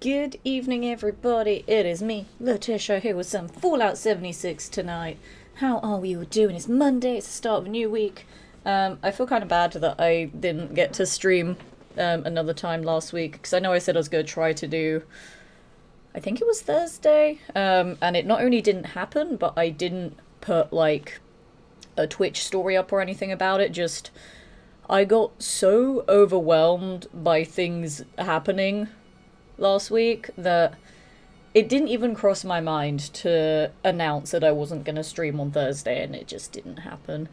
Good evening, everybody. It is me, Letitia, here with some Fallout 76 tonight. How are we all doing? It's Monday, it's the start of a new week. I feel kind of bad that I didn't get to stream another time last week, because I know I said I was going to try to do, I think it was Thursday, and it not only didn't happen, but I didn't put, like, a Twitch story up or anything about it, just I got so overwhelmed by things happening last week that it didn't even cross my mind to announce that I wasn't going to stream on Thursday, and it just didn't happen.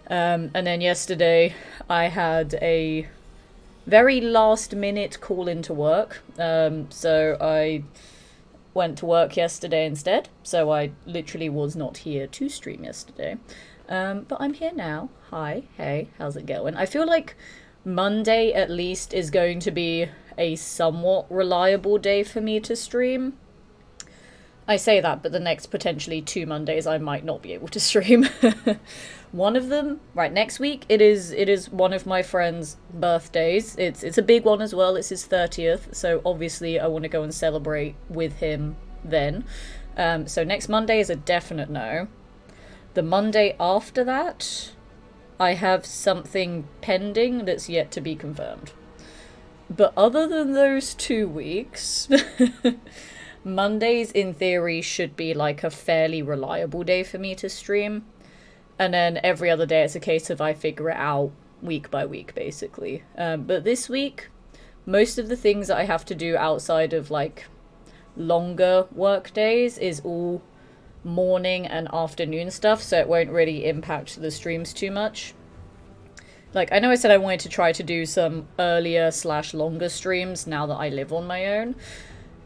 And then yesterday, I had a very last minute call into work, so I went to work yesterday instead, so I literally was not here to stream yesterday. But I'm here now. Hi, hey, how's it going? I feel like Monday, at least, is going to be a somewhat reliable day for me to stream. I say that, but the next potentially 2 Mondays I might not be able to stream. One of them, right, next week, it is one of my friend's birthdays. It's a big one as well, it's his 30th, so obviously I want to go and celebrate with him then. So next Monday is a definite no. The Monday after that, I have something pending that's yet to be confirmed. But other than those 2 weeks, Mondays in theory should be like a fairly reliable day for me to stream. And then every other day it's a case of I figure it out week by week, basically. But this week, most of the things that I have to do outside of like longer work days is all morning and afternoon stuff, so it won't really impact the streams too much. Like, I know I said I wanted to try to do some earlier/longer streams now that I live on my own,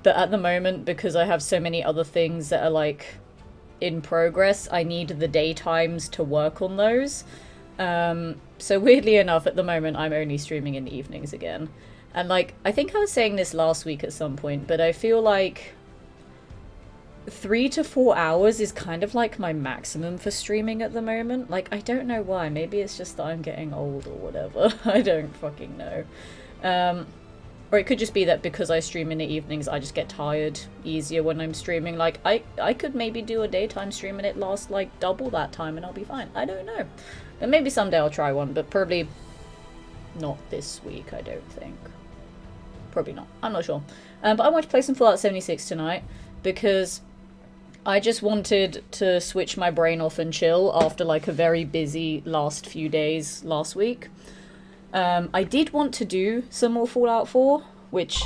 but at the moment, because I have so many other things that are, like, in progress, I need the daytimes to work on those. So weirdly enough, at the moment, I'm only streaming in the evenings again. And, like, I think I was saying this last week at some point, but I feel like 3 to 4 hours is kind of like my maximum for streaming at the moment. Like, I don't know why. Maybe it's just that I'm getting old or whatever. I don't fucking know. Or it could just be that because I stream in the evenings, I just get tired easier when I'm streaming. Like, I could maybe do a daytime stream and it lasts like double that time and I'll be fine. I don't know. And maybe someday I'll try one, but probably not this week, I don't think. Probably not. I'm not sure. But I want to play some Fallout 76 tonight because I just wanted to switch my brain off and chill after like a very busy last few days last week. I did want to do some more Fallout 4, which,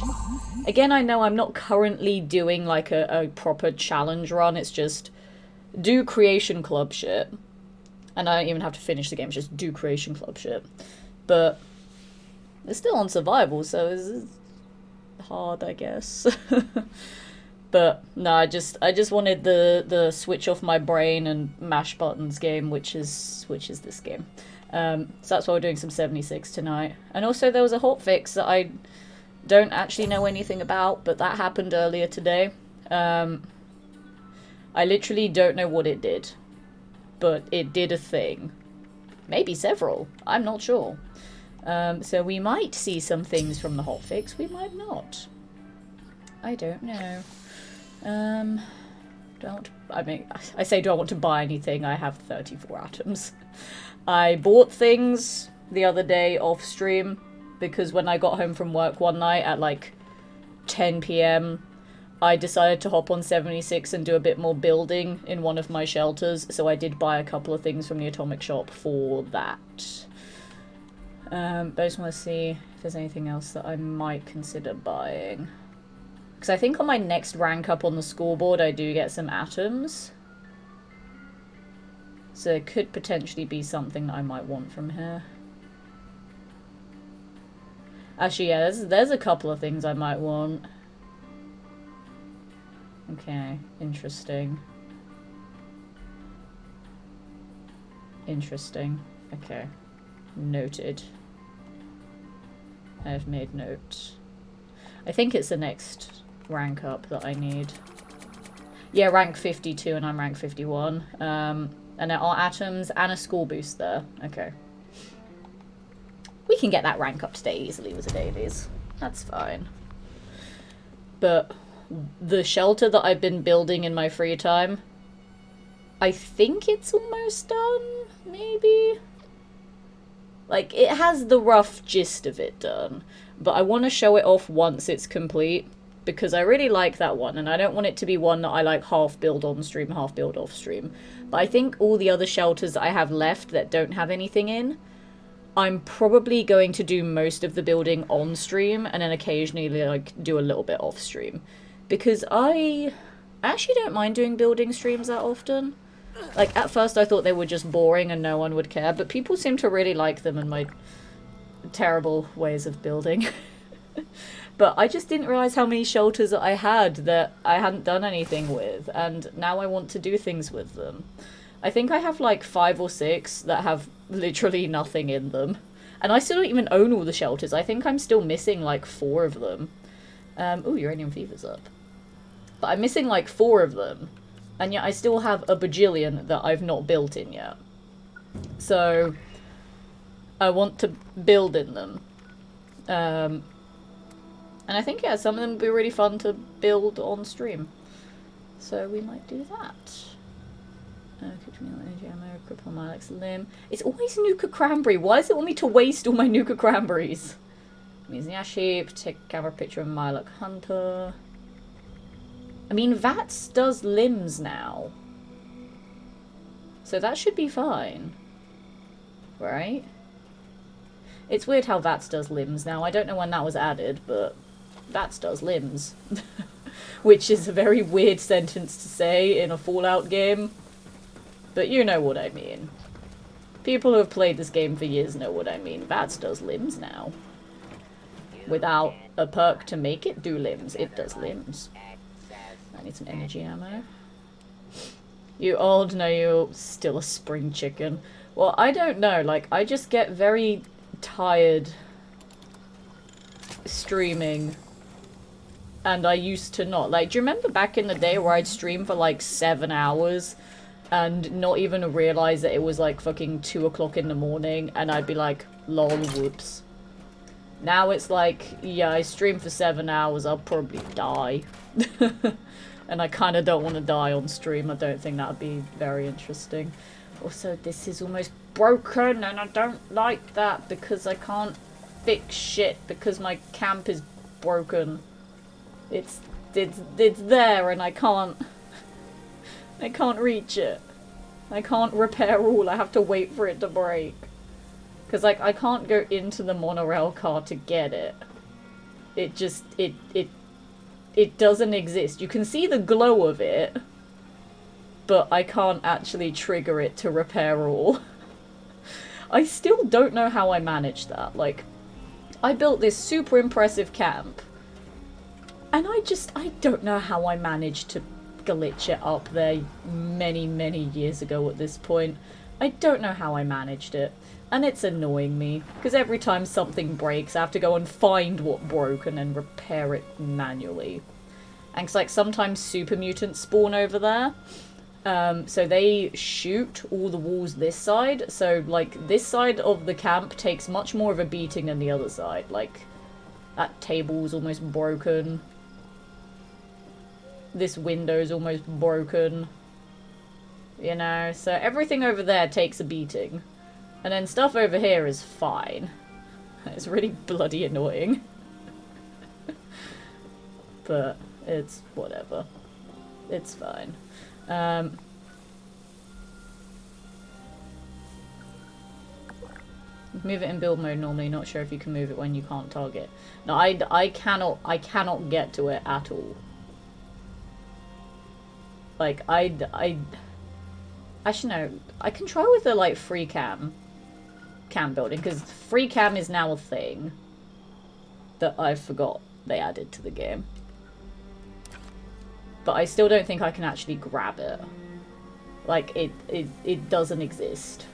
again, I know I'm not currently doing like a proper challenge run, it's just do Creation Club shit. And I don't even have to finish the game, it's just do Creation Club shit. But it's still on survival, so it's hard, I guess. But no, I just wanted the switch off my brain and mash buttons game, which is this game. So that's why we're doing some 76 tonight. And also there was a hotfix that I don't actually know anything about, but that happened earlier today. I literally don't know what it did, but it did a thing. Maybe several, I'm not sure. So we might see some things from the hotfix, we might not. I don't know. I say do I want to buy anything? I have 34 atoms. I bought things the other day off stream because when I got home from work one night at like 10 p.m, I decided to hop on 76 and do a bit more building in one of my shelters, so I did buy a couple of things from the Atomic Shop for that. But I just want to see if there's anything else that I might consider buying. Because I think on my next rank up on the scoreboard I do get some atoms. So it could potentially be something that I might want from here. Actually, yeah, there's a couple of things I might want. Okay, interesting. Interesting. Okay. Noted. I have made note. I think it's the next rank up that I need. Yeah, rank 52 and I'm rank 51. And there are atoms and a school boost there. Okay. We can get that rank up today easily with the dailies. That's fine. but the shelter that I've been building in my free time, I think it's almost done, maybe? Like, it has the rough gist of it done, but I want to show it off once it's complete, because I really like that one, and I don't want it to be one that I like half build on stream, half build off stream. But I think all the other shelters that I have left that don't have anything in, I'm probably going to do most of the building on stream, and then occasionally like do a little bit off stream. Because I actually don't mind doing building streams that often. Like, at first I thought they were just boring and no one would care, but people seem to really like them and my terrible ways of building. But I just didn't realise how many shelters I had that I hadn't done anything with, and now I want to do things with them. I think I have like 5 or 6 that have literally nothing in them. And I still don't even own all the shelters. I think I'm still missing like 4 of them. Ooh, Uranium Fever's up. But I'm missing like 4 of them. And yet I still have a bajillion that I've not built in yet. So I want to build in them. And I think, yeah, some of them would be really fun to build on stream. So we might do that. Energy ammo, cripple Milex limb. It's always Nuka Cranberry. Why does it want me to waste all my Nuka Cranberries? Means Ash Heap, take a camera picture of Milex Hunter. I mean, VATS does limbs now. So that should be fine. Right? It's weird how VATS does limbs now. I don't know when that was added, but VATS does limbs. Which is a very weird sentence to say in a Fallout game. But you know what I mean. People who have played this game for years know what I mean. VATS does limbs now. Without a perk to make it do limbs, it does limbs. I need some energy ammo. You old? No, you're still a spring chicken. Well, I don't know. Like, I just get very tired streaming. And I used to not. Like, do you remember back in the day where I'd stream for like 7 hours and not even realize that it was like fucking 2 o'clock in the morning and I'd be like, lol, whoops. Now it's like, yeah, I stream for 7 hours, I'll probably die. And I kind of don't want to die on stream. I don't think that would be very interesting. Also, this is almost broken and I don't like that because I can't fix shit because my camp is broken. It's there and I can't reach it. I can't repair all. I have to wait for it to break. Because, like, I can't go into the monorail car to get it. It just, it doesn't exist. You can see the glow of it, but I can't actually trigger it to repair all. I still don't know how I managed that. Like, I built this super impressive camp, and I don't know how I managed to glitch it up there many, many years ago at this point. I don't know how I managed it. And it's annoying me, because every time something breaks, I have to go and find what broke and then repair it manually. And it's like sometimes super mutants spawn over there. So they shoot all the walls this side. So, like, this side of the camp takes much more of a beating than the other side. Like, that table's almost broken. This window's almost broken. You know, so everything over there takes a beating. And then stuff over here is fine. It's really bloody annoying. But it's whatever. It's fine. Move it in build mode normally, not sure if you can move it when you can't target. No, I cannot get to it at all. Like, actually no, I can try with the, like, free cam building, because free cam is now a thing that I forgot they added to the game. But I still don't think I can actually grab it. Like, it doesn't exist.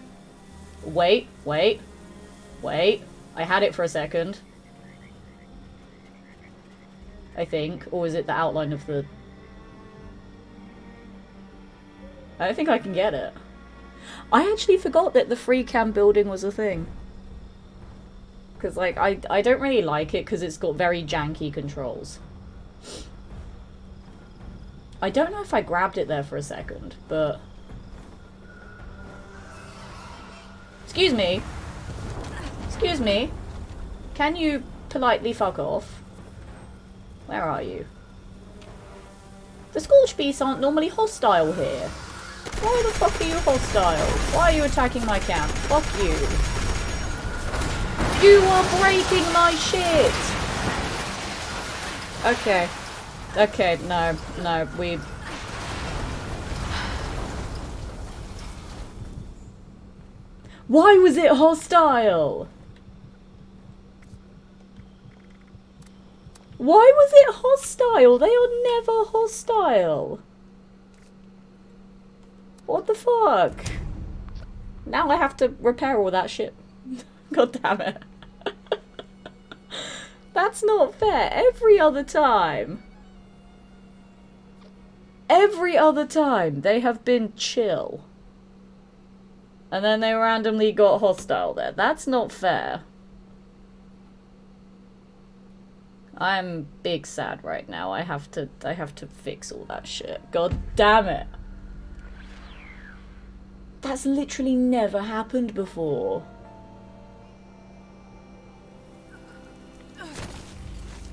Wait. I had it for a second. I think. Or is it the outline of the... I don't think I can get it. I actually forgot that the free cam building was a thing. Because, like, I don't really like it because it's got very janky controls. I don't know if I grabbed it there for a second, but... Excuse me. Excuse me. Can you politely fuck off? Where are you? The Scorch Beasts aren't normally hostile here. Why the fuck are you hostile? Why are you attacking my camp? Fuck you. You are breaking my shit! Okay. Okay, no, we... Why was it hostile? Why was it hostile? They are never hostile. What the fuck? Now I have to repair all that shit. God damn it. That's not fair. Every other time they have been chill. And then they randomly got hostile there. That's not fair. I'm big sad right now. I have to fix all that shit. God damn it. That's literally never happened before.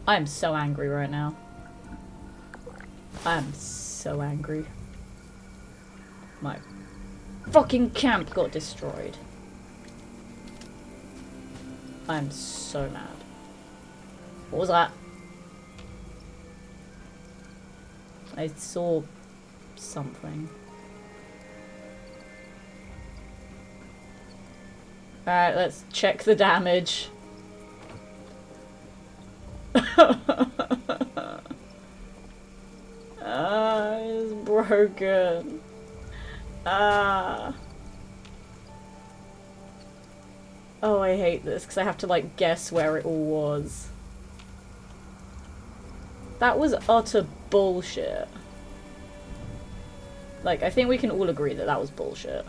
I am so angry right now. I am so angry. My fucking camp got destroyed. I'm so mad. What was that? I saw something. Alright, let's check the damage. It's broken. Oh, I hate this because I have to like guess where it all was. That was utter bullshit. Like, I think we can all agree that that was bullshit.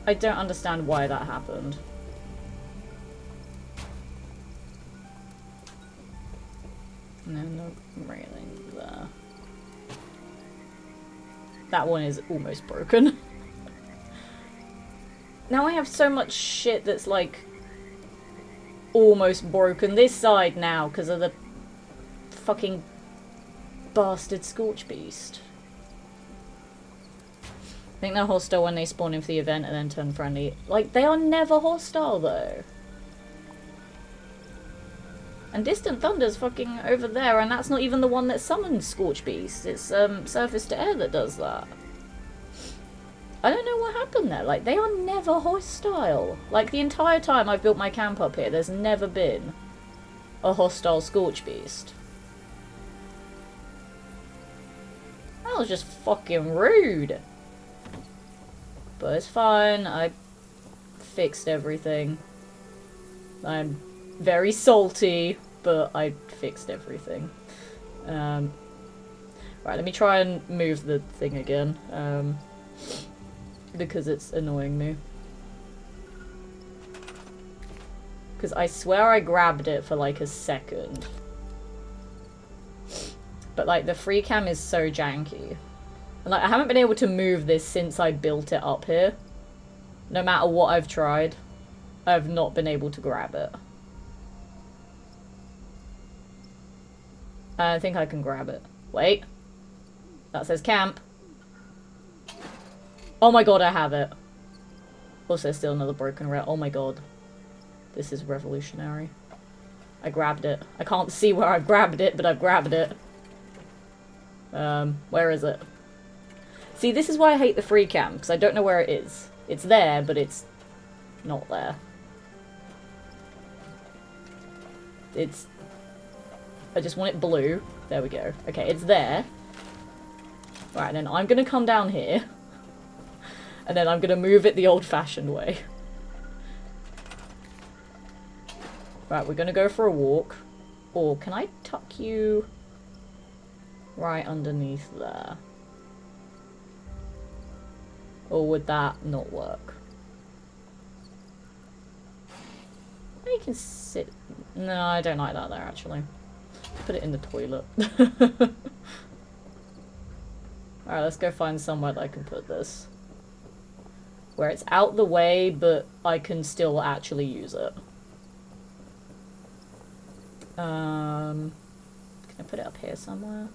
I don't understand why that happened. No railing there. That one is almost broken. Now I have so much shit that's like almost broken this side now because of the fucking bastard Scorch Beast. I think they're hostile when they spawn in for the event and then turn friendly. Like, they are never hostile though. And Distant Thunder's fucking over there, and that's not even the one that summons Scorch Beast. It's Surface to Air that does that. I don't know what happened there. Like, they are never hostile. Like, the entire time I've built my camp up here, there's never been a hostile Scorch Beast. That was just fucking rude. But it's fine. I fixed everything. I'm very salty, but I fixed everything. Right, let me try and move the thing again. Because it's annoying me. Because I swear I grabbed it for like a second. But like the free cam is so janky. And like I haven't been able to move this since I built it up here. No matter what I've tried, I've not been able to grab it. I think I can grab it. Wait. That says camp. Oh my god, I have it. Also, still another broken rail. Oh my god. This is revolutionary. I grabbed it. I can't see where I've grabbed it, but I've grabbed it. Where is it? See, this is why I hate the free cam, because I don't know where it is. It's there, but it's not there. It's... I just want it blue. There we go. Okay, it's there. Right, then I'm gonna come down here. And then I'm gonna move it the old-fashioned way. Right, we're gonna go for a walk. Or can I tuck you right underneath there? Or would that not work? Hey, you can sit... No, I don't like that there, actually. Put it in the toilet. Alright, let's go find somewhere that I can put this. Where it's out the way, but I can still actually use it. Can I put it up here somewhere?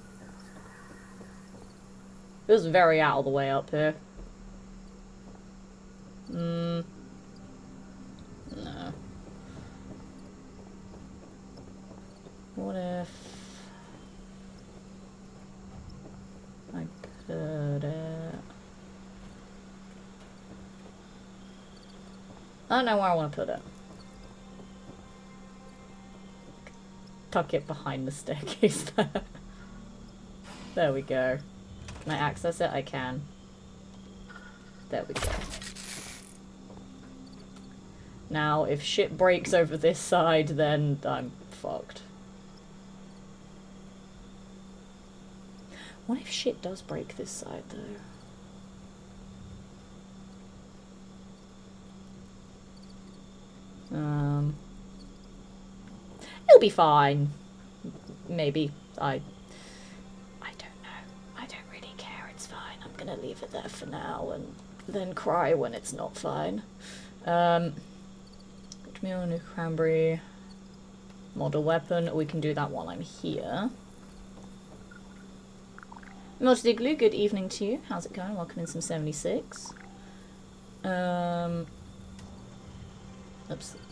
It was very out of the way up here. No. What if I put it... I don't know where I want to put it. Tuck it behind the staircase there. There we go. Can I access it? I can. There we go. Now, if shit breaks over this side, then I'm fucked. What if shit does break this side, though? It'll be fine. Maybe. I don't know. I don't really care. It's fine. I'm gonna leave it there for now and then cry when it's not fine. Meal, new cranberry. Model weapon. We can do that while I'm here. Multidiglu, good evening to you. How's it going? Welcome in some 76.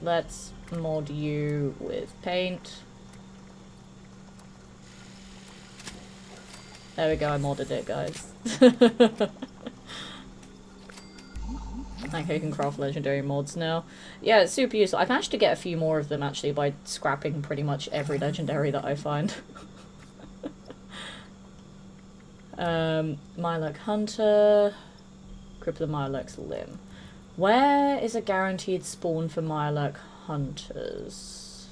Let's mod you with paint. There we go, I modded it, guys. Okay, you can craft legendary mods now. Yeah, it's super useful. I've managed to get a few more of them, actually, by scrapping pretty much every legendary that I find. Mirelurk Hunter. Grip of the Mirelurk's Limb. Where is a guaranteed spawn for Mirelurk Hunters?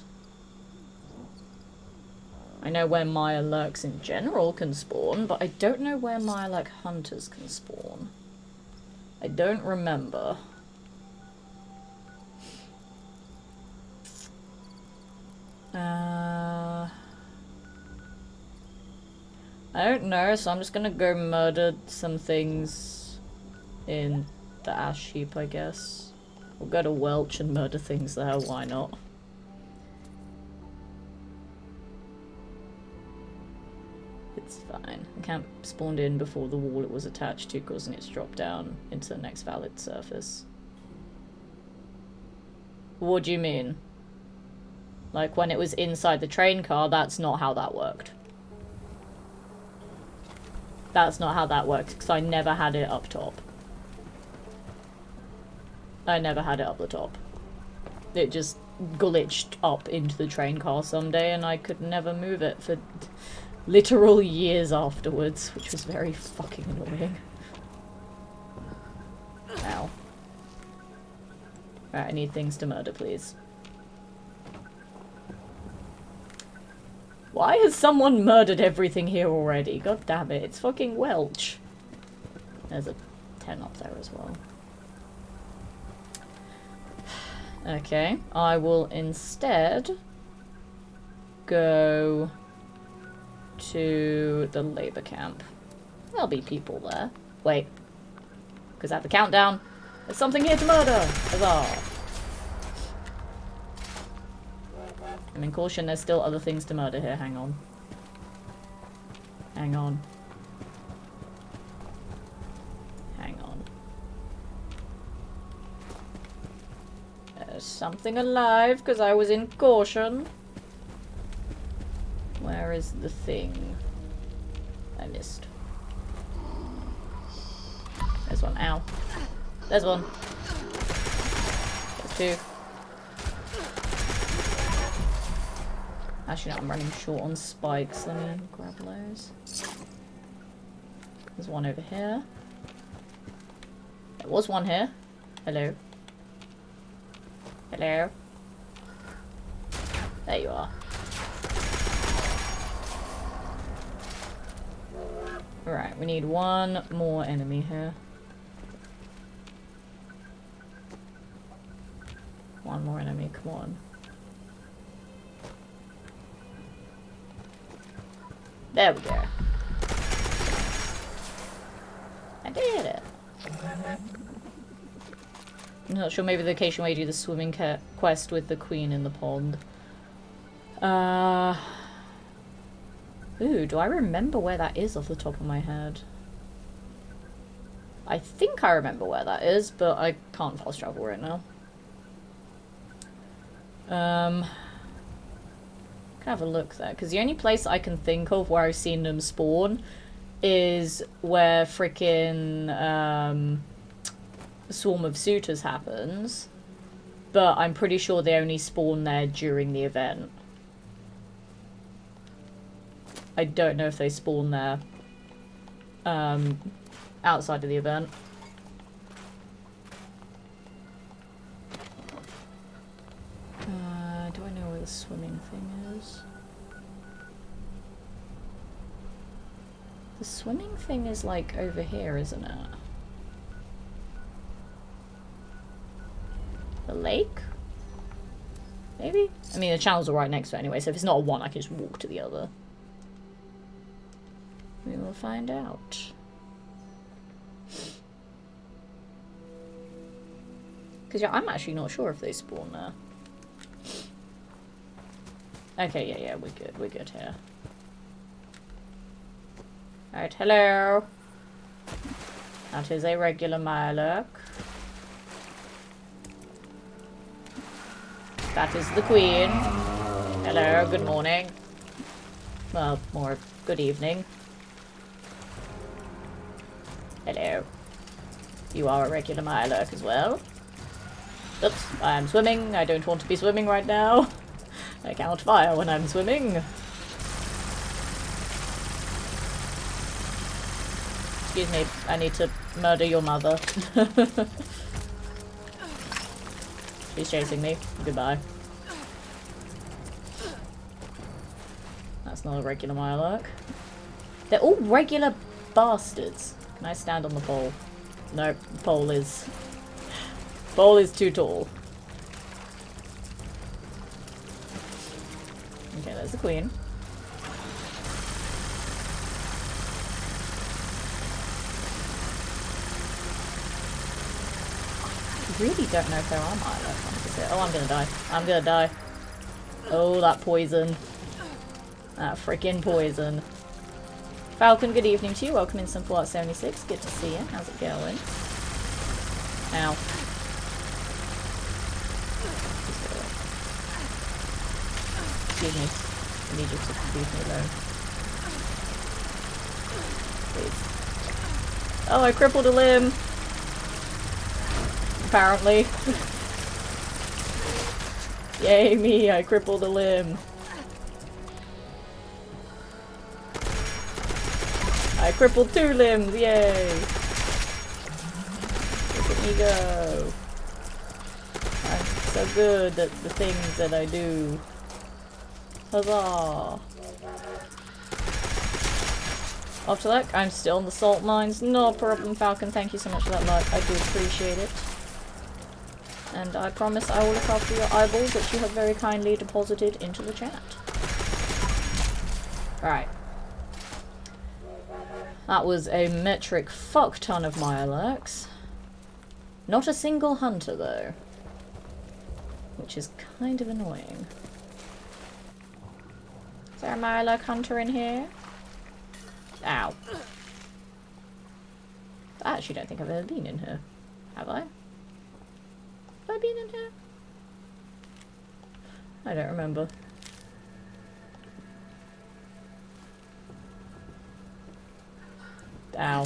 I know where Mirelurks in general can spawn, but I don't know where Mirelurk Hunters can spawn. I don't remember. I don't know, so I'm just gonna go murder some things in the ash heap, I guess. We'll go to Welch and murder things there, why not? It's fine. The camp spawned in before the wall it was attached to, causing it to drop down into the next valid surface. What do you mean? Like, when it was inside the train car, that's not how that worked. That's not how that works, because I never had it up top. I never had it up the top. It just glitched up into the train car someday, and I could never move it for literal years afterwards, which was very fucking annoying. Ow. Right, I need things to murder, please. Why has someone murdered everything here already? God damn it, it's fucking Welch. There's a 10 up there as well. Okay, I will instead go to the labor camp. There'll be people there. Wait, because at the countdown, there's something here to murder! Huzzah! I mean, caution, there's still other things to murder here. Hang on. Hang on. Hang on. There's something alive, because I was in caution. Where is the thing? I missed. There's one. Ow. There's one. There's two. Actually, no, I'm running short on spikes. Let me grab those. There's one over here. There was one here. Hello. Hello. There you are. Right, we need one more enemy here. One more enemy, come on. There we go. I did it. I'm not sure, maybe the occasion where you do the swimming quest with the queen in the pond. Ooh, do I remember where that is off the top of my head? I think I remember where that is, but I can't fast travel right now. Can have a look there, because the only place I can think of where I've seen them spawn is where frickin' Swarm of Suitors happens, but I'm pretty sure they only spawn there during the event. I don't know if they spawn there outside of the event. Do I know where the swimming thing is? The swimming thing is like over here, isn't it? The lake? Maybe? I mean, the channels are right next to it anyway, so if it's not a one, I can just walk to the other. We will find out. Because, yeah, I'm actually not sure if they spawn there. Okay, yeah, we're good here. Alright, hello. That is a regular Mirelurk. That is the queen. Hello, good morning. Well, more good evening. Hello. You are a regular Mirelurk as well. Oops, I'm swimming. I don't want to be swimming right now. I cannot fire when I'm swimming. Excuse me, I need to murder your mother. She's chasing me. Goodbye. That's not a regular Mirelurk. They're all regular bastards. Can I stand on the pole? Nope, the pole is... pole is too tall. Okay, there's the queen. I really don't know if there are Mirelurk. Oh, I'm gonna die. I'm gonna die. Oh, that poison. That freaking poison. Falcon, good evening to you. Welcome in some Fallout 76. Good to see you. How's it going? Ow. Excuse me. I need you to leave me alone. Please. Oh, I crippled a limb. Apparently. Yay me, I crippled a limb. I crippled 2 limbs, yay! Look at me go. I'm so good at the things that I do. Huzzah! After that, I'm still in the salt mines. No problem, Falcon. Thank you so much for that like. I do appreciate it. And I promise I will look after your eyeballs that you have very kindly deposited into the chat. Right. That was a metric fuck ton of Mirelurks. Not a single hunter, though. Which is kind of annoying. Is there a Mirelurk hunter in here? Ow. I actually don't think I've ever been in here. Have I? Have I been in here? I don't remember. Ow.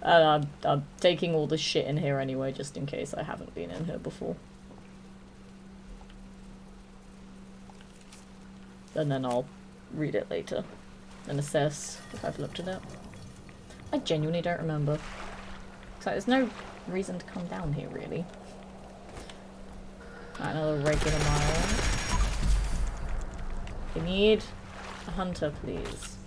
I'm taking all the shit in here anyway, just in case I haven't been in here before. And then I'll read it later and assess if I've looked it up. I genuinely don't remember. So there's no reason to come down here, really. Right, another regular mile. I need a hunter, please.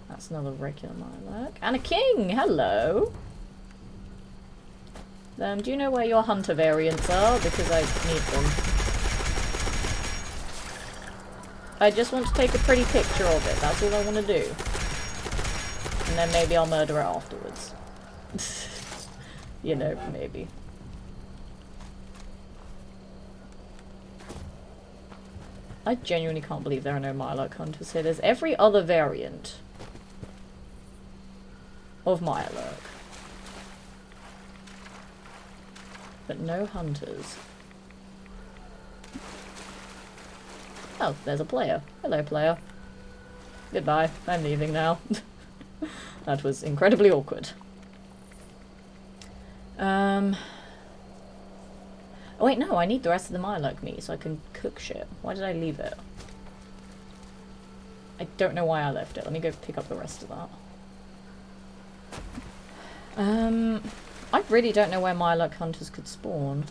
That's another regular Mirelurk. And a king! Hello! Do you know where your hunter variants are? Because I need them. I just want to take a pretty picture of it. That's all I want to do. And then maybe I'll murder it afterwards. You know, maybe. I genuinely can't believe there are no Mirelurk hunters here. There's every other variant of Mirelurk. But no hunters. Oh, there's a player. Hello, player. Goodbye. I'm leaving now. That was incredibly awkward. Oh wait, no, I need the rest of the Mirelurk meat so I can cook shit. Why did I leave it? I don't know why I left it. Let me go pick up the rest of that. I really don't know where Mirelurk hunters could spawn.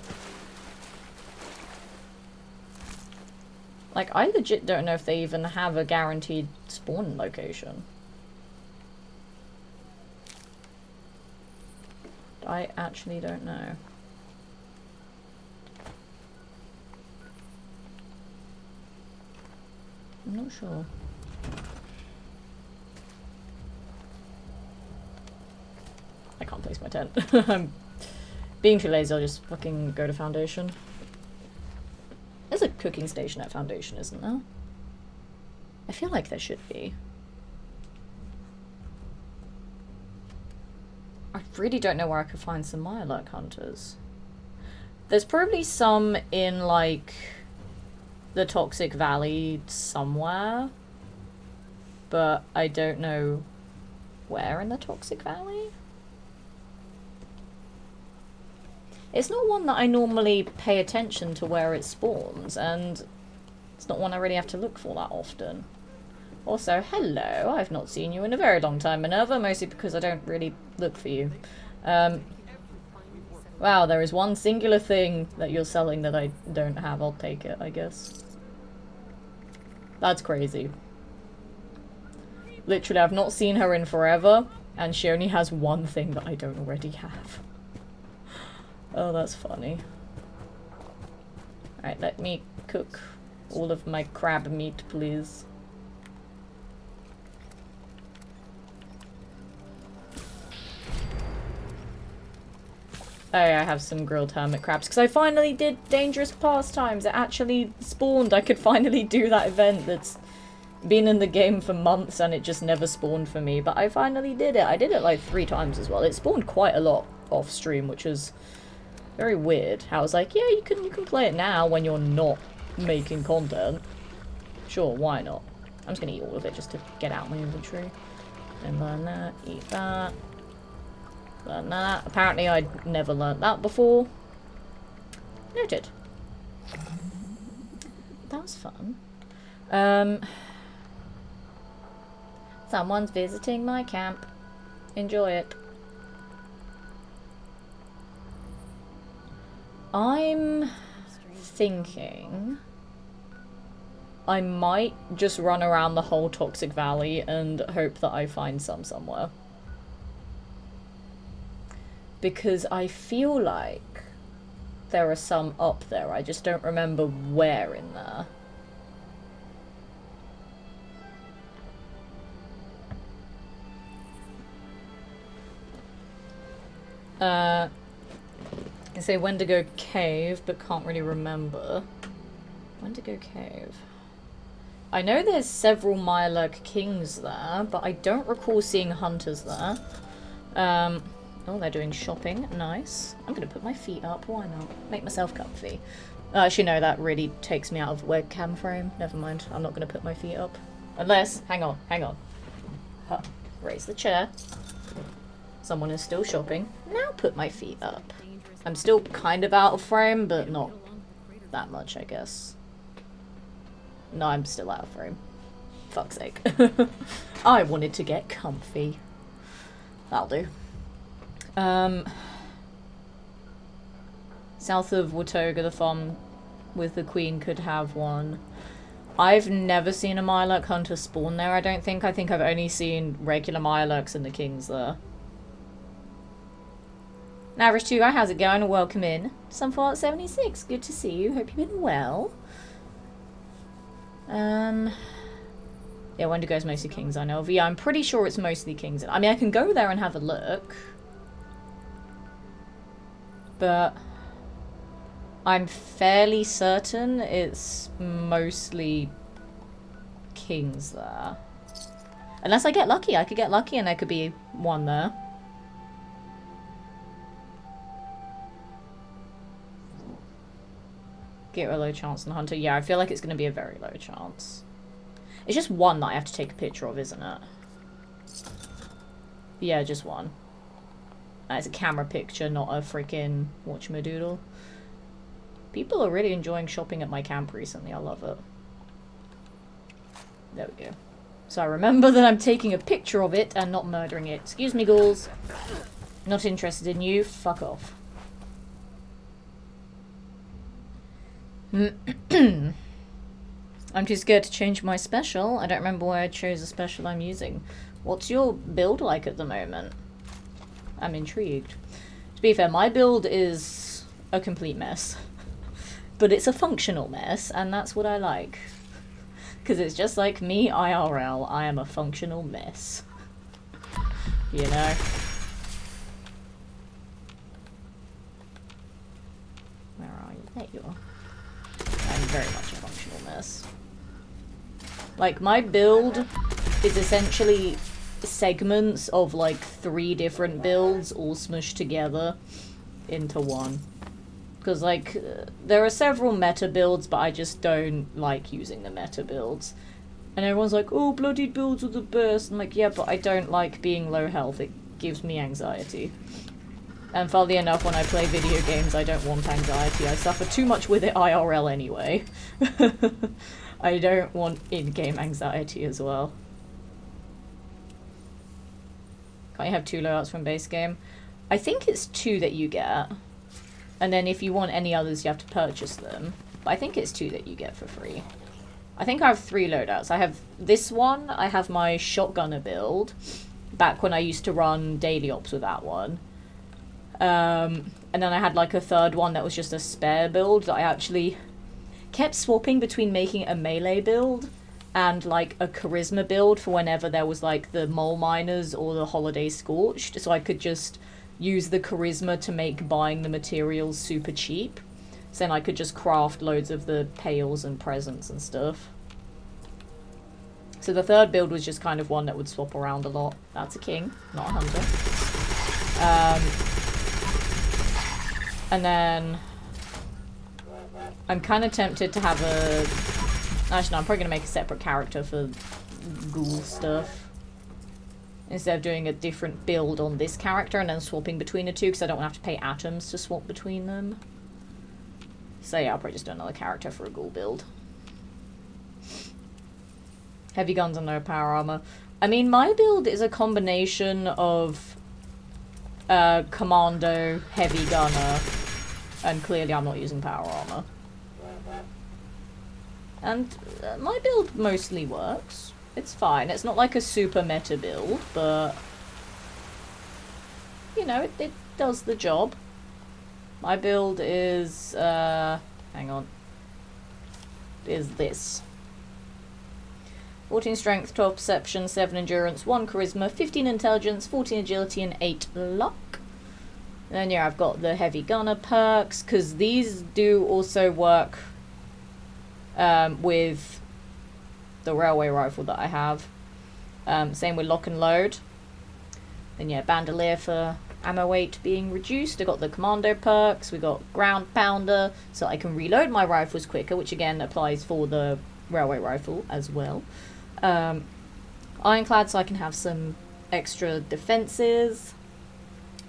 Like, I legit don't know if they even have a guaranteed spawn location. I actually don't know. I'm not sure. I can't place my tent. I'm being too lazy, I'll just fucking go to Foundation. There's a cooking station at Foundation, isn't there? I feel like there should be. I really don't know where I could find some Mirelurk hunters. There's probably some in, like, the Toxic Valley somewhere, but I don't know where in the Toxic Valley. It's not one that I normally pay attention to where it spawns, and it's not one I really have to look for that often. Also, hello, I've not seen you in a very long time, Minerva, mostly because I don't really look for you. Wow, there is one singular thing that you're selling that I don't have. I'll take it, I guess. That's crazy. Literally, I've not seen her in forever, and she only has one thing that I don't already have. Oh, that's funny. Alright, let me cook all of my crab meat, please. Oh yeah, I have some grilled hermit crabs, because I finally did Dangerous Pastimes. It actually spawned. I could finally do that event that's been in the game for months and it just never spawned for me, but I finally did it. I did it like 3 times as well. It spawned quite a lot off stream, which was very weird. How I was like, yeah, you can play it now when you're not making content. Sure, why not? I'm just gonna eat all of it just to get out my inventory. And learn that, eat that. Learn that. Apparently I'd never learnt that before. Noted. That was fun. Someone's visiting my camp. Enjoy it. I'm thinking I might just run around the whole Toxic Valley and hope that I find some somewhere. Because I feel like there are some up there. I just don't remember where in there. I say Wendigo Cave, but can't really remember. Wendigo Cave. I know there's several Mirelurk Kings there, but I don't recall seeing hunters there. Oh, they're doing shopping. Nice. I'm gonna put my feet up. Why not? Make myself comfy. Actually, no, that really takes me out of webcam frame. Never mind. I'm not gonna put my feet up. Unless... Hang on. Hang on. Huh. Raise the chair. Someone is still shopping. Now put my feet up. I'm still kind of out of frame, but not that much, I guess. No, I'm still out of frame. Fuck's sake. I wanted to get comfy. That'll do. South of Watoga, the farm with the queen could have one. I've never seen a Mirelurk hunter spawn there, I don't think. I think I've only seen regular Mirelurks and the kings there. Average 2 guy, how's it going? Welcome in. Some Fallout 76. Good to see you. Hope you've been well. Yeah, Wendigo's mostly Kings, I know of. Yeah, I'm pretty sure it's mostly Kings. I mean, I can go there and have a look. But I'm fairly certain it's mostly Kings there. Unless I get lucky. I could get lucky and there could be one there. Get a low chance on Hunter. Yeah, I feel like it's going to be a very low chance. It's just one that I have to take a picture of, isn't it? Yeah, just one. It's a camera picture, not a freaking whatchamadoodle. People are really enjoying shopping at my camp recently. I love it. There we go. So I remember that I'm taking a picture of it and not murdering it. Excuse me, ghouls. Not interested in you. Fuck off. I'm too scared to change my special. I don't remember why I chose the special I'm using. What's your build like at the moment? I'm intrigued. To be fair, my build is a complete mess. But it's a functional mess, and that's what I like. Because it's just like me IRL. I am a functional mess. You know? Where are you? There you are. I'm very much a functional mess. Like, my build is essentially segments of, like, 3 different builds all smushed together into one. Because, like, there are several meta builds, but I just don't like using the meta builds. And everyone's like, oh, bloodied builds are the best. I'm like, yeah, but I don't like being low health. It gives me anxiety. And funnily enough, when I play video games, I don't want anxiety. I suffer too much with it IRL anyway. I don't want in-game anxiety as well. Can't you have 2 loadouts from base game? I think it's 2 that you get. And then if you want any others, you have to purchase them. But I think it's 2 that you get for free. I think I have 3 loadouts. I have this one. I have my shotgunner build. Back when I used to run daily ops with that one. And then I had like a third one that was just a spare build that I actually kept swapping between making a melee build and like a charisma build for whenever there was like the mole miners or the holiday scorched. So I could just use the charisma to make buying the materials super cheap. So then I could just craft loads of the pails and presents and stuff. So the third build was just kind of one that would swap around a lot. That's a king, not a hunter. And then I'm kind of tempted to have a... Actually, no, I'm probably going to make a separate character for ghoul stuff. Instead of doing a different build on this character and then swapping between the two, because I don't want to have to pay atoms to swap between them. So yeah, I'll probably just do another character for a ghoul build. Heavy guns and no power armor. I mean, my build is a combination of commando, heavy gunner, and clearly I'm not using power armor. And my build mostly works. It's fine. It's not like a super meta build, but you know, it does the job. My build is, hang on, is this. 14 strength, 12 perception, 7 endurance, 1 charisma, 15 intelligence, 14 agility, and 8 luck. And then yeah, I've got the heavy gunner perks, because these do also work with the railway rifle that I have. Same with lock and load. Then yeah, bandolier for ammo weight being reduced. I got the commando perks. We got ground pounder, so I can reload my rifles quicker, which again applies for the railway rifle as well. Ironclad, so I can have some extra defenses.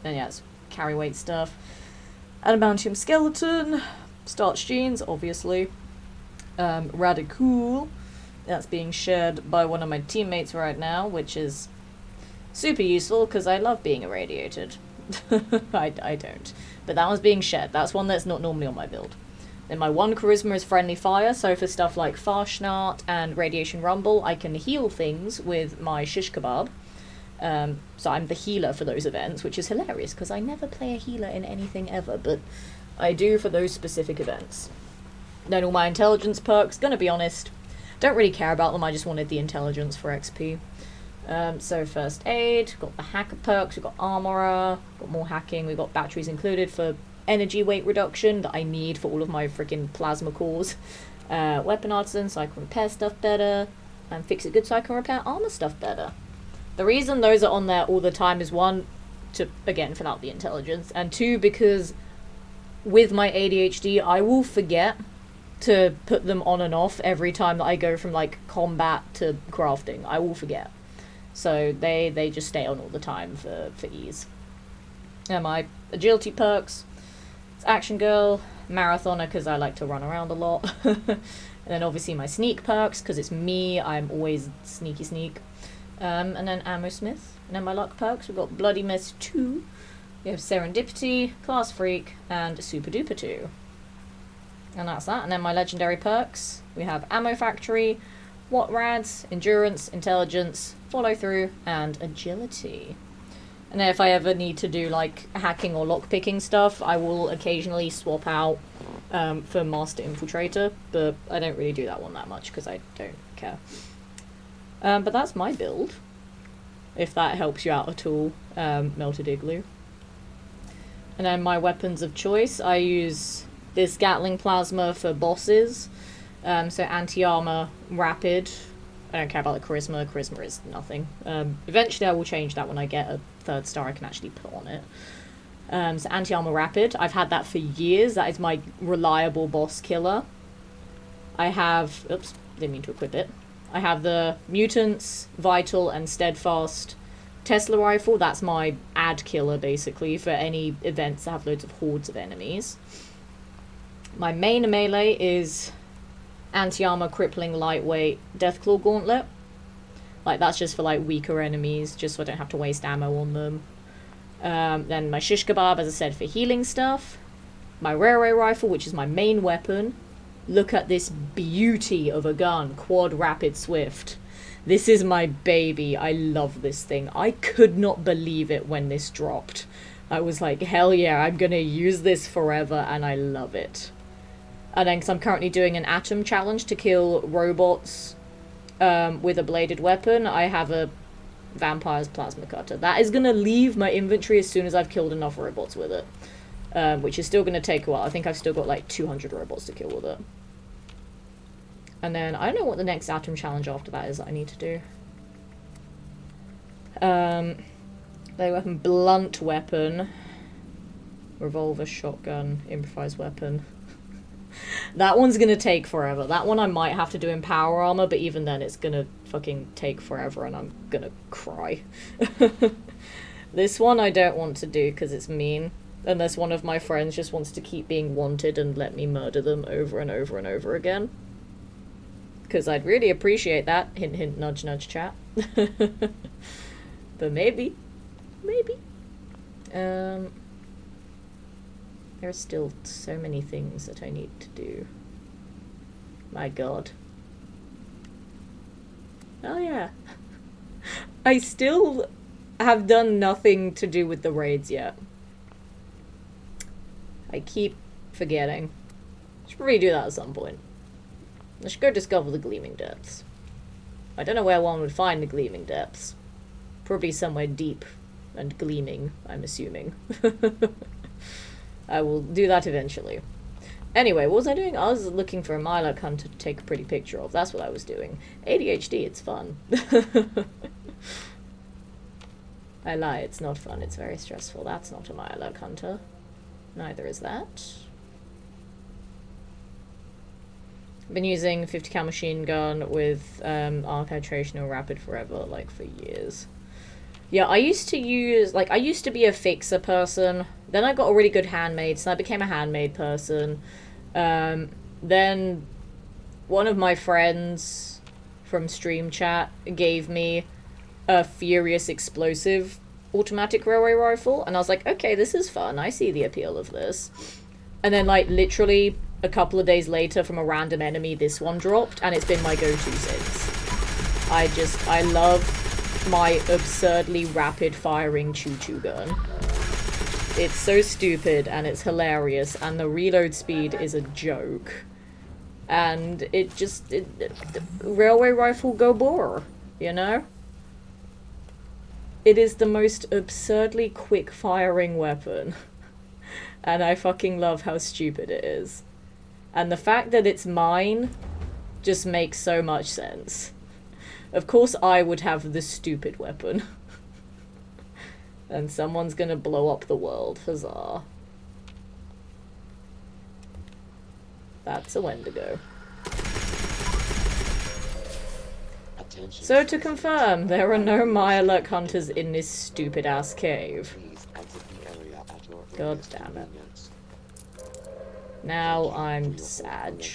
Then yeah, it's carry weight stuff. Adamantium skeleton, starch jeans, obviously. Radicool, that's being shared by one of my teammates right now, which is super useful because I love being irradiated. I don't. But that one's being shared. That's one that's not normally on my build. Then my 1 charisma is friendly fire, so for stuff like Farshnart and Radiation Rumble, I can heal things with my shish kebab. So I'm the healer for those events, which is hilarious because I never play a healer in anything ever, but I do for those specific events. Then all my intelligence perks, gonna be honest, don't really care about them, I just wanted the intelligence for XP. So first aid, got the hacker perks, we've got armorer, got more hacking, we've got batteries included for energy weight reduction that I need for all of my freaking plasma cores. Weapon artisan, so I can repair stuff better, and fix it good so I can repair armor stuff better. The reason those are on there all the time is one, to, again, fill out the intelligence, and two, because with my ADHD, I will forget to put them on and off every time that I go from, like, combat to crafting. I will forget. So they just stay on all the time for ease. And my agility perks, it's Action Girl, Marathoner because I like to run around a lot, and then obviously my sneak perks because it's me, I'm always sneak, and then Ammo Smith. And then my luck perks, we've got Bloody Mess 2, we have Serendipity, Class Freak, and Super Duper 2. And that's that. And then my legendary perks, we have Ammo Factory, What Rads, Endurance, Intelligence, Follow Through, and Agility. And then if I ever need to do like hacking or lockpicking stuff, I will occasionally swap out for Master Infiltrator, but I don't really do that one that much because I don't care. But that's my build, if that helps you out at all, Melted Igloo. And then my weapons of choice, I use this Gatling Plasma for bosses, so anti-armor, rapid. I don't care about the charisma. Charisma is nothing. Eventually I will change that when I get a 3rd star I can actually put on it. So anti-armor rapid. I've had that for years. That is my reliable boss killer. I have... Oops, didn't mean to equip it. I have the Mutants, Vital, and Steadfast Tesla Rifle. That's my ad killer, basically, for any events that have loads of hordes of enemies. My main melee is anti-armor, crippling, lightweight, Deathclaw Gauntlet. Like, that's just for, like, weaker enemies, just so I don't have to waste ammo on them. Then my Shish Kebab, as I said, for healing stuff. My Railway Rifle, which is my main weapon. Look at this beauty of a gun. Quad Rapid Swift. This is my baby. I love this thing. I could not believe it when this dropped. I was like, hell yeah, I'm gonna use this forever, and I love it. And then, because I'm currently doing an Atom Challenge to kill robots with a bladed weapon, I have a Vampire's Plasma Cutter. That is going to leave my inventory as soon as I've killed enough robots with it. Which is still going to take a while. I think I've still got like 200 robots to kill with it. And then, I don't know what the next Atom Challenge after that is that I need to do. Weapon, Blunt Weapon. Revolver, Shotgun, Improvised Weapon. That one's gonna take forever. That one I might have to do in power armor, but even then it's gonna fucking take forever and I'm gonna cry. This one I don't want to do because it's mean. Unless one of my friends just wants to keep being wanted and let me murder them over and over and over again. Because I'd really appreciate that. Hint, hint, nudge, nudge, chat. But maybe. Maybe. There are still so many things that I need to do. My god. Oh yeah. I still have done nothing to do with the raids yet. I keep forgetting. I should probably do that at some point. I should go discover the Gleaming Depths. I don't know where one would find the Gleaming Depths. Probably somewhere deep and gleaming, I'm assuming. I will do that eventually. Anyway, what was I doing? I was looking for a Mylock Hunter to take a pretty picture of. That's what I was doing. ADHD, it's fun. I lie, it's not fun. It's very stressful. That's not a Mylock Hunter. Neither is that. I've been using 50 cal machine gun with armor penetration or rapid forever, like, for years. Yeah, I used to use, like, I used to be a fixer person. Then I got a really good handmade, so I became a handmade person. Then one of my friends from Stream Chat gave me a Furious Explosive automatic railway rifle, and I was like, okay, this is fun. I see the appeal of this. And then, like, literally a couple of days later from a random enemy, this one dropped, and it's been my go-to since. I love my absurdly rapid-firing choo-choo gun. It's so stupid and it's hilarious, and the reload speed is a joke. And it just... railway rifle go bore, you know? It is the most absurdly quick-firing weapon. And I fucking love how stupid it is. And the fact that it's mine just makes so much sense. Of course I would have the stupid weapon. And someone's gonna blow up the world. Huzzah. That's a Wendigo. So to confirm, there are no Mirelurk hunters in this stupid ass cave. God damn it. Now I'm sad.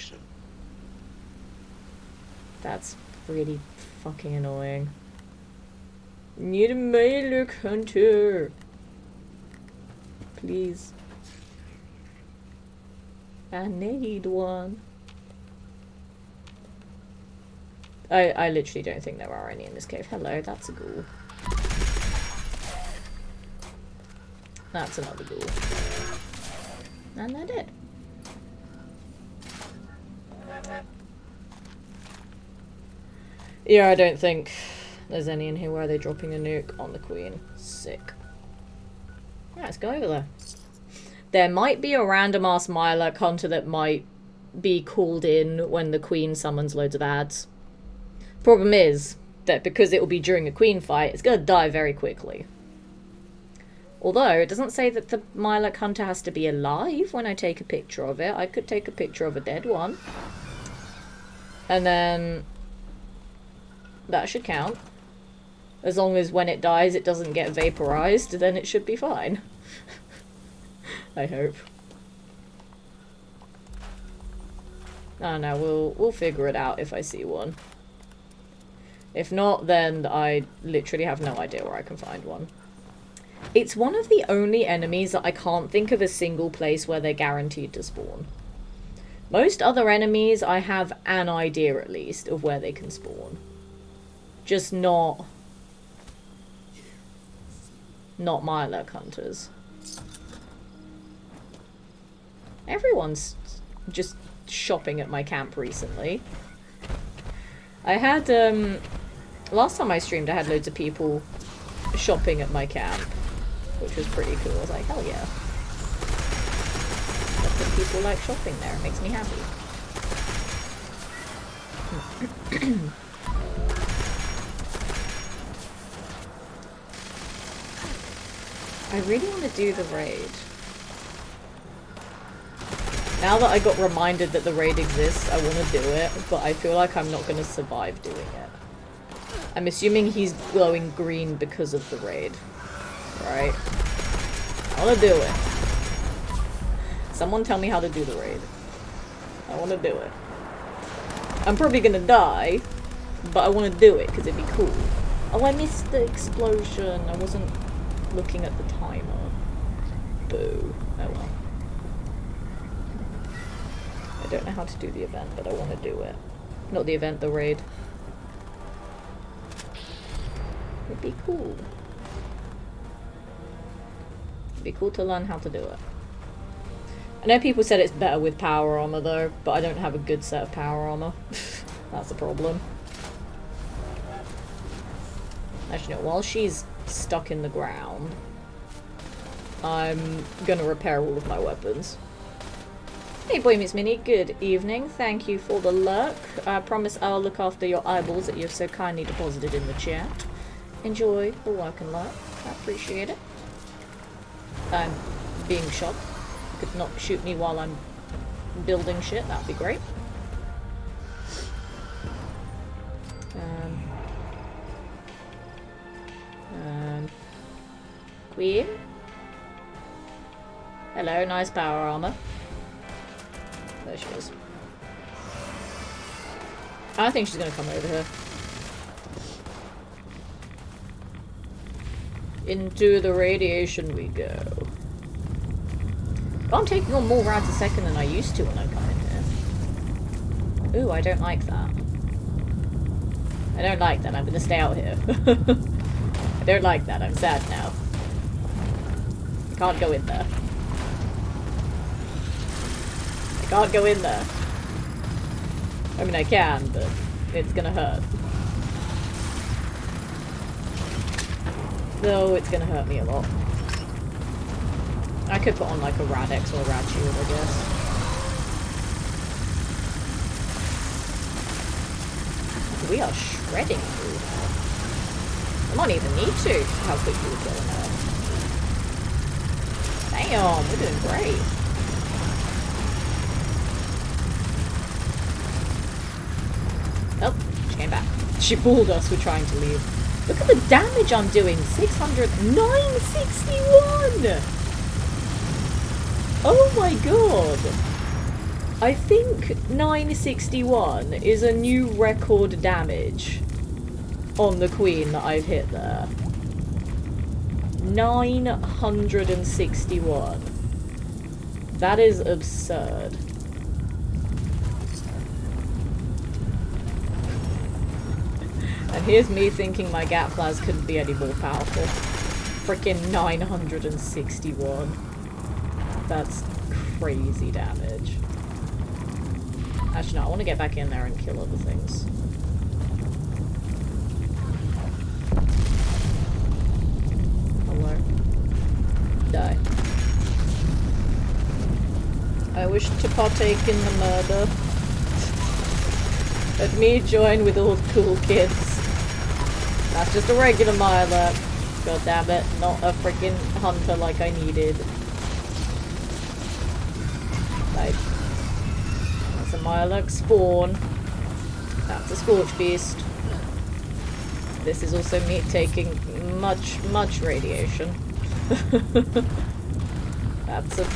That's really fucking annoying. Need a Mirelurk hunter. Please. I need one. I literally don't think there are any in this cave. Hello, that's a ghoul. That's another ghoul. And they're dead. Yeah, I don't think there's any in here. Where are they dropping a nuke on the queen? Sick. Yeah, let's go over there. There might be a random ass Mirelurk hunter that might be called in when the queen summons loads of ads. Problem is that because it will be during a queen fight, it's going to die very quickly. Although, it doesn't say that the Mirelurk hunter has to be alive when I take a picture of it. I could take a picture of a dead one. And then that should count. As long as when it dies it doesn't get vaporized, then it should be fine. I hope. No, we'll figure it out if I see one. If not, then I literally have no idea where I can find one. It's one of the only enemies that I can't think of a single place where they're guaranteed to spawn. Most other enemies, I have an idea at least of where they can spawn. Just not Mirelurk hunters. Everyone's just shopping at my camp recently. I had, last time I streamed I had loads of people shopping at my camp, which was pretty cool. I was like, hell yeah. Lots of people like shopping there. It makes me happy. I really want to do the raid. Now that I got reminded that the raid exists, I want to do it, but I feel like I'm not going to survive doing it. I'm assuming he's glowing green because of the raid. Right? I want to do it. Someone tell me how to do the raid. I want to do it. I'm probably going to die, but I want to do it because it'd be cool. Oh, I missed the explosion. I wasn't looking at the timer. Boo. Oh well. I don't know how to do the event, but I want to do it. Not the event, the raid. It'd be cool. It'd be cool to learn how to do it. I know people said it's better with power armor though, but I don't have a good set of power armor. That's the problem. Actually, no, while she's stuck in the ground, I'm gonna repair all of my weapons. Hey boy, Miss Minnie, good evening. Thank you for the lurk. I promise I'll look after your eyeballs that you've so kindly deposited in the chat. Enjoy the work and lurk. I appreciate it. I'm being shot. You could not shoot me while I'm building shit, that'd be great. Queen? Hello, nice power armor. There she is. I think she's gonna come over here. Into the radiation we go. But I'm taking on more rounds a second than I used to when I come in here. Ooh, I don't like that. I don't like that. I'm gonna stay out here. I don't like that. I'm sad now. I can't go in there. I can't go in there. I mean, I can, but it's gonna hurt. No, it's gonna hurt me a lot. I could put on like a Rad-X or a Rad Shield, I guess. We are shredding through now. I might even need to, how quickly we're going now. Damn, we're doing great. Oh, she came back. She fooled us, we're trying to leave. Look at the damage I'm doing. 600, 961! Oh my god. I think 961 is a new record damage on the Queen that I've hit there. 961. That is absurd. And here's me thinking my Gatplaz couldn't be any more powerful. Freaking 961. That's crazy damage. Actually, no, I want to get back in there and kill other things. Hello. Die. I wish to partake in the murder. Let me join with all the cool kids. That's just a regular Mirelurk. God damn it, not a freaking hunter like I needed. Like, that's a Mirelurk spawn. That's a Scorch Beast. This is also me taking much radiation. That's a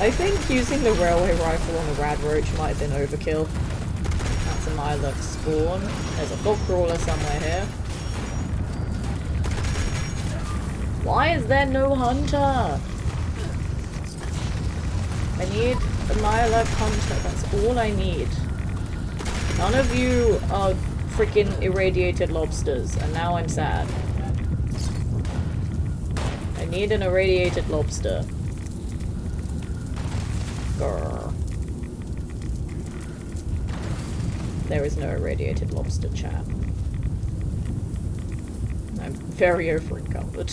I think using the railway rifle on a Radroach might have been overkill. That's a Mirelurk spawn. There's a Fog Crawler somewhere here. Why is there no hunter? I need a Mirelurk hunter. That's all I need. None of you are freaking irradiated lobsters, and now I'm sad. I need an irradiated lobster. Grr. There is no irradiated lobster, chat. I'm very over-encumbered.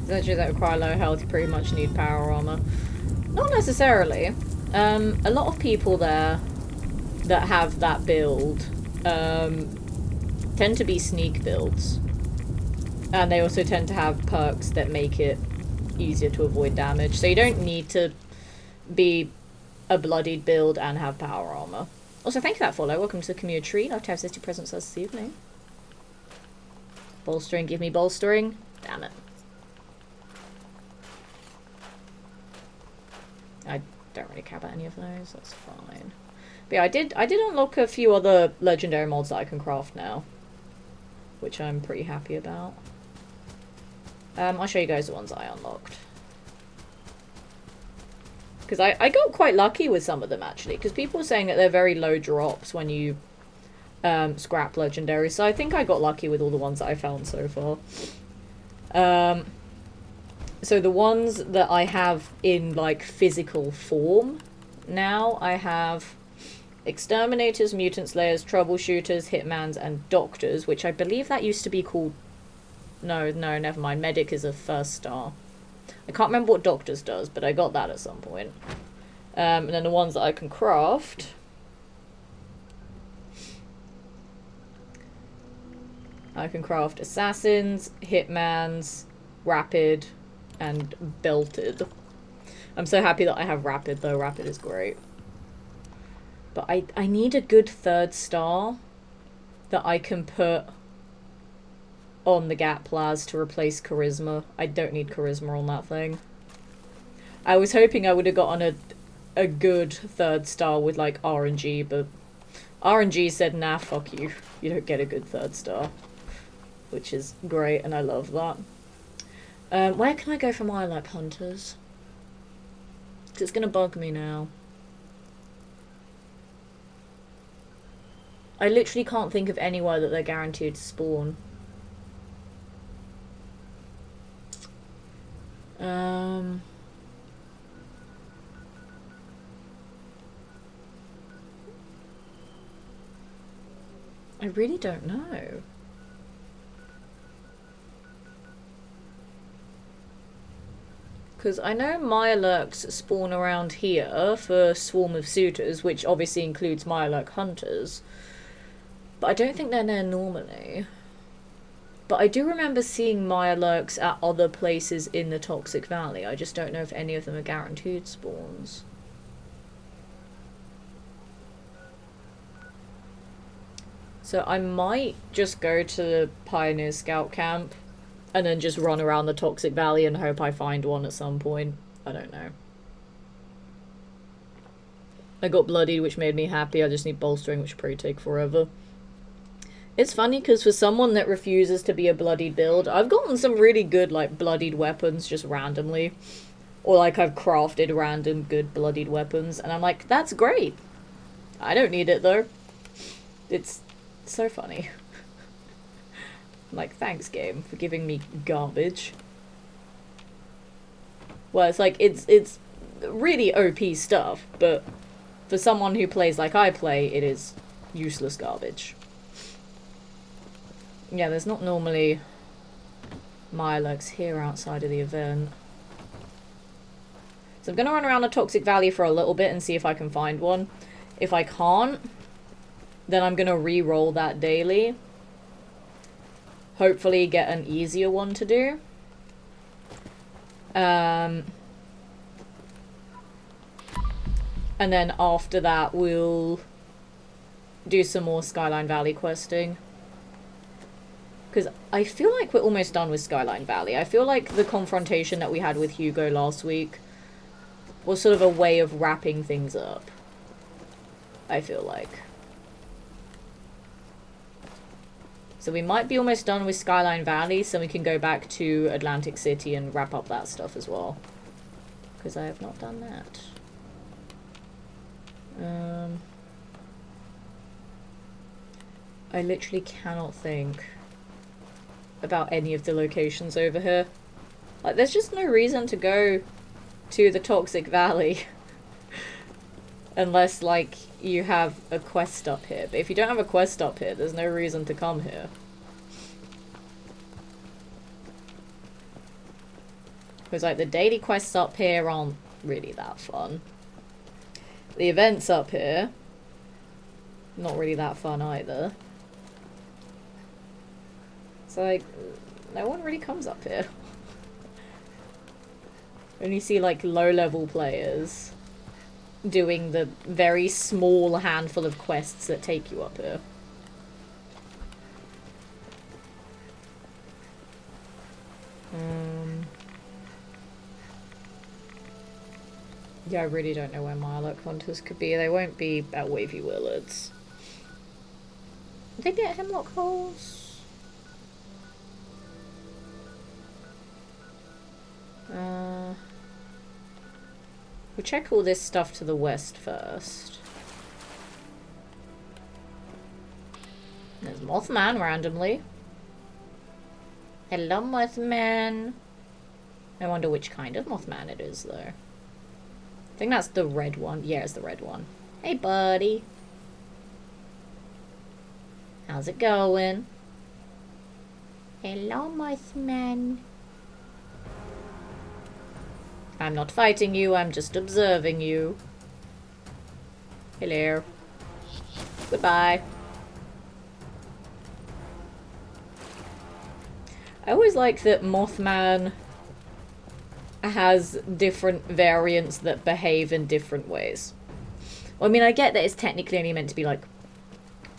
Essentially that require low health, you pretty much need power armor. Not necessarily. A lot of people there that have that build tend to be sneak builds. And they also tend to have perks that make it easier to avoid damage. So you don't need to be a bloodied build and have power armor. Also, thank you for that follow. Welcome to the community. Love to have 60 presents this evening. Bolstering, give me bolstering. Damn it. I don't really care about any of those. That's fine. But yeah, I did unlock a few other legendary mods that I can craft now, which I'm pretty happy about. I'll show you guys the ones I unlocked. Because I got quite lucky with some of them, actually. Because people were saying that they're very low drops when you scrap legendary. So I think I got lucky with all the ones that I found so far. So the ones that I have in, like, physical form now, I have Exterminators, Mutant Slayers, Troubleshooters, Hitmans, and Doctors, which I believe that used to be called... No, never mind. Medic is a first star. I can't remember what Doctors does, but I got that at some point. And then the ones that I can craft... I can craft Assassins, Hitmans, Rapid, and Belted. I'm so happy that I have Rapid, though. Rapid is great. But I need a good third star that I can put on the Gatplaz to replace Charisma. I don't need Charisma on that thing. I was hoping I would have gotten a good third star with, like, RNG, but RNG said, nah, fuck you. You don't get a good third star. Which is great, and I love that. Where can I go for my Mirelurk hunters? Because it's going to bug me now. I literally can't think of anywhere that they're guaranteed to spawn. I really don't know. Because I know Mirelurks spawn around here for Swarm of Suitors, which obviously includes Mirelurk Hunters. But I don't think they're there normally. But I do remember seeing Mirelurks at other places in the Toxic Valley. I just don't know if any of them are guaranteed spawns. So I might just go to the Pioneer Scout Camp and then just run around the Toxic Valley and hope I find one at some point. I don't know. I got bloodied, which made me happy. I just need bolstering, which will probably take forever. It's funny, because for someone that refuses to be a bloodied build, I've gotten some really good, like, bloodied weapons just randomly. Or, like, I've crafted random good bloodied weapons, and I'm like, that's great. I don't need it, though. It's so funny. I'm like, thanks, game, for giving me garbage. Well, it's like, it's really OP stuff, but for someone who plays like I play, it is useless garbage. Yeah, there's not normally Mirelurks here outside of the event. So I'm going to run around the Toxic Valley for a little bit and see if I can find one. If I can't, then I'm going to re-roll that daily. Hopefully get an easier one to do. And then after that, we'll do some more Skyline Valley questing. Because I feel like we're almost done with Skyline Valley. I feel like the confrontation that we had with Hugo last week was sort of a way of wrapping things up. I feel like. So we might be almost done with Skyline Valley, so we can go back to Atlantic City and wrap up that stuff as well. Because I have not done that. I literally cannot think about any of the locations over here. Like, there's just no reason to go to the Toxic Valley unless, like, you have a quest up here. But if you don't have a quest up here, there's no reason to come here. Because, like, the daily quests up here aren't really that fun. The events up here, not really that fun either. So, like, no one really comes up here. Only see, like, low-level players doing the very small handful of quests that take you up here. Yeah, I really don't know where Mirelurk Hunters could be. They won't be at Wavy Willards. Did they get Hemlock Holes? We'll check all this stuff to the west first. There's Mothman randomly. Hello, Mothman. I wonder which kind of Mothman it is, though. I think that's the red one. Yeah, it's the red one. Hey, buddy. How's it going? Hello, Mothman. I'm not fighting you, I'm just observing you. Hello. Goodbye. I always like that Mothman has different variants that behave in different ways. Well, I mean, I get that it's technically only meant to be, like,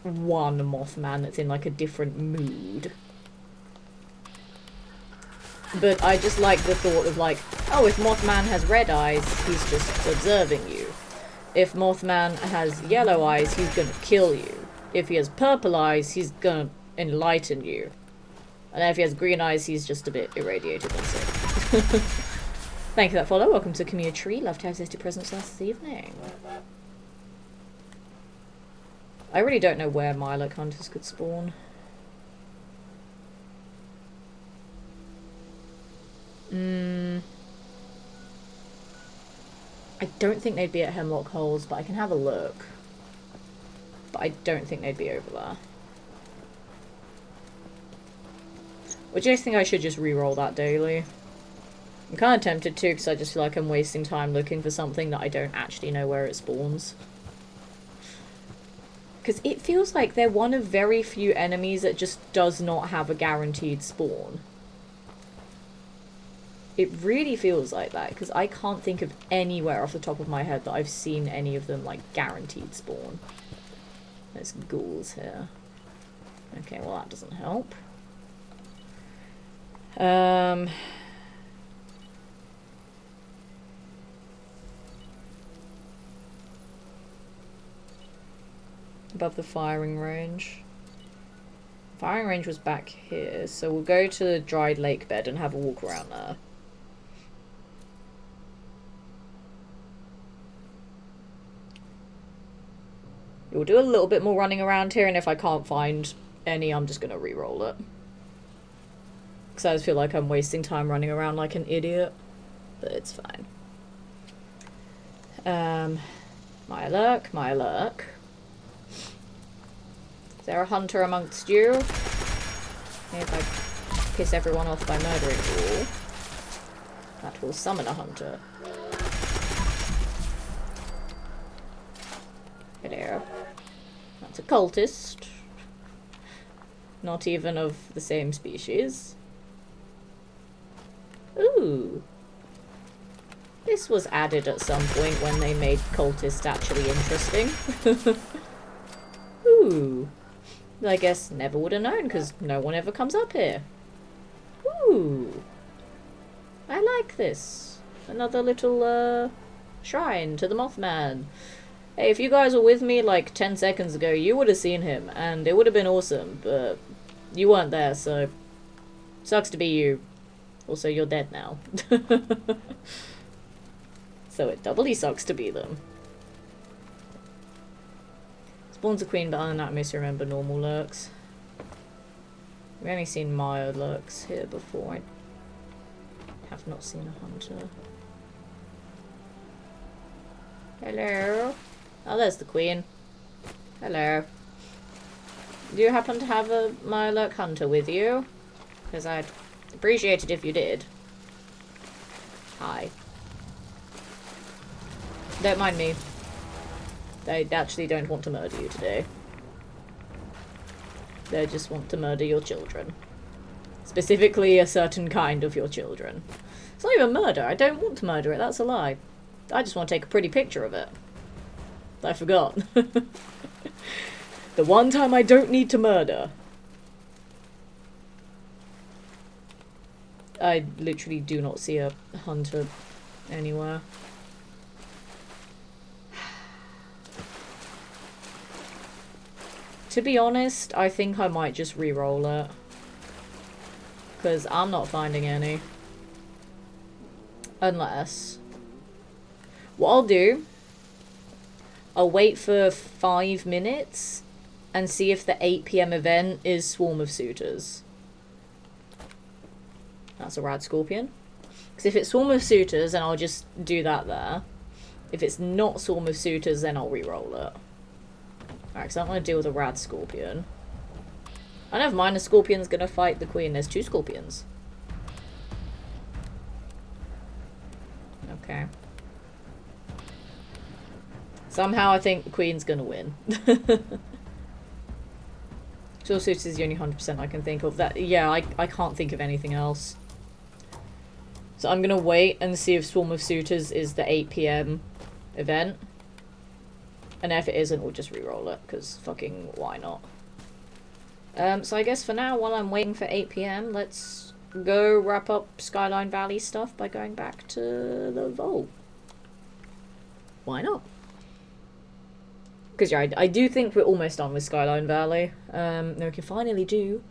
one Mothman that's in, like, a different mood. But I just like the thought of, like, oh, if Mothman has red eyes, he's just observing you. If Mothman has yellow eyes, he's gonna kill you. If he has purple eyes, he's gonna enlighten you. And if he has green eyes, he's just a bit irradiated and sick. Thank you for that follow. Welcome to Community. Love to have assisted presence last evening. I really don't know where Mirelurk hunters could spawn. I don't think they'd be at Hemlock Holes, but I can have a look. But I don't think they'd be over there. Or do you guys think I should just re-roll that daily? I'm kind of tempted to, because I just feel like I'm wasting time looking for something that I don't actually know where it spawns. Because it feels like they're one of very few enemies that just does not have a guaranteed spawn. It really feels like that, because I can't think of anywhere off the top of my head that I've seen any of them, like, guaranteed spawn. There's ghouls here. Okay, well that doesn't help. Above the firing range. Firing range was back here, so we'll go to the dried lake bed and have a walk around there. We'll do a little bit more running around here, and if I can't find any, I'm just going to re-roll it. Because I just feel like I'm wasting time running around like an idiot. But it's fine. Mirelurk, Mirelurk. Is there a hunter amongst you? If I piss everyone off by murdering you all, that will summon a hunter. Hello. That's a cultist. Not even of the same species. Ooh. This was added at some point when they made cultist actually interesting. Ooh. I guess never would have known, because no one ever comes up here. Ooh. I like this. Another little, shrine to the Mothman. Hey, if you guys were with me like 10 seconds ago, you would have seen him, and it would have been awesome, but you weren't there, so sucks to be you. Also, you're dead now. So it doubly sucks to be them. Spawns a queen, but other than that, I mostly remember normal lurks. We've only seen Mirelurks here before. I have not seen a hunter. Hello? Oh, there's the queen. Hello. Do you happen to have a Mirelurk hunter with you? Because I'd appreciate it if you did. Hi. Don't mind me. They actually don't want to murder you today. They just want to murder your children. Specifically a certain kind of your children. It's not even murder. I don't want to murder it. That's a lie. I just want to take a pretty picture of it. I forgot. The one time I don't need to murder. I literally do not see a hunter anywhere. To be honest, I think I might just re-roll it. Because I'm not finding any. Unless... what I'll do... I'll wait for 5 minutes and see if the 8 PM event is Swarm of Suitors. That's a rad scorpion. Because if it's Swarm of Suitors, then I'll just do that there. If it's not Swarm of Suitors, then I'll re-roll it. Alright, because I don't want to deal with a rad scorpion. I never mind, a scorpion's gonna fight the queen. There's 2 scorpions. Okay. Somehow I think the queen's gonna win. Swarm of Suitors is the only 100% I can think of. That, yeah, I can't think of anything else. So I'm gonna wait and see if Swarm of Suitors is the 8 PM event. And if it isn't, we'll just re-roll it, because fucking why not? So I guess for now, while I'm waiting for 8 PM, let's go wrap up Skyline Valley stuff by going back to the vault. Why not? Because yeah, I do think we're almost done with Skyline Valley. Then we can finally do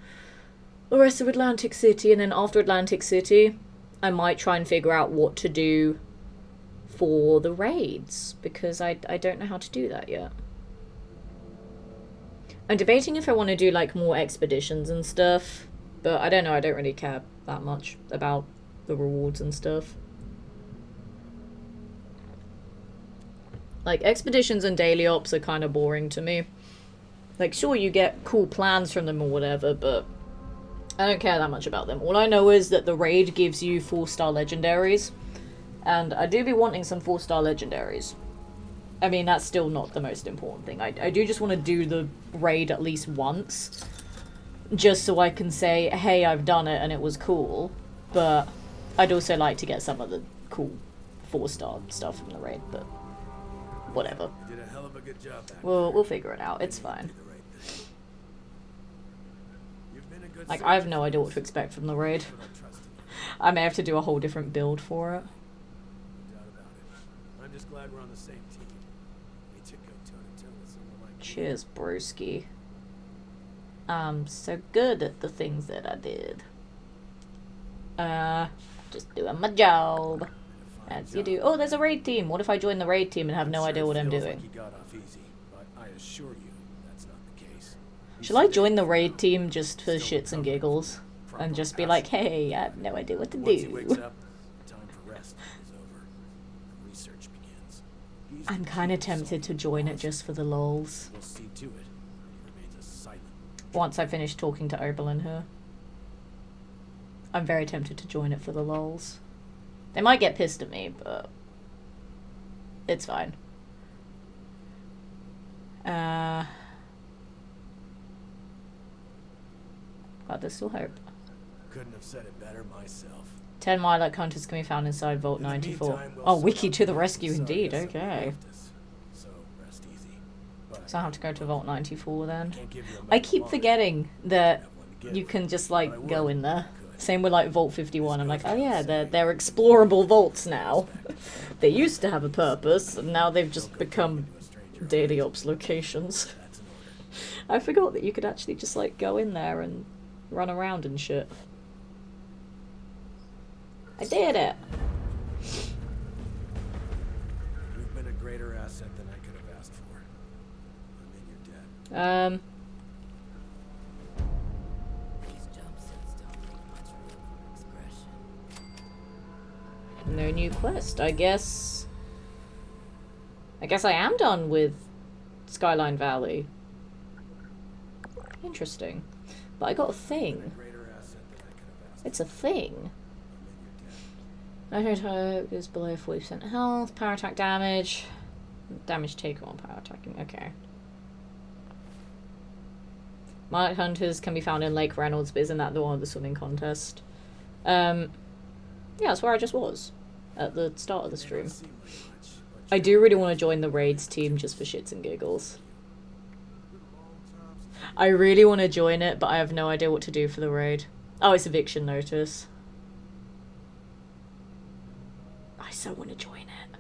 the rest of Atlantic City, and then after Atlantic City, I might try and figure out what to do for the raids, because I don't know how to do that yet. I'm debating if I want to do like more expeditions and stuff, but I don't know, I don't really care that much about the rewards and stuff. Like, expeditions and daily ops are kind of boring to me. Like, sure, you get cool plans from them or whatever, but I don't care that much about them. All I know is that the raid gives you 4-star legendaries, and I do be wanting some 4-star legendaries. I mean, that's still not the most important thing. I do just want to do the raid at least once, just so I can say, hey, I've done it and it was cool, but I'd also like to get some of the cool 4-star stuff from the raid, but whatever. You did a hell of a good job back We'll figure it out. It's fine. You've been a good Like, I have no idea what to expect from the raid. I may have to do a whole different build for it. No doubt about it. I'm just glad we're on the same team. We took go toe-to-toe with someone like you. Cheers, broski. I'm so good at the things that I did. Just doing my job. As you do. Oh, there's a raid team. What if I join the raid team and have no idea what I'm doing? Like you got off easy, but I assure you that's not the case. Shall I join the raid team just for shits and giggles? And just be like, hey, I have no idea what to Once he wakes do. up, time for rest is over. Research begins. I'm kind of tempted to join it just for the lols. We'll see to it. He remains a silent. Once I finish talking to Oberlin here. I'm very tempted to join it for the lols. They might get pissed at me, but it's fine. God, there's still hope. Couldn't have said it better myself. 10 Lilac hunters can be found inside Vault In the 94. meantime, we'll Oh, sort wiki out to the the rescue necessary indeed, somebody okay. left us. So rest easy. But So I have to go to Vault 94 then. can't give you a I medal keep of honor. forgetting that Have one to give. you can just But I like would go in if there. I could. Same with like Vault 51. I'm like, oh yeah, they're explorable vaults now. They used to have a purpose, and now they've just become To a stranger. daily ops locations. That's an order. I forgot that you could actually just like go in there and run around and shit. I did it. You've been a greater asset than I could have asked for. I'm in your debt. These jump sets don't make much room for expression. No new quest. I guess I am done with Skyline Valley. Interesting. But I got a thing. Greater asset than I could have asked It's a thing. for. I'm in your debt. Nitro type is below 40% health. Power attack damage. Damage taken on power attacking. Okay. Mark hunters can be found in Lake Reynolds, but isn't that the one with the swimming contest? Yeah, that's where I just was. At the start of the May stream. not seem like much, but I do really want to join the raids team just for shits and giggles. I really want to join it, but I have no idea what to do for the raid. Oh, it's eviction notice. I so want to join it.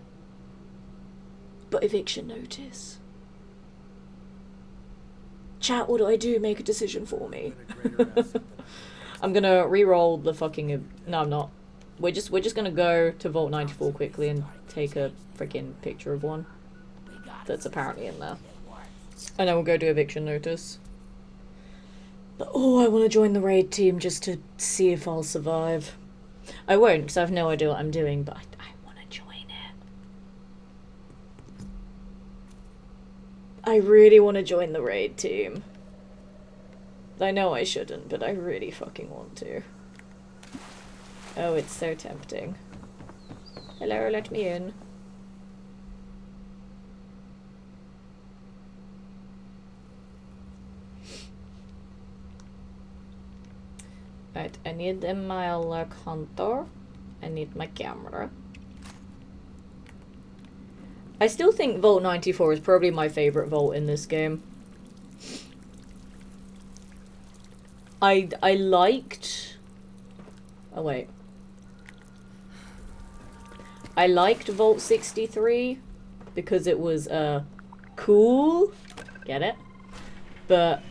But eviction notice. Chat, what do I do? Make a decision for me. Been a greater asset than I could have asked I'm gonna re-roll the fucking... No, I'm not. We're just gonna go to Vault 94 quickly and take a freaking picture of one that's apparently in there. And then we'll go do eviction notice. But oh, I want to join the raid team just to see if I'll survive. I won't, because I have no idea what I'm doing, but I want to join it. I really want to join the raid team. I know I shouldn't, but I really fucking want to. Oh, it's so tempting. Hello, let me in. Right, I need a Lilac hunter. I need my camera. I still think Vault 94 is probably my favourite vault in this game. I liked... Oh wait. I liked Vault 63 because it was cool. Get it? But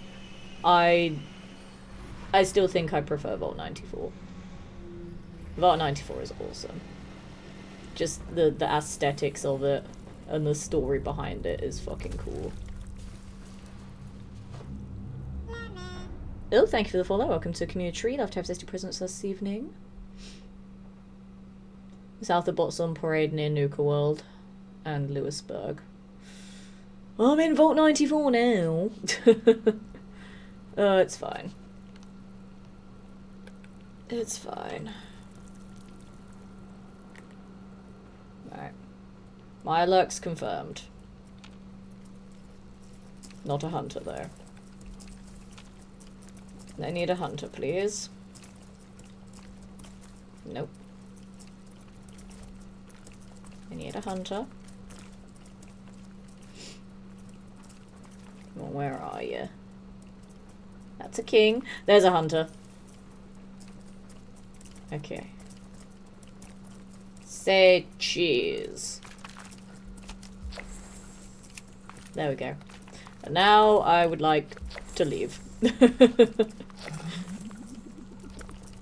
I still think I prefer Vault 94. Vault 94 is awesome. Just the aesthetics of it and the story behind it is fucking cool. Oh, thank you for the follow. Welcome to Community. Love to have 60 presents this evening. South of Botsum Parade near Nuka World and Lewisburg. I'm in Vault 94 now. It's fine. It's fine. Right. My alert's confirmed. Not a hunter, though. I need a hunter, please. Nope. I need a hunter. Well, where are you? That's a king. There's a hunter. Okay. Say cheese. There we go. And now I would like to leave.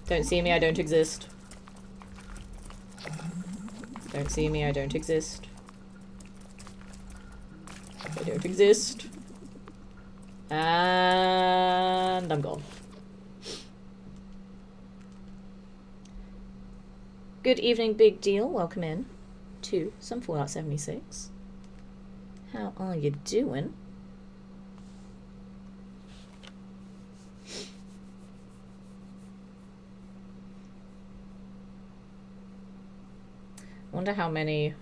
Don't see me, I don't exist. Don't see me, I don't exist. I don't exist. And I'm gone. Good evening, Big Deal. Welcome in to some Fallout 76. How are you doing? Wonder how many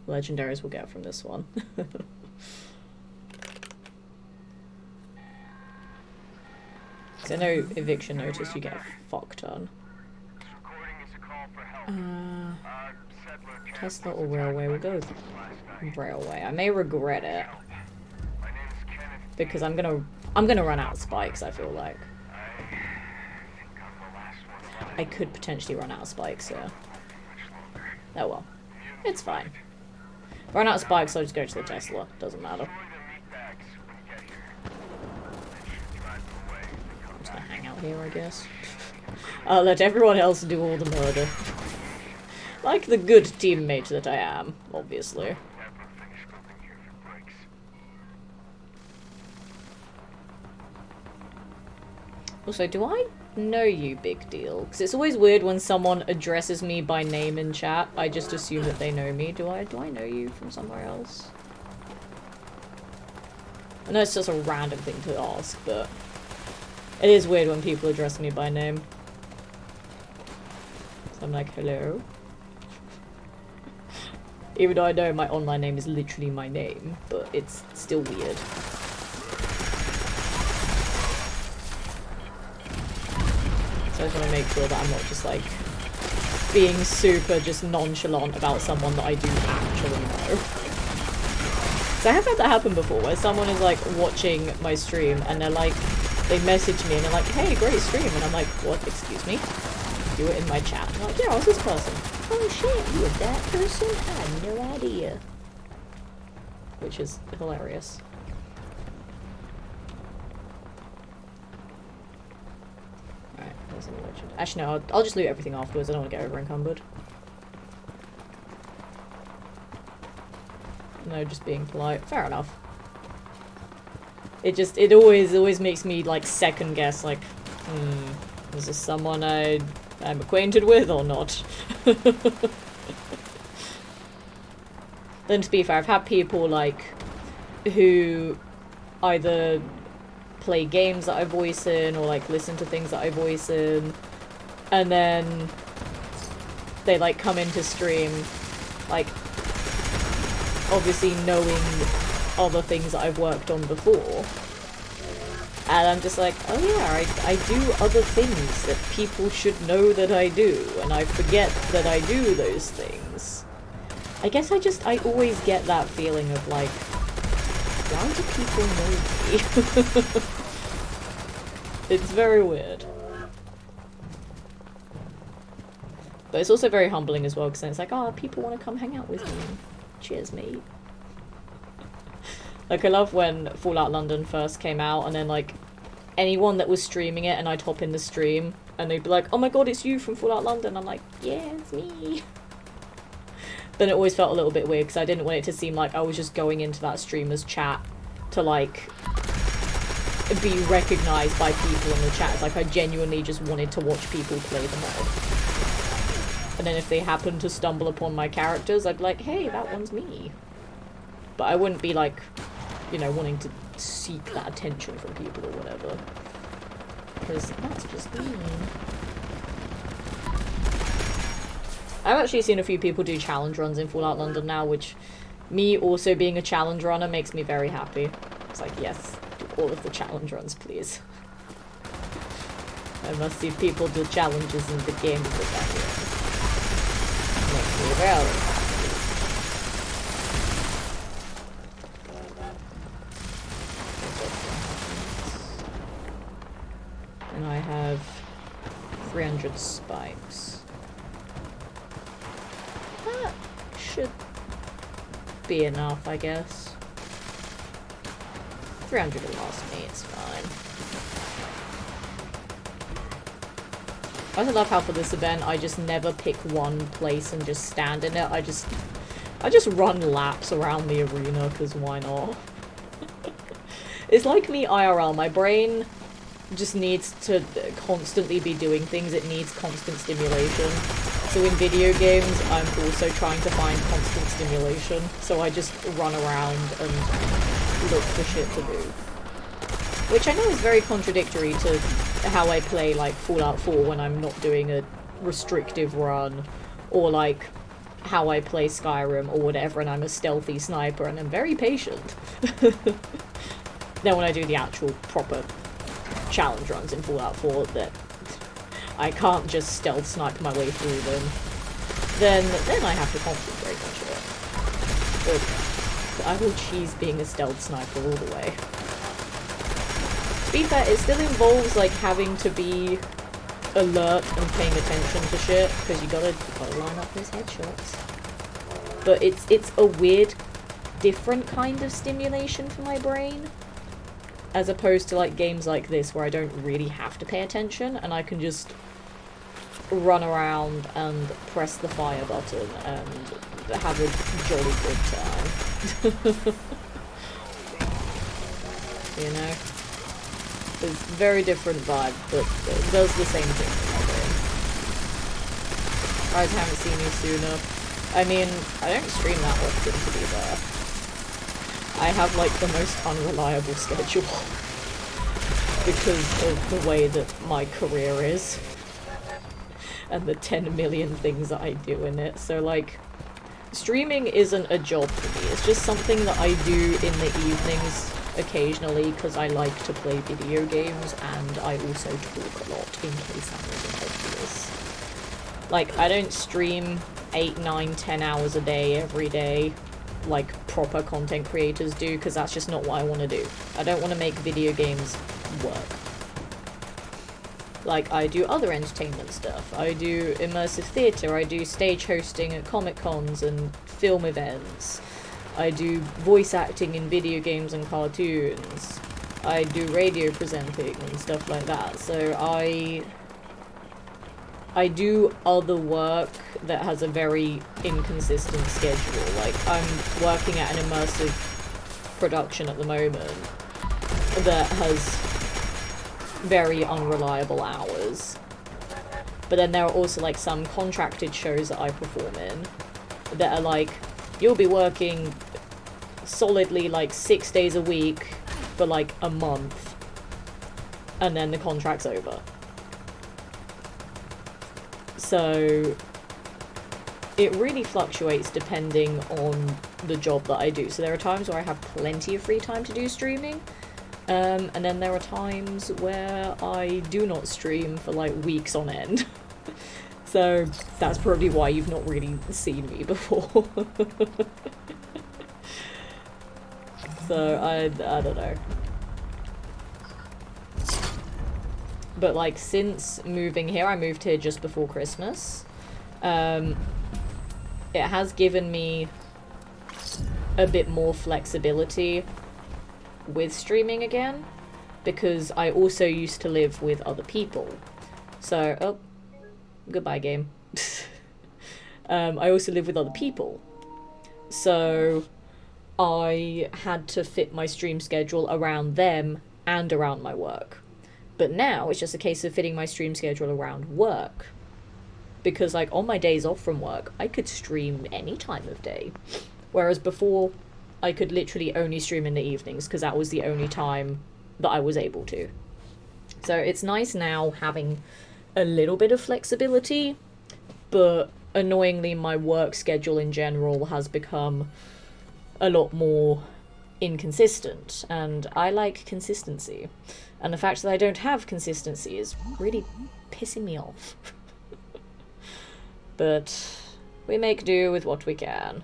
legendaries we'll get from this one. So no eviction notice, you get a fuck ton. Tesla or railway? We'll go with railway. I may regret it because I'm gonna run out of spikes. I feel like I could potentially run out of spikes here. Oh well, it's fine. If I run out of spikes, I'll just go to the Tesla. Doesn't matter. I'm just gonna hang out here, I guess. I'll let everyone else do all the murder. Like the good teammate that I am, obviously. Also, do I know you, Big Deal? Because it's always weird when someone addresses me by name in chat. I just assume that they know me. Do I know you from somewhere else? I know it's just a random thing to ask, but it is weird when people address me by name. So I'm like, hello? Even though I know my online name is literally my name, but it's still weird. So I just want to make sure that I'm not just like being super just nonchalant about someone that I do actually know. So I have had that happen before, where someone is like watching my stream and they're like, they message me and they're like, hey, great stream, and I'm like, what, excuse me? You were in my chat. And I'm like, yeah, I was this person. Oh shit, you were that person? I had no idea. Which is hilarious. Alright, there's a legend. Actually no, I'll just loot everything afterwards, I don't want to get over encumbered. No, just being polite. Fair enough. It always makes me like second guess, like, is this someone I'm acquainted with or not? Then to be fair, I've had people like who either play games that I voice in or like listen to things that I voice in, and then they like come into stream like obviously knowing other things that I've worked on before. And I'm just like, oh yeah, I do other things that people should know that I do, and I forget that I do those things. I guess I always get that feeling of like, why do people know me? It's very weird. But it's also very humbling as well, because then it's like, oh, people want to come hang out with me. Cheers, mate. Like, I love when Fallout London first came out, and then, like, anyone that was streaming it, and I'd hop in the stream, and they'd be like, oh my god, it's you from Fallout London. I'm like, yeah, it's me. Then it always felt a little bit weird, because I didn't want it to seem like I was just going into that streamer's chat to, like, be recognized by people in the chat. Like, I genuinely just wanted to watch people play the mod. And then if they happened to stumble upon my characters, I'd be like, hey, that one's me. But I wouldn't be like, you know, wanting to seek that attention from people or whatever. Because that's just mean. I've actually seen a few people do challenge runs in Fallout London now, which me also being a challenge runner makes me very happy. It's like, yes, do all of the challenge runs, please. I must see people do challenges in the game because that makes me very happy. And I have 300 spikes. That should be enough, I guess. 300 will last me, it's fine. I also love how for this event I just never pick one place and just stand in it. I just run laps around the arena, because why not? It's like me IRL, my brain just needs to constantly be doing things. It needs constant stimulation. So in video games, I'm also trying to find constant stimulation. So I just run around and look for shit to do. Which I know is very contradictory to how I play like Fallout 4 when I'm not doing a restrictive run. Or like how I play Skyrim or whatever and I'm a stealthy sniper and I'm very patient. Then when I do the actual proper challenge runs in Fallout 4 that I can't just stealth snipe my way through them, then I have to concentrate on shit. But I will cheese being a stealth sniper all the way. To be fair, it still involves like having to be alert and paying attention to shit, because you gotta line up those headshots. But it's a weird, different kind of stimulation for my brain. As opposed to like games like this where I don't really have to pay attention and I can just run around and press the fire button and have a jolly good time. You know? It's a very different vibe, but it does the same thing for my brain. Guys, haven't seen you sooner. I mean, I don't stream that often, to be fair. I have like the most unreliable schedule because of the way that my career is and the 10 million things that I do in it. So like, streaming isn't a job for me, it's just something that I do in the evenings occasionally because I like to play video games and I also talk a lot in case that wasn't obvious. Like, I don't stream 8, 9, 10 hours a day every day like proper content creators do, because that's just not what I want to do. I don't want to make video games work. Like, I do other entertainment stuff. I do immersive theatre, I do stage hosting at Comic Cons and film events. I do voice acting in video games and cartoons. I do radio presenting and stuff like that. So I do other work that has a very inconsistent schedule. Like, I'm working at an immersive production at the moment that has very unreliable hours. But then there are also, like, some contracted shows that I perform in that are like, you'll be working solidly, like, 6 days a week for, like, a month. And then the contract's over. So it really fluctuates depending on the job that I do. So there are times where I have plenty of free time to do streaming, and then there are times where I do not stream for like weeks on end. So that's probably why you've not really seen me before. So I don't know. But like, since moving here, I moved here just before Christmas, it has given me a bit more flexibility with streaming again, because I also used to live with other people. So, oh, goodbye game. I also live with other people. So I had to fit my stream schedule around them and around my work. But now it's just a case of fitting my stream schedule around work. Because, like, on my days off from work, I could stream any time of day. Whereas before, I could literally only stream in the evenings because that was the only time that I was able to. So it's nice now having a little bit of flexibility, but annoyingly my work schedule in general has become a lot more inconsistent, and I like consistency. And the fact that I don't have consistency is really pissing me off. But we make do with what we can.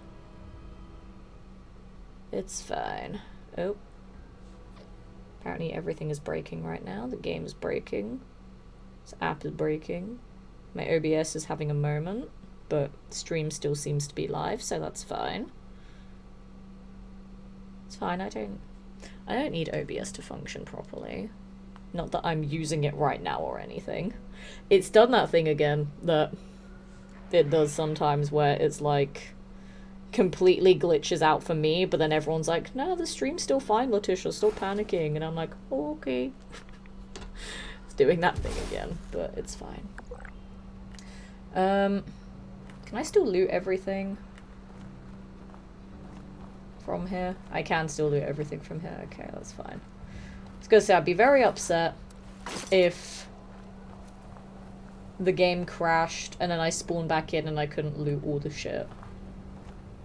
It's fine. Oh. Apparently everything is breaking right now. The game is breaking. This app is breaking. My OBS is having a moment, but stream still seems to be live, so that's fine. It's fine, I don't need OBS to function properly. Not that I'm using it right now or anything. It's done that thing again that it does sometimes where it's like completely glitches out for me, but then everyone's like, no, the stream's still fine, Letitia, stop panicking. And I'm like, oh, okay. It's doing that thing again, but it's fine. Can I still loot everything from here? I can still loot everything from here. Okay, that's fine. I was gonna say, I'd be very upset if the game crashed and then I spawned back in and I couldn't loot all the shit.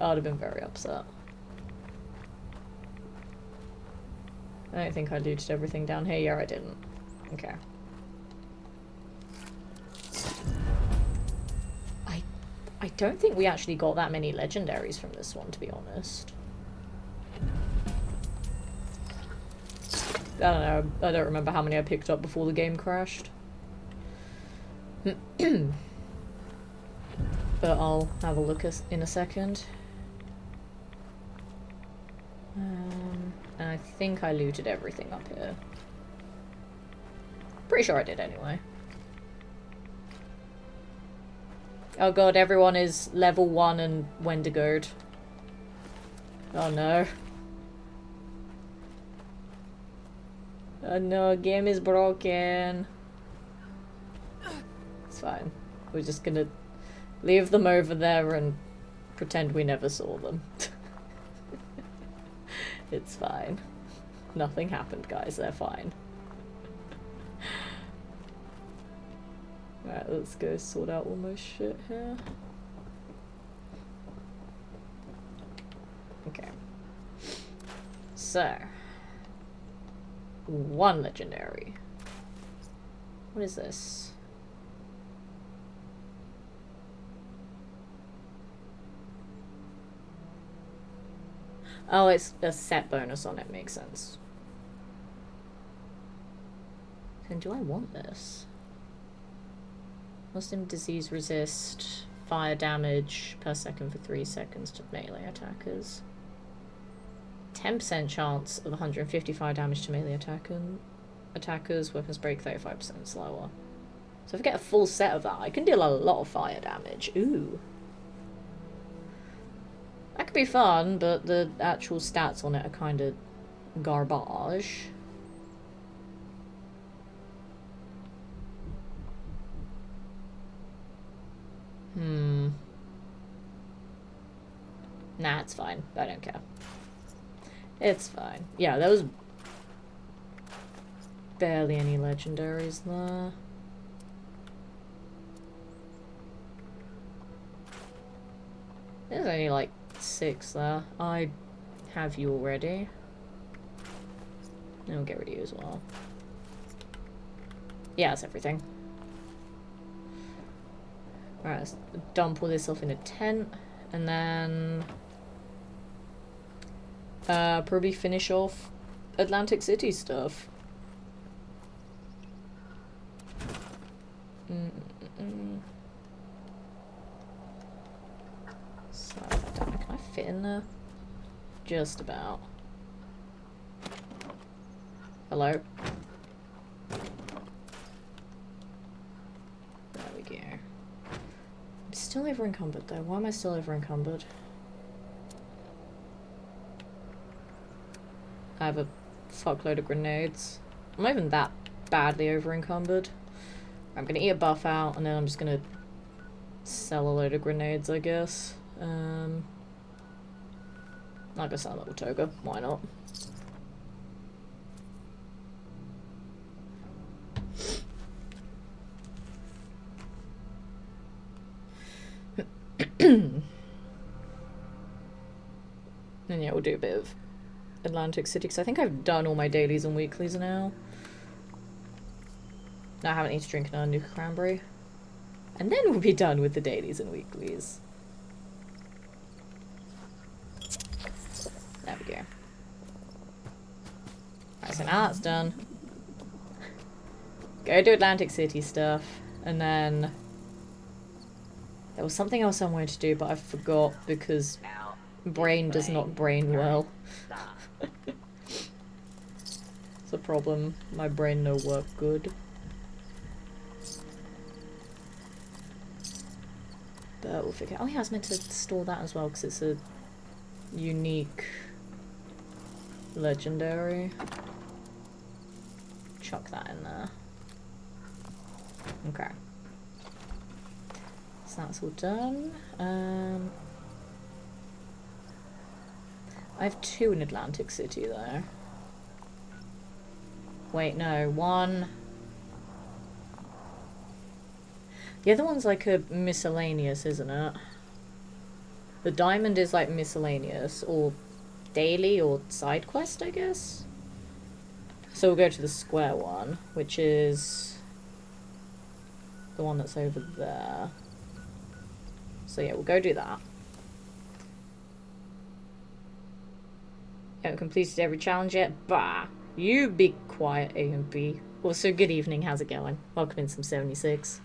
I would have been very upset. I don't think I looted everything down here. Yeah, I didn't. Okay. I don't think we actually got that many legendaries from this one, to be honest. I don't know. I don't remember how many I picked up before the game crashed. But I'll have a look in a second. And I think I looted everything up here. Pretty sure I did anyway. Oh god, everyone is level 1 and Wendigos. Oh no. Oh no, game is broken. It's fine. We're just gonna leave them over there and pretend we never saw them. It's fine. Nothing happened, guys. They're fine. Alright, let's go sort out all my shit here. Okay. So. 1 legendary. What is this? Oh, it's a set bonus on it, makes sense. And do I want this? Muslim disease resist fire damage per second for 3 seconds to melee attackers. 10% chance of 155 damage to melee attackers. Weapons break 35% slower. So if I get a full set of that, I can deal a lot of fire damage. Ooh. That could be fun, but the actual stats on it are kind of garbage. Nah, it's fine. I don't care. It's fine. Yeah, there was barely any legendaries there. There's only like 6 there. I have you already. And I'll get rid of you as well. Yeah, that's everything. Alright, let's dump all this off in a tent. And then probably finish off Atlantic City stuff. So, can I fit in there? Just about. Hello? There we go. I'm still over encumbered though. Why am I still over encumbered? I have a fuckload of grenades. I'm not even that badly over encumbered. I'm gonna eat a buff out, and then I'm just gonna sell a load of grenades, I guess. I'm gonna sell a little toga. Why not? And yeah, we'll do a bit of Atlantic City, because I think I've done all my dailies and weeklies now. No, I haven't need to drink another Nuka Cranberry. And then we'll be done with the dailies and weeklies. There we go. Alright, so now that's done. Go do Atlantic City stuff, and then there was something else I wanted to do, but I forgot because brain does not brain well. It's a problem. My brain no work good. But we'll figure. Oh yeah, I was meant to store that as well because it's a unique legendary. Chuck that in there. Okay. So that's all done. I have 2 in Atlantic City there. Wait, no, 1. The other one's like a miscellaneous, isn't it? The diamond is like miscellaneous, or daily, or side quest, I guess? So we'll go to the square one, which is the one that's over there. So yeah, we'll go do that. Haven't completed every challenge yet? Bah! You be quiet, A and B. Also, good evening, how's it going? Welcome in some 76.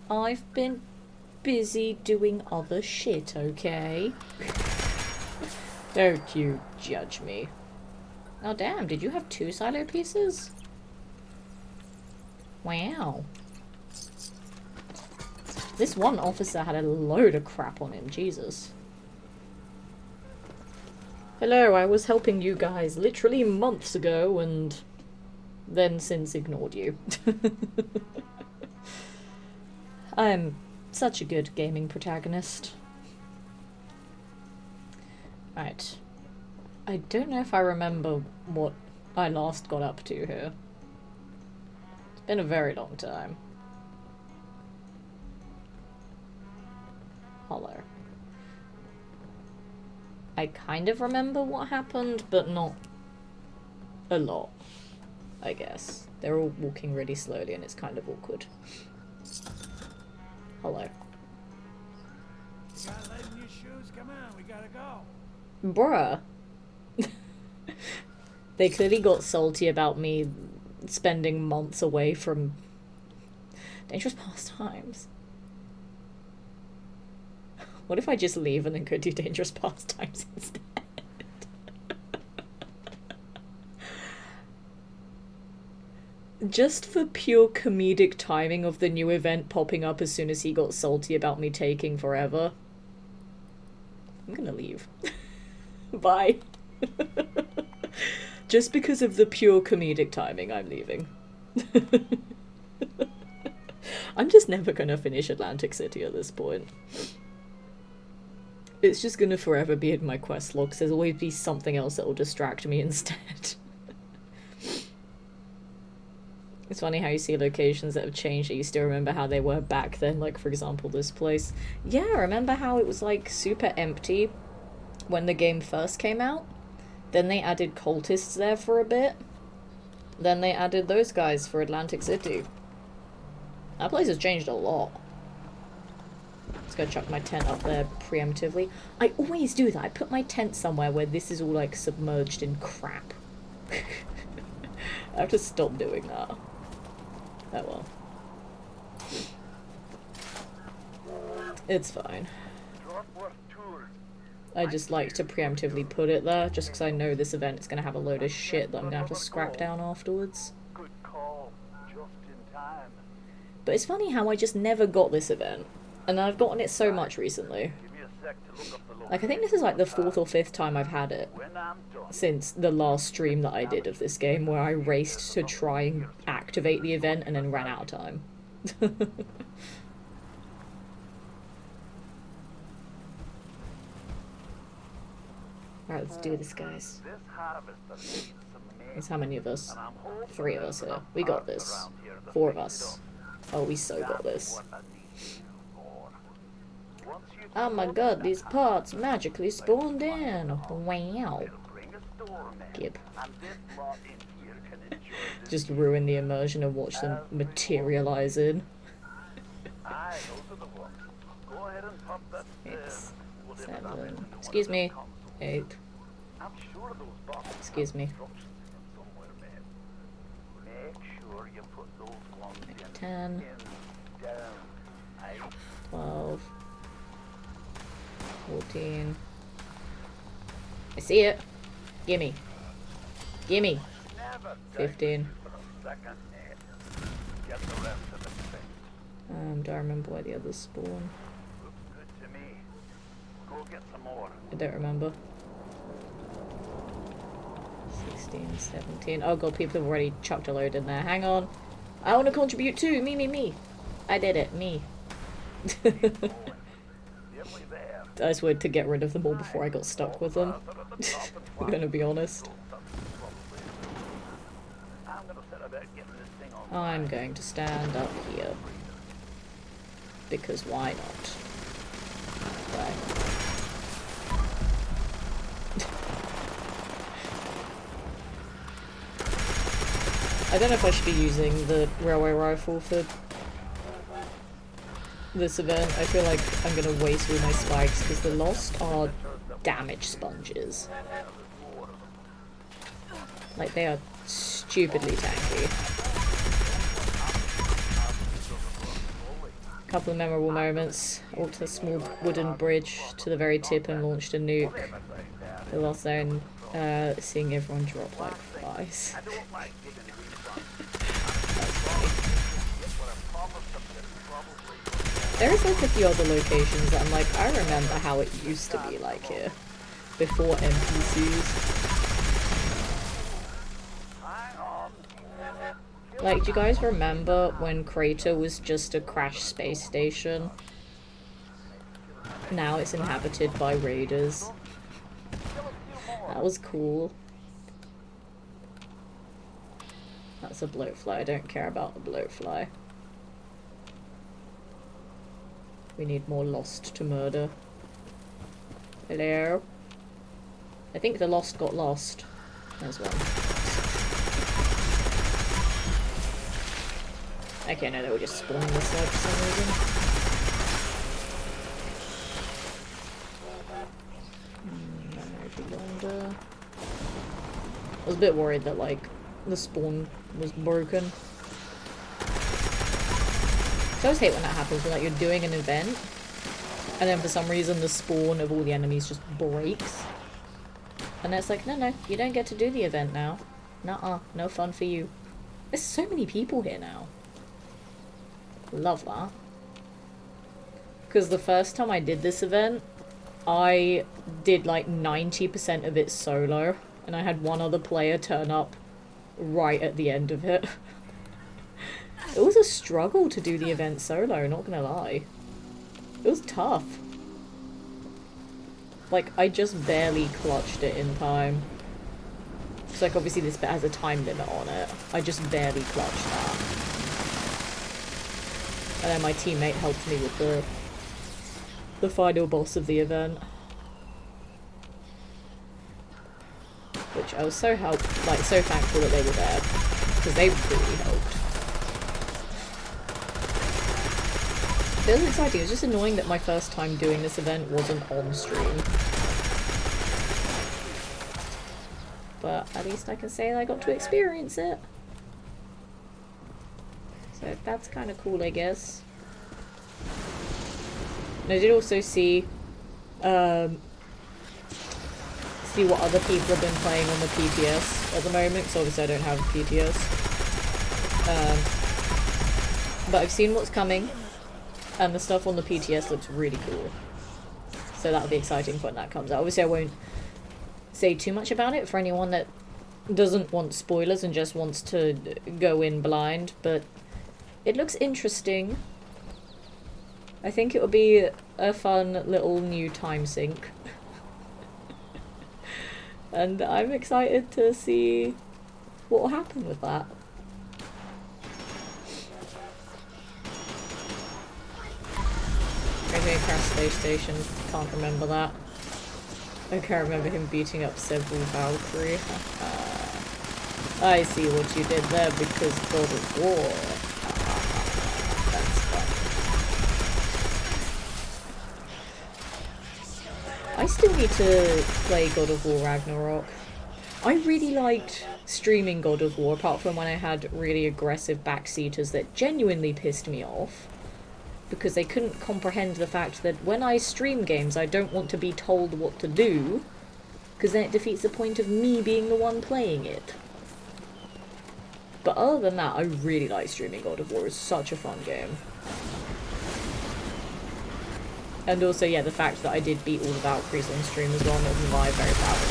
I've been busy doing other shit, okay? Don't you judge me. Oh damn, did you have 2 silo pieces? Wow. This one officer had a load of crap on him, Jesus. Hello, I was helping you guys literally months ago and then since ignored you. I'm such a good gaming protagonist. Right. I don't know if I remember what I last got up to here. It's been a very long time. Hollow. I kind of remember what happened, but not a lot, I guess. They're all walking really slowly and it's kind of awkward. Hello. You got lead in your shoes? Come on, we gotta go. Bruh. They clearly got salty about me spending months away from dangerous pastimes. What if I just leave and then go do dangerous pastimes instead? Just for pure comedic timing of the new event popping up as soon as he got salty about me taking forever. I'm gonna leave. Bye. Just because of the pure comedic timing, I'm leaving. I'm just never gonna finish Atlantic City at this point. It's just gonna forever be in my quest logs. There's always be something else that will distract me instead. It's funny how you see locations that have changed that you still remember how they were back then, like for example this place. Yeah, remember how it was like super empty when the game first came out? Then they added cultists there for a bit. Then they added those guys for Atlantic City. That place has changed a lot. Let's go chuck my tent up there preemptively. I always do that. I put my tent somewhere where this is all like submerged in crap. I have to stop doing that. Oh well. It's fine. I just like to preemptively put it there, just because I know this event is going to have a load of shit that I'm going to have to scrap down afterwards. Good call. Just in time. But it's funny how I just never got this event, and I've gotten it so much recently. Give me a sec to look up the Like, I think this is like the 4th or 5th time I've had it When I'm done, since the last stream that I did of this game, where I raced to try and activate the event and then ran out of time. Alright, let's do this, guys. this harvester needs some There's how many of us? and I'm hoping 3 of us there's here. enough We got parts this. around here to 4 of fix us. it Oh, we so got up. this. What I need for. Once you Oh my god, these parts magically spawned in. Wow. bring a store man, Gib. and this lot in here can enjoy this. Just ruin the immersion and watch them materialize in. Aye, those are the ones. Go ahead and pop that. 6, We'll live it up 7, into one excuse of me, them consoles. 8, I'm sure those boxes excuse me, have instructions in somewhere, man. Make sure you put those ones in 10, down. Aye. 12, 14. I see it. Gimme. Gimme. Never 15. for a second, Ned. Get the rest of it fixed. Do I remember where the others spawn? Looks good to me. Go get some more. I don't remember. 16, 17. Oh god, people have already chucked a load in there. Hang on. I want to contribute too. Me. I did it. Me. Nearly there. I just wanted to get rid of them all before I got stuck with them. I'm gonna be honest. I'm gonna set about getting this thing on. I'm going to stand up here. Because why not? Right. I don't know if I should be using the railway rifle for this event. I feel like I'm gonna waste all my spikes because the Lost are damage sponges. Like, they are stupidly tanky. Couple of memorable moments. Walked to a small wooden bridge to the very tip and launched a nuke. The Lost Zone, seeing everyone drop like flies. I don't like giving refunds. There is like a few other locations that I'm like, I remember how it used to be like here. Before NPCs. Like, do you guys remember when Crater was just a crash space station? Now it's inhabited by raiders. That was cool. That's a bloatfly. I don't care about the bloatfly. We need more Lost to murder. Hello? I think the Lost got lost. There's one. Okay, no, they were just spawning this side for some reason. I was a bit worried that, like, the spawn was broken. So I always hate when that happens, when like you're doing an event, and then for some reason the spawn of all the enemies just breaks. And it's like, no, you don't get to do the event now. Nuh-uh, no fun for you. There's so many people here now. Love that. Because the first time I did this event, I did like 90% of it solo, and I had one other player turn up right at the end of it. It was a struggle to do the event solo, not gonna lie. It was tough. Like, I just barely clutched it in time. So, like, obviously this bit has a time limit on it. I just barely clutched that. And then my teammate helped me with the final boss of the event. Which I was so so thankful that they were there. Because they really helped. It was exciting. It was just annoying that my first time doing this event wasn't on stream. But at least I can say that I got to experience it. So that's kind of cool, I guess. And I did also see what other people have been playing on the PTS at the moment, because obviously I don't have a PTS. But I've seen what's coming. And the stuff on the PTS looks really cool. So that'll be exciting when that comes out. Obviously I won't say too much about it for anyone that doesn't want spoilers and just wants to go in blind, but it looks interesting. I think it will be a fun little new time sink. And I'm excited to see what will happen with that. Maybe a crash space station, can't remember that. I can't remember him beating up several Valkyrie. I see what you did there because God of War. That's fun. I still need to play God of War Ragnarok. I really liked streaming God of War, apart from when I had really aggressive backseaters that genuinely pissed me off. Because they couldn't comprehend the fact that when I stream games, I don't want to be told what to do, because then it defeats the point of me being the one playing it. But other than that, I really like streaming God of War. It's such a fun game. And also, yeah, the fact that I did beat all the Valkyries on stream as well, I'm not gonna lie, very proud of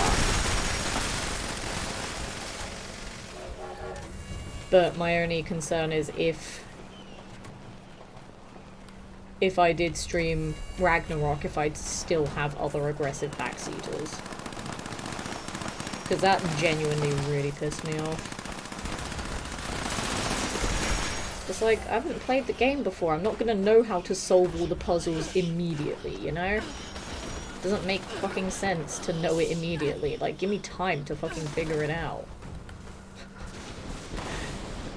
that. But my only concern is if I did stream Ragnarok, if I'd still have other aggressive backseaters. Because that genuinely really pissed me off. It's like, I haven't played the game before, I'm not gonna know how to solve all the puzzles immediately, you know? Doesn't make fucking sense to know it immediately. Like, give me time to fucking figure it out.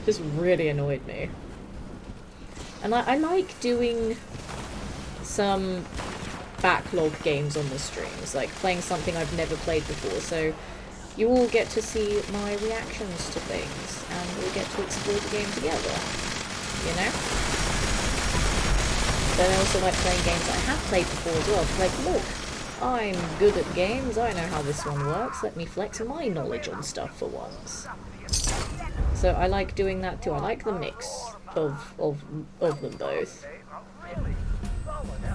Just really annoyed me. And I like doing some backlog games on the streams, like playing something I've never played before, so you all get to see my reactions to things, and we'll get to explore the game together, you know? Then I also like playing games that I have played before as well, like, look, I'm good at games, I know how this one works, let me flex my knowledge on stuff for once. So I like doing that too, I like the mix of them both.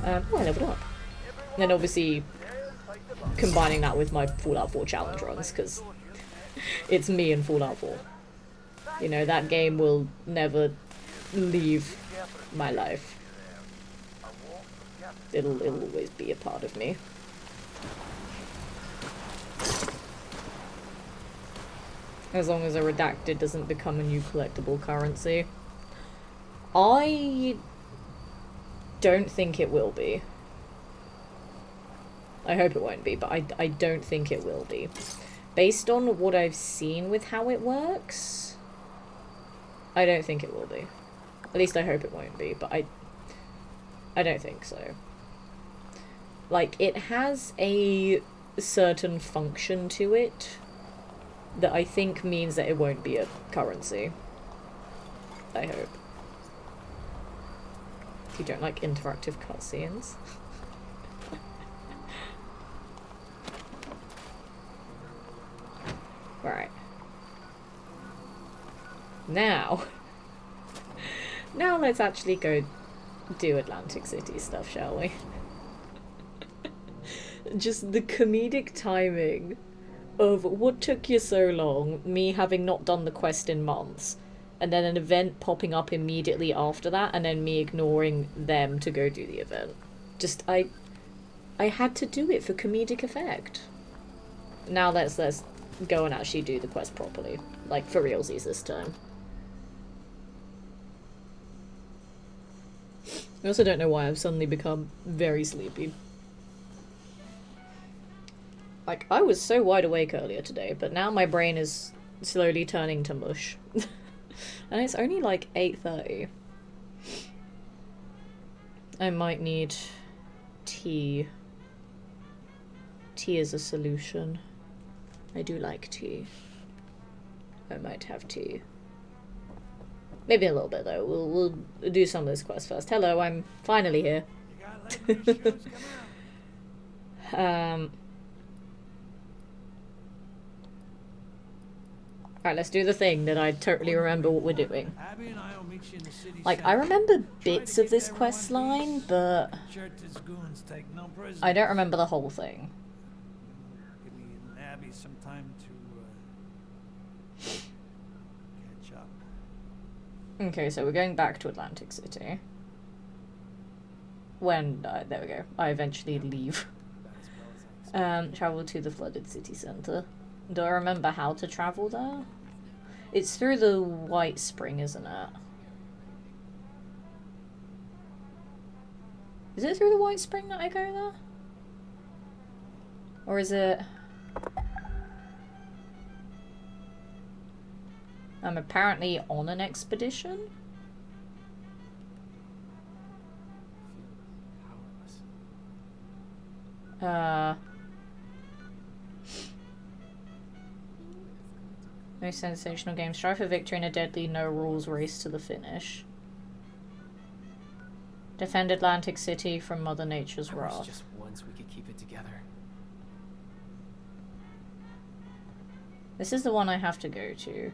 Oh, I leveled up. And then obviously combining that with my Fallout 4 challenge runs, because it's me and Fallout 4. You know, that game will never leave my life. It'll always be a part of me. As long as a redacted doesn't become a new collectible currency. I don't think it will be. I hope it won't be, but I don't think it will be. Based on what I've seen with how it works, I don't think it will be. At least I hope it won't be, but I don't think so. Like, it has a certain function to it that I think means that it won't be a currency. I hope. You don't like interactive cutscenes? Right. Now let's actually go do Atlantic City stuff, shall we? Just the comedic timing of what took you so long, me having not done the quest in months, and then an event popping up immediately after that, and then me ignoring them to go do the event. Just, I had to do it for comedic effect. Now let's go and actually do the quest properly. Like, for realsies this time. I also don't know why I've suddenly become very sleepy. Like, I was so wide awake earlier today, but now my brain is slowly turning to mush. And it's only like 8:30. I might need tea. Tea is a solution. I do like tea. I might have tea. Maybe a little bit though. We'll do some of this quest first. Hello, I'm finally here. Alright, let's do the thing that I totally remember what we're doing. Abby and I will meet you in the city Like, I center. remember Try bits to of get this everyone quest line, but Church's goons take no prisoners. I don't remember the whole thing. Give me and Abby some time to catch up. Okay, so we're going back to Atlantic City. When, there we go, I eventually leave. About as well as I Travel to the flooded city center. Do I remember how to travel there? It's through the White Spring, isn't it? Is it through the White Spring that I go there? Or is it... I'm apparently on an expedition? powerless. Most sensational game. Strive for victory in a deadly no-rules race to the finish. Defend Atlantic City from Mother Nature's I wish wrath. just once we could keep it together. This is the one I have to go to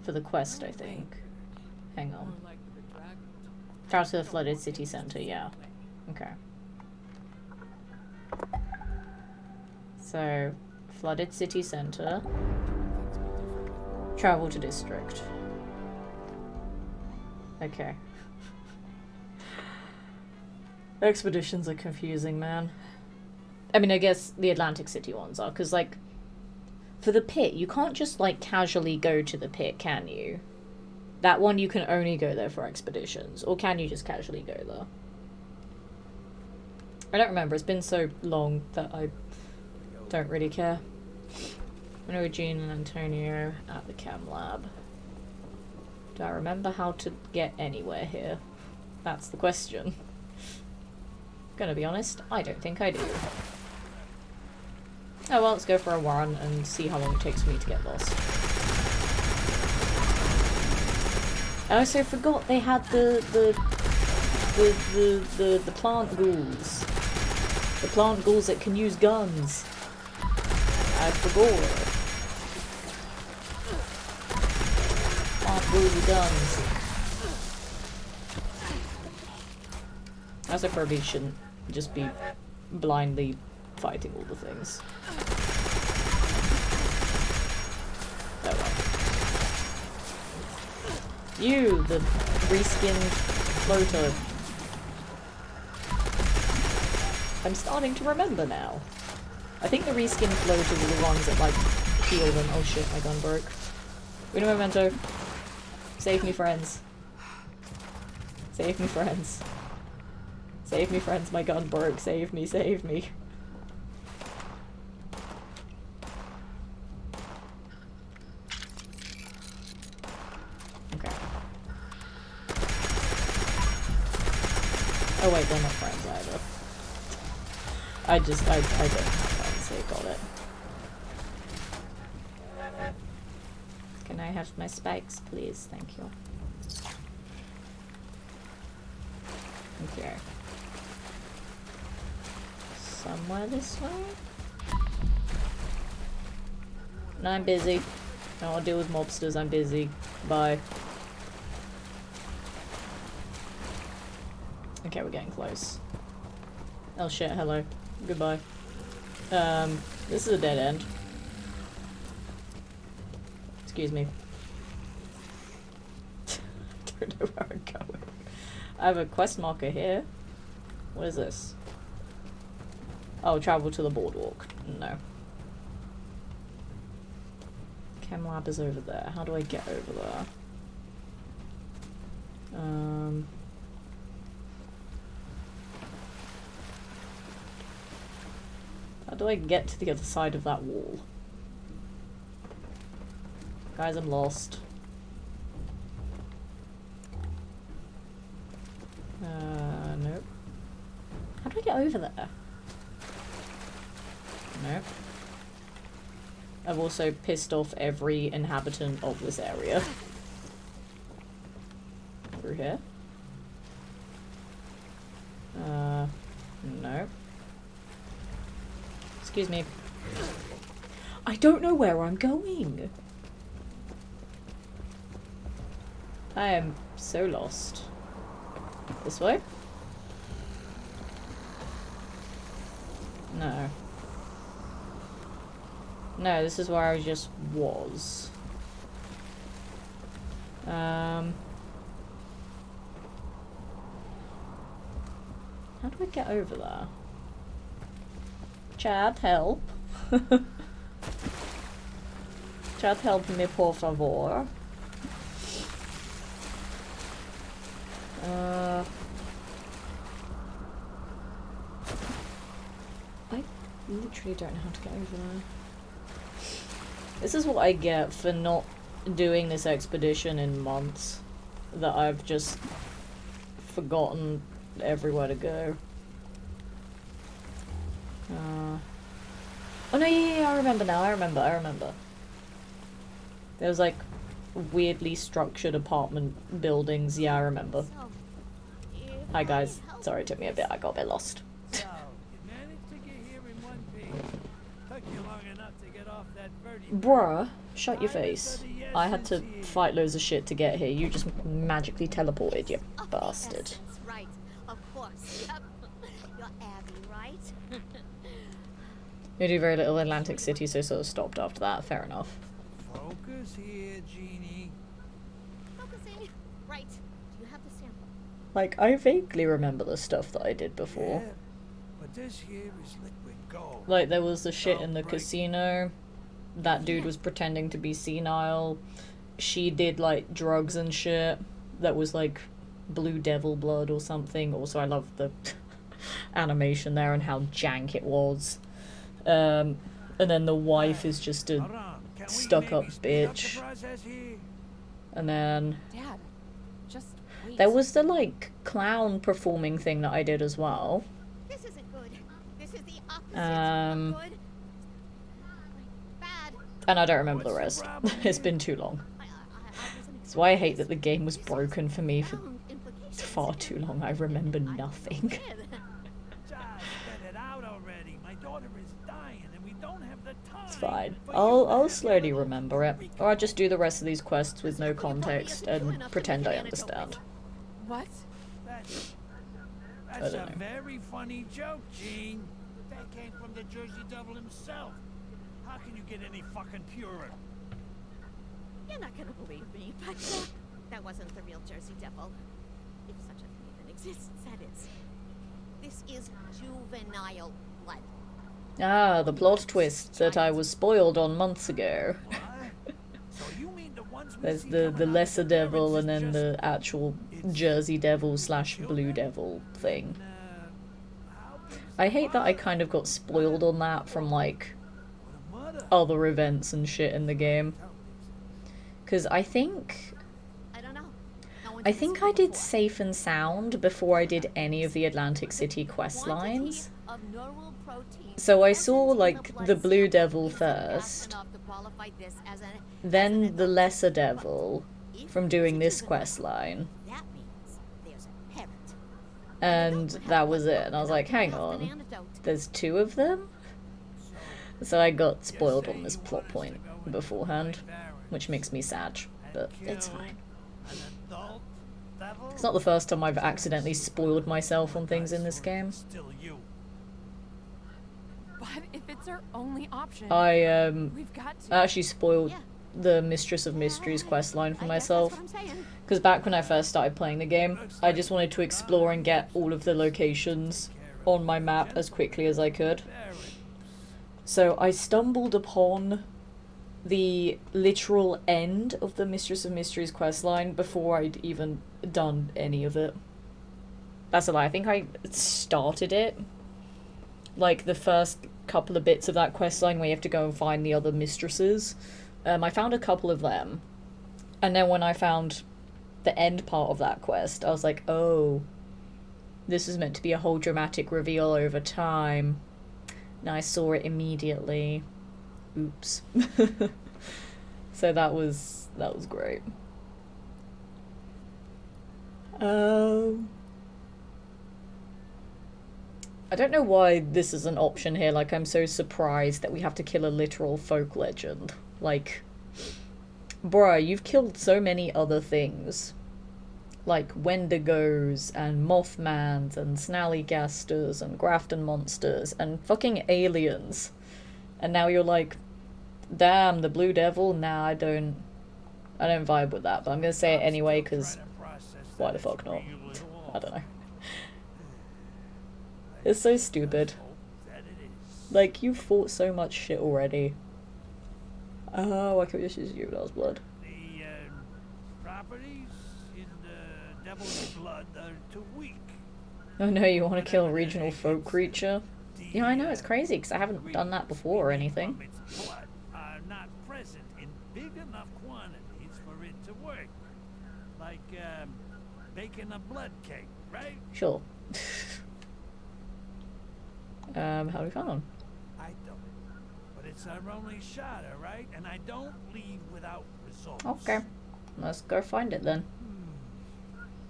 for the quest, I think. Hang on. Travel to the flooded city center, yeah. Okay. So, flooded city center. Travel to district. Okay. Expeditions are confusing, man. I mean, I guess the Atlantic City ones are, because, like, for the pit, you can't just, like, casually go to the pit, can you? That one, you can only go there for expeditions. Or can you just casually go there? I don't remember. It's been so long that I don't really care. I know Jean and Antonio at the chem lab. Do I remember how to get anywhere here? That's the question. Gonna be honest, I don't think I do. Oh well, let's go for a run and see how long it takes me to get lost. I also forgot they had the plant ghouls. The plant ghouls that can use guns. I forgot. Plant ghouls with guns. I also probably shouldn't just be blindly fighting all the things. Oh well. You, the reskinned floater. I'm starting to remember now. I think the reskinned floaters are the ones that, like, heal them. Oh shit, my gun broke. Wait a memento. Save me, friends. Save me, friends. Save me, friends, my gun broke. Save me, save me. Okay. Oh wait, they're not friends either. I don't have friends, so got it. Can I have my spikes, please? Thank you. Okay. Somewhere this way? No, I'm busy. I don't want to deal with mobsters, I'm busy. Bye. Okay, we're getting close. Oh shit, hello. Goodbye. This is a dead end. Excuse me. Don't know where I'm going. I have a quest marker here. What is this? Oh, travel to the boardwalk. No. Chem lab is over there. How do I get over there? How do I get to the other side of that wall? Guys, I'm lost. Nope. How do I get over there? Nope. I've also pissed off every inhabitant of this area. Through here? Nope. Excuse me. I don't know where I'm going. I am so lost. This way? No. No, this is where I just was. How do I get over there? Chad, help. Chad, help me, por favor. I literally don't know how to get over there. This is what I get for not doing this expedition in months. That I've just forgotten everywhere to go. Oh no, yeah, I remember now, I remember. There was like weirdly structured apartment buildings, yeah, I remember. So, if Hi guys, I help sorry it took me a bit, I got a bit lost. So, you managed to get here in one piece. Took you long enough to get off that birdie. Bruh, shut your face. I had to fight loads of shit to get here, you just magically teleported, you of bastard. essence, right? Of course. Yep. You're Abby, right? You do very little Atlantic City, so sort of stopped after that, fair enough. Focus here, Jeannie. Focusing. Right. Do you have the sample? Like, I vaguely remember the stuff that I did before. Yeah, but this here is liquid gold. Like, there was the shit in the Right. casino. That dude was pretending to be senile. She did, like, drugs and shit. That was, like, blue devil blood or something. Also, I love the animation there and how jank it was. And then the wife is just Hold a on. Can we stuck-up maybe speed up bitch. the process here? And then Dad, just wait. there was the, like, clown performing thing that I did as well. This isn't good. This is the opposite Um, of good. Bad. And I don't remember the What's rest. the problem It's here? been too long. wasn't That's why I hate that the game was expecting broken for me for profound implications. far too long. I remember nothing. Just get it out already. My daughter is dying and we don't have the time. It's fine. for I'll you to have slowly your remember it. recon. Or I'll just do the rest of these quests with no context and pretend I understand. What? That's I a don't know. very funny joke, Gene. That came from the Jersey Devil himself. How can you get any fucking purer? You're not gonna believe me, but that wasn't the real Jersey Devil. If such a thing even exists, that is. This is juvenile blood. Ah, the plot twist that I was spoiled on months ago. What? So you mean the ones we There's see the coming out lesser of the parents devil is and then just- the actual Jersey Devil slash Blue Devil thing. How big is I the hate that I bother? kind of got spoiled on that from like What a mother. other events and shit in the game. Because I think I don't know. No one I did think this I did before. Safe and Sound before I did any of the Atlantic City quest Quantity lines. of neural protein So I present saw in like blood the Blue sample Devil isn't fast first, enough to qualify this as an then the adult. Lesser Devil If from it's doing a this juvenile, quest line, that means there's a parent. and that was it. And I was like, hang on, there's two of them? So I got spoiled on this plot point beforehand, which makes me sad, but it's fine. An adult devil? It's not the first time I've accidentally spoiled myself on things in this game. Still you. But if it's our only option, I we've got to. actually spoiled Yeah. the Mistress of Mysteries quest line for I guess myself. that's what I'm saying. Because back when I first started playing the game, I just wanted to explore and get all of the locations on my map as quickly as I could. Very. So I stumbled upon the literal end of the Mistress of Mysteries questline before I'd even done any of it. That's a lie. I think I started it. Like the first couple of bits of that questline where you have to go and find the other mistresses. I found a couple of them. And then when I found the end part of that quest, I was like, oh, this is meant to be a whole dramatic reveal over time. And I saw it immediately. Oops. So that was great. I don't know why this is an option here. Like, I'm so surprised that we have to kill a literal folk legend. Like, bruh, you've killed so many other things like Wendigos and Mothmans and Snallygasters and Grafton monsters and fucking aliens. And now you're like, damn, the Blue Devil? Nah, I don't vibe with that, but I'm gonna say it anyway, because why the fuck not? I don't know. It's so stupid. Like, you fought so much shit already. Oh, I could just use Juvenile's blood. The properties in the Devil's Blood are too weak. Oh no, you want to kill a regional folk creature? Yeah, I know, it's crazy, because I haven't done that before or anything. Its blood are not present in big enough quantities for it to work. Like, baking a blood cake, right? Sure. How do we find one? I don't. But it's our only shot, alright? And I don't leave without results. Okay. Let's go find it then.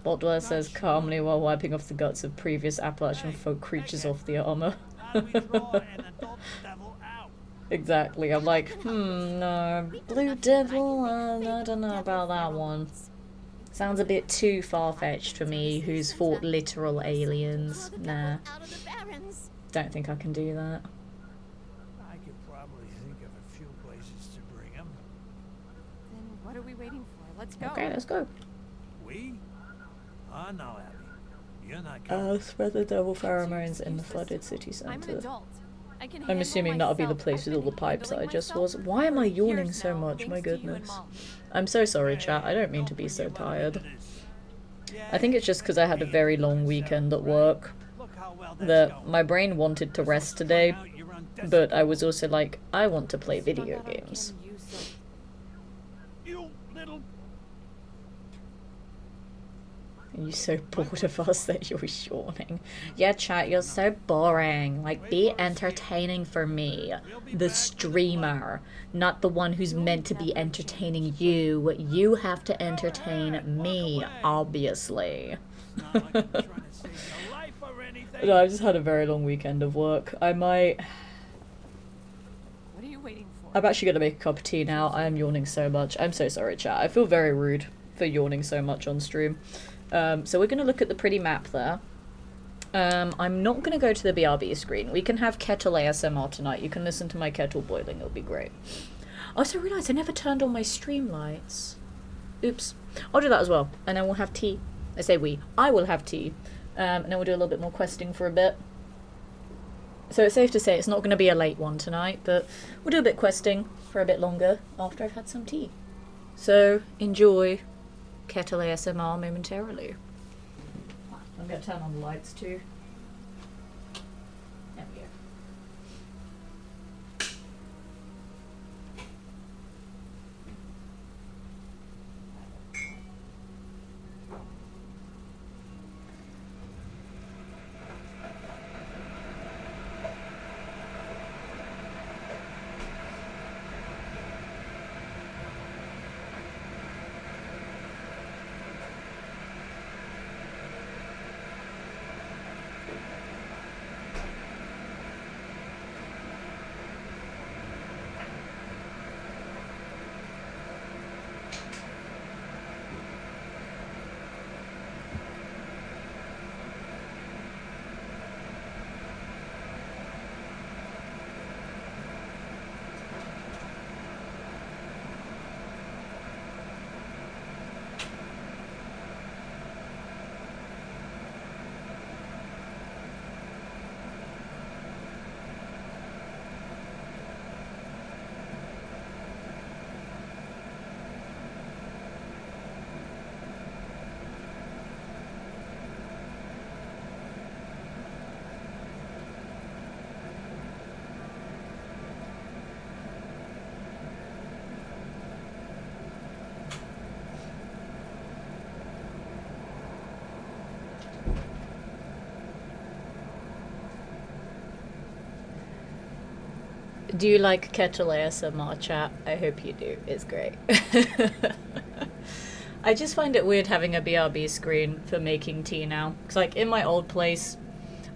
Boltwell says calmly while wiping off the guts of previous Appalachian folk creatures off the armor. How do we draw an adult devil out? Exactly. I'm like, no. Blue Devil? I don't know about that one. Sounds a bit too far-fetched for me, who's fought literal aliens. Nah. Out of the barrens. Don't think I can do that. I could probably think of a few places to bring him. Then what are we waiting for? Let's go. Okay, let's go. We? Oh, no, Abby. You're not coming. Spread the devil pheromones Seriously, in the use flooded this. city I'm an centre. adult. I can I'm handle assuming that'll be the myself. place I've with all the been pipes that I handling just myself was. Why am I for yawning years so now, much? My thanks to you and goodness. Mom. I'm so sorry, chat. I don't mean to be so Don't bring your tired. mother into this. Yeah, I think it's just because I had a very long weekend at work look how well that's that going. my brain wanted to rest today, but I was also like, I want to play video games. You little. Are you so bored of us that you're yawning? Yeah, chat, you're so boring. Like, be entertaining for me, the streamer, not the one who's meant to be entertaining you. You have to entertain me, obviously. Not like I'm trying to save your life or anything. No, I just had a very long weekend of work. What are you waiting for? I'm actually gonna make a cup of tea now. I am yawning so much. I'm so sorry, chat. I feel very rude for yawning so much on stream. So we're gonna look at the pretty map there. I'm not gonna go to the BRB screen. We can have kettle ASMR tonight. You can listen to my kettle boiling. It'll be great. I also realised I never turned on my stream lights. Oops. I'll do that as well. And then we'll have tea. I say we. I will have tea. And then we'll do a little bit more questing for a bit. So it's safe to say it's not going to be a late one tonight, but we'll do a bit questing for a bit longer after I've had some tea. So enjoy kettle ASMR momentarily. I'm going to turn on the lights too. There we go. Do you like kettle ASMR, chat? I hope you do. It's great. I just find it weird having a BRB screen for making tea now. Because, like, in my old place,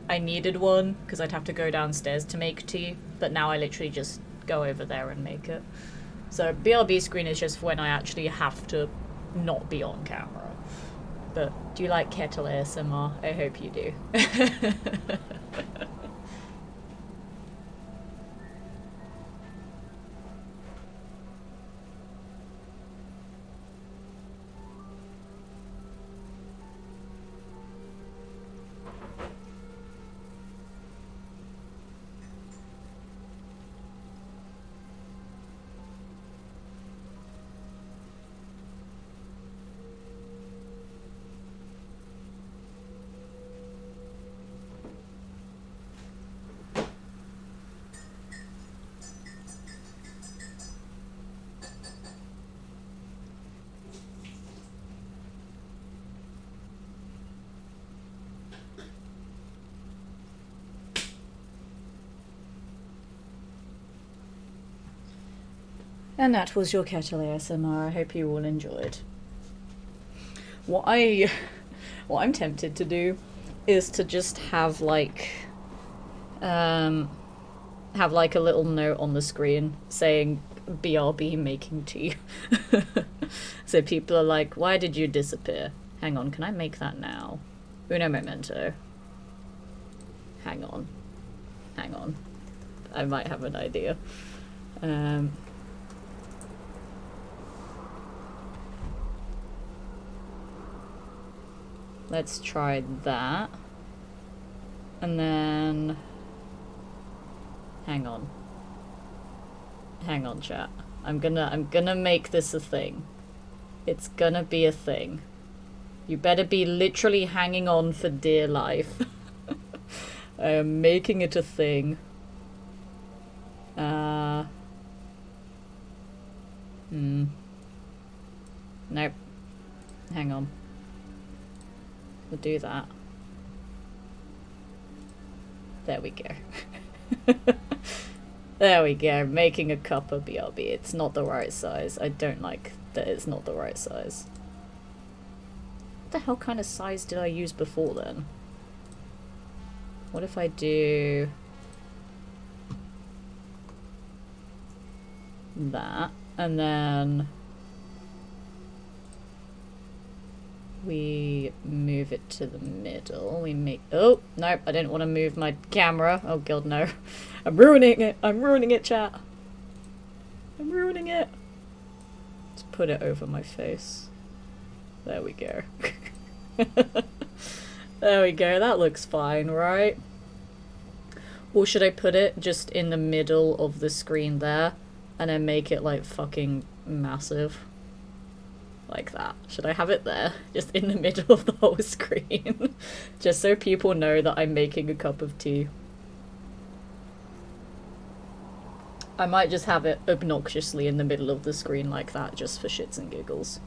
I needed one because I'd have to go downstairs to make tea. But now I literally just go over there and make it. So BRB screen is just when I actually have to not be on camera. But do you like kettle ASMR? I hope you do. And that was your kettle ASMR. I hope you all enjoyed. What I'm tempted to do is to just have like a little note on the screen saying BRB making tea. So people are like, why did you disappear? Hang on, can I make that now? Uno momento. Hang on. I might have an idea. Let's try that. And then... Hang on, chat. I'm gonna make this a thing. It's gonna be a thing. You better be literally hanging on for dear life. I am making it a thing. Nope. Hang on. We'll do that. There we go. There we go. Making a cup of BRB. It's not the right size. I don't like that it's not the right size. What the hell kind of size did I use before then? What if I do that and then we move it to the middle. We make... Oh, nope, I didn't want to move my camera. Oh, God, no. I'm ruining it. I'm ruining it, chat. I'm ruining it. Let's put it over my face. There we go. There we go. That looks fine, right? Or should I put it just in the middle of the screen there and then make it, like, fucking massive? Like that. Should I have it there? Just in the middle of the whole screen? Just so people know that I'm making a cup of tea. I might just have it obnoxiously in the middle of the screen like that, just for shits and giggles.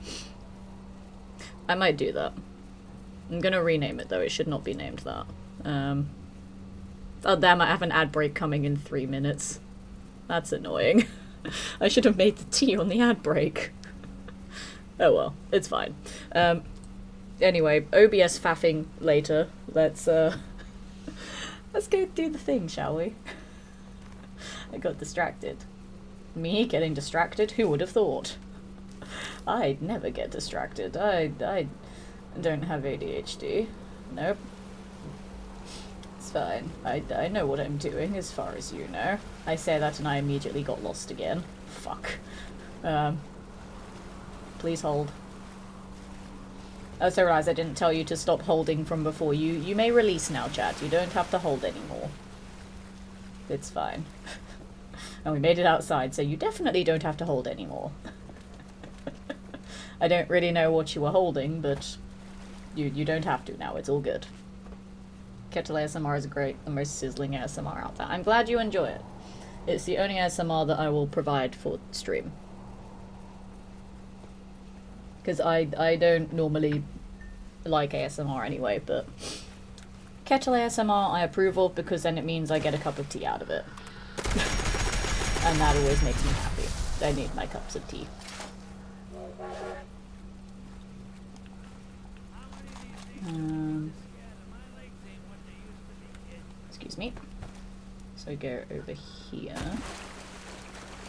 I might do that. I'm gonna rename it though, it should not be named that. Oh damn, I have an ad break coming in 3 minutes. That's annoying. I should have made the tea on the ad break. Oh well, it's fine. Anyway, OBS faffing later. Let's go do the thing, shall we? I got distracted. Me getting distracted? Who would have thought? I'd never get distracted. I don't have ADHD. Nope. It's fine. I know what I'm doing as far as you know. I say that and I immediately got lost again. Fuck. Please hold. I also realised I didn't tell you to stop holding from before. You may release now, chat. You don't have to hold anymore. It's fine. And we made it outside, so you definitely don't have to hold anymore. I don't really know what you were holding, but you don't have to now. It's all good. Kettle ASMR is great. The most sizzling ASMR out there. I'm glad you enjoy it. It's the only ASMR that I will provide for stream. Because I don't normally like ASMR anyway, but kettle ASMR I approve of because then it means I get a cup of tea out of it. And that always makes me happy. I need my cups of tea. Excuse me. So we go over here.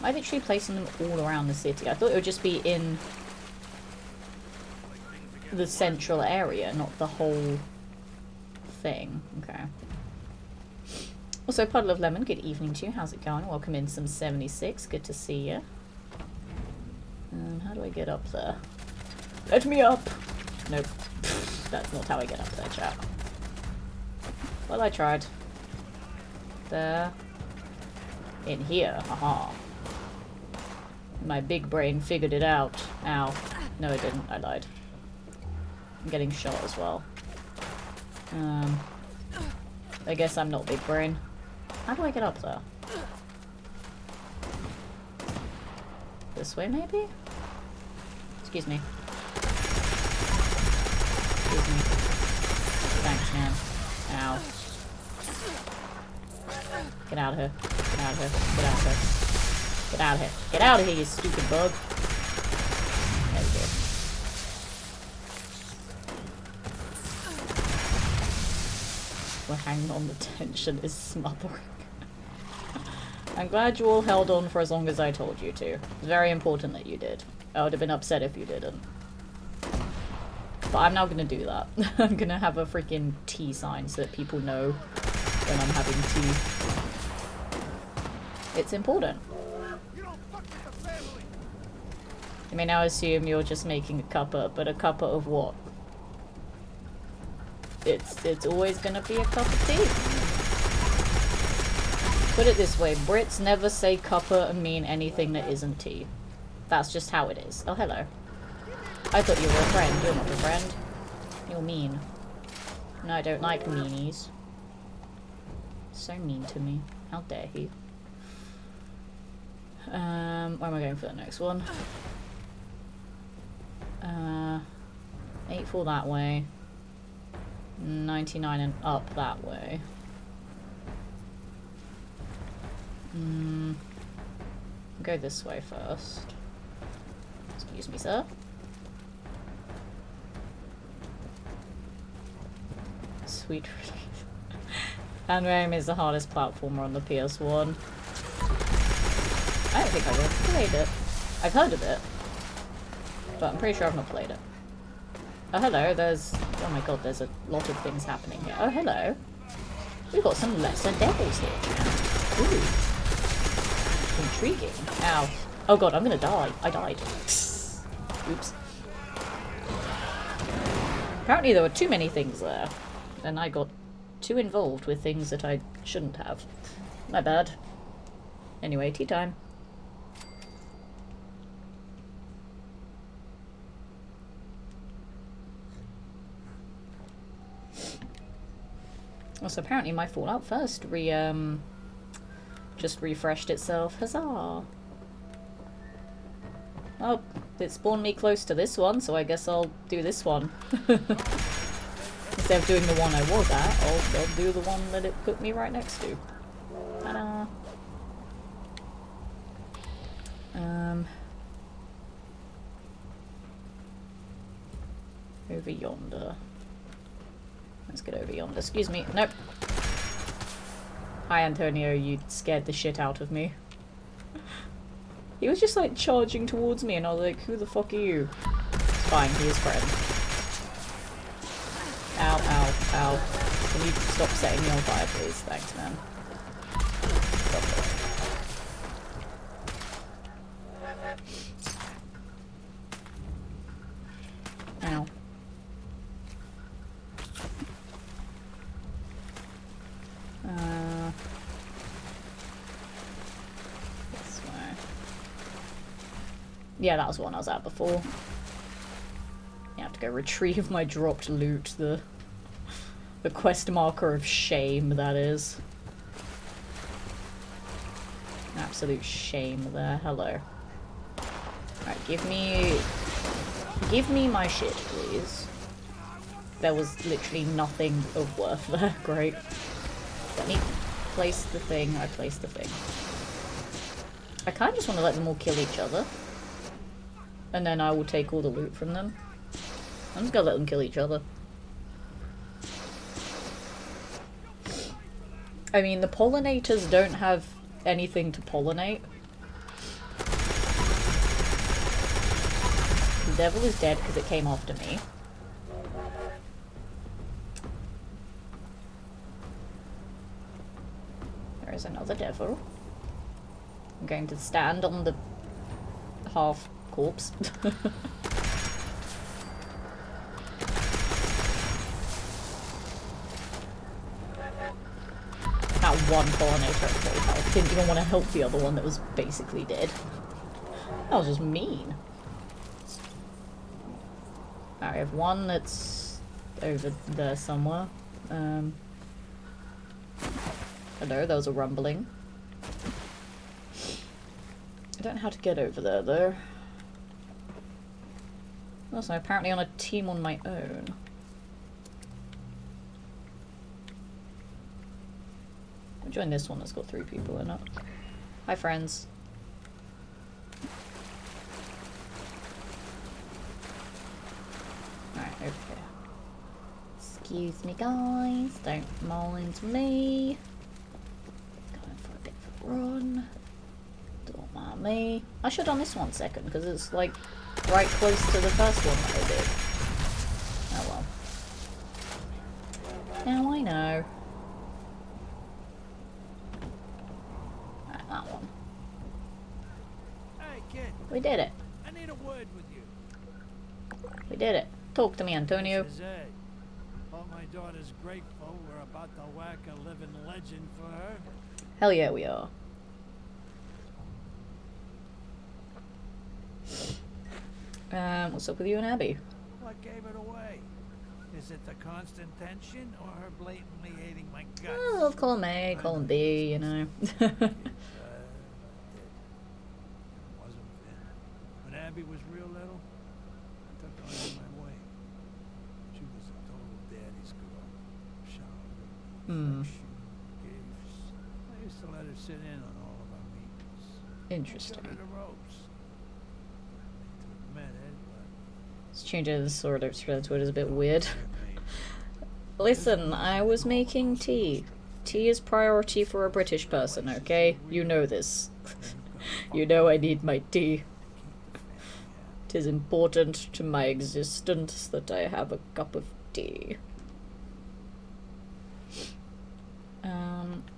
I'm literally placing them all around the city. I thought it would just be in... the central area, not the whole thing. Okay. Also, Puddle of Lemon, good evening to you. How's it going? Welcome in some 76. Good to see you. How do I get up there? Let me up! Nope. That's not how I get up there, chat. Well, I tried. There. In here. Haha. My big brain figured it out. Ow. No, it didn't. I lied. I'm getting shot as well. I guess I'm not big brain. How do I get up there? This way, maybe? Excuse me. Excuse me. Thanks, man. Ow. Get out of here. Get out of here. Get out of here. Get out of here. Get out of here, you stupid bug. There we go. We're hanging on, the tension is smothering. I'm glad you all held on for as long as I told you to. It's very important that you did. I would have been upset if you didn't. But I'm now gonna do that. I'm gonna have a freaking tea sign so that people know when I'm having tea. It's important. You may now assume you're just making a cuppa, but a cuppa of what? It's always gonna be a cup of tea. Put it this way, Brits never say cuppa and mean anything that isn't tea. That's just how it is. Oh, hello. I thought you were a friend. You're not a friend. You're mean. No, I don't like meanies. So mean to me. How dare he? Where am I going for the next one? 84 that way. 99 and up that way. Go this way first. Excuse me, sir. Sweet relief. Anram is the hardest platformer on the PS1. I don't think I've ever played it. I've heard of it, but I'm pretty sure I've not played it. Oh, hello, there's... Oh my god, there's a lot of things happening here. Oh, hello. We've got some lesser devils here. Ooh. Intriguing. Ow. Oh god, I'm gonna die. I died. Oops. Apparently there were too many things there. And I got too involved with things that I shouldn't have. My bad. Anyway, tea time. Also, apparently my Fallout First just refreshed itself. Huzzah! Oh, it spawned me close to this one, so I guess I'll do this one. Instead of doing the one I was at, I'll do the one that it put me right next to. Ta-da! Over yonder. Let's get over yonder. Excuse me. Nope. Hi, Antonio. You scared the shit out of me. He was just like charging towards me and I was like, who the fuck are you? It's fine, he is friend. Ow, ow, ow. Can you stop setting me on fire, please? Thanks, man. Stop it. Ow. This way. Yeah, that was the one I was at before. You have to go retrieve my dropped loot, the quest marker of shame, that is. Absolute shame there. Hello. Alright, give me my shit, please. There was literally nothing of worth there. Great. Let me place the thing. I placed the thing. I kind of just want to let them all kill each other. And then I will take all the loot from them. I'm just gonna let them kill each other. I mean, the pollinators don't have anything to pollinate. The devil is dead because it came after me. There's another devil. I'm going to stand on the half corpse. That one pollinator at full health. Didn't even want to help the other one that was basically dead. That was just mean. Alright, I have one that's over there somewhere. Hello, there was a rumbling. I don't know how to get over there though. Also, I'm apparently on a team on my own. I'll join this one that's got 3 people in it. Hi friends. Alright, over here. Excuse me guys, don't mind me. Going for a bit of a run. Don't mind me. I should have done this one second because it's like right close to the first one that I did. Oh well. Now I know. Right, that one. Hey, kid. We did it. I need a word with you. We did it. Talk to me, Antonio. This is Ed. Hope my daughter's grateful we're about to whack a living legend for her. Hell yeah, we are. What's up with you and Abby? What gave it away? Is it the constant tension or her blatantly hating my guts? Oh, call him A, call him B, you know. It wasn't fair. When Abby was real little, I took her under my wing. She was a total daddy's girl. Shower, affection, gifts. I used to let her sit in on all of our meetings. Interesting. Showed her the ropes. To admit it, but This changes sort of to it is a bit weird. Listen, I was making tea. Tea is priority for a British person, okay? You know this. You know I need my tea. It is important to my existence that I have a cup of tea.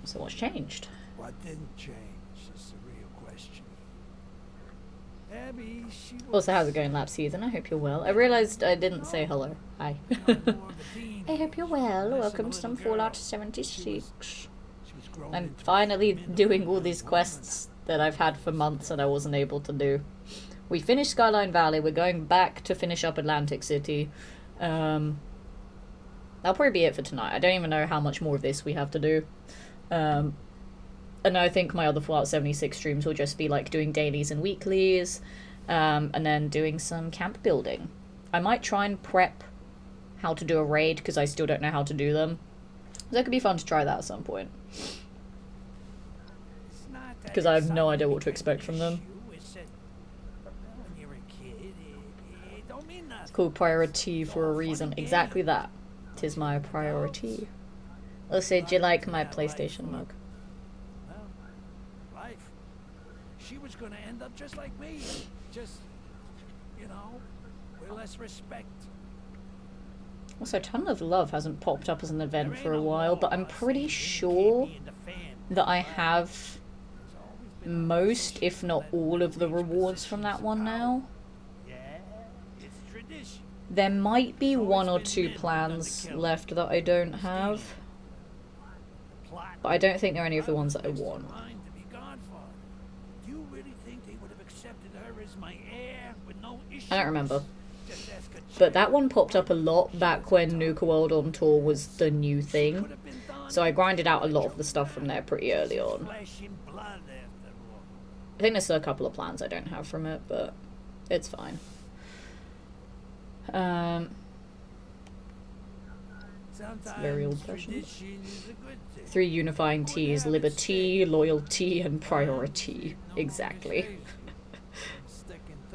So what's changed? what didn't change is the real question. Abby, she was Also, how's it going, lap season? I hope you're well. I realized I didn't say hello. Hi. more of a teen. I hope you're well. Less of a Welcome to some little girl. Fallout She 76. was growing I'm into finally being doing all independent these woman. quests that I've had for months and I wasn't able to do. We finished Skyline Valley. We're going back to finish up Atlantic City. That'll probably be it for tonight. I don't even know how much more of this we have to do. And I think my other Fallout 76 streams will just be like doing dailies and weeklies, and then doing some camp building. I might try and prep how to do a raid because I still don't know how to do them. That could be fun to try that at some point. It's not that 'Cause I have it's no idea something what to you expect can from them. issue, it's that, when you're a kid, it don't mean nothing. It's called priority It's for a all reason. fun and Exactly games. that. Tis my priority. Also, do you like my PlayStation mug? Well, life. She was gonna end up just like me. Just, you know, with less respect. Also, Ton of Love hasn't popped up as an event There for a ain't no while, but I'm law pretty saying sure you can't be in the fam. that I have There's always been most, if opposition not let all, of the reach rewards from positions that of one power. now. Yeah, it's tradition. There might be There's one or always been two men who've done the plans killing. left that I don't have, Plot. but I don't think they're any of the I ones was that I next in want. line to be godfather. Do you really think they would have accepted her as my heir with no issues? I don't remember. Just ask a But chick. that one popped up a lot back when Nuka World on Tour was the new thing. Could have been done. So I grinded out a lot of the stuff from there pretty early on. Flashing blood after all. I think there's still a couple of plans I don't have from it, but it's fine. Sometimes very old-fashioned. tradition is a good thing. 3 unifying T's: liberty, loyalty, and priority. Exactly.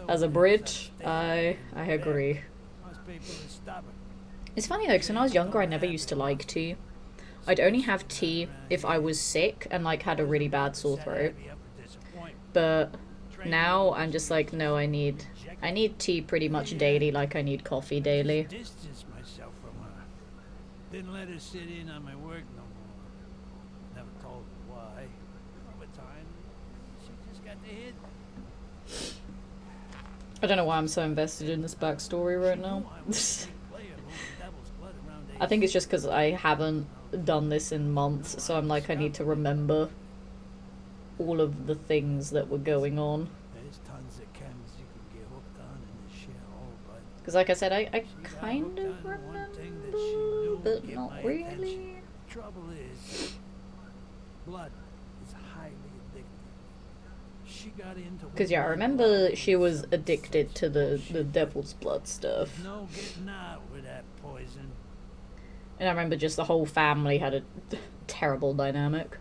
As a Brit, I agree. Most people are stubborn. It's funny though, because when I was younger, I never used to like tea. I'd only have tea if I was sick and like had a really bad sore throat. But now I'm just like, no, I need tea pretty much daily, like I need coffee daily. Distance myself from her. Didn't let her sit in on my work no more. Never told her why. Ed, I don't know why I'm so invested in this backstory right you now. know I was a big player over Devil's Blood around I think age it's just because I haven't done this in months, so I'm like, I need to remember all of the things that were going on. There's tons of chems you can get hooked on in this shell, but Because like I said, I she got kind hooked of on one thing that remember, she knew would but get not my really. attention. Trouble is, blood is highly addictive. She got into Because yeah, I remember she was addicted to the devil's blood stuff. No getting out with that poison. And I remember just the whole family had a terrible dynamic.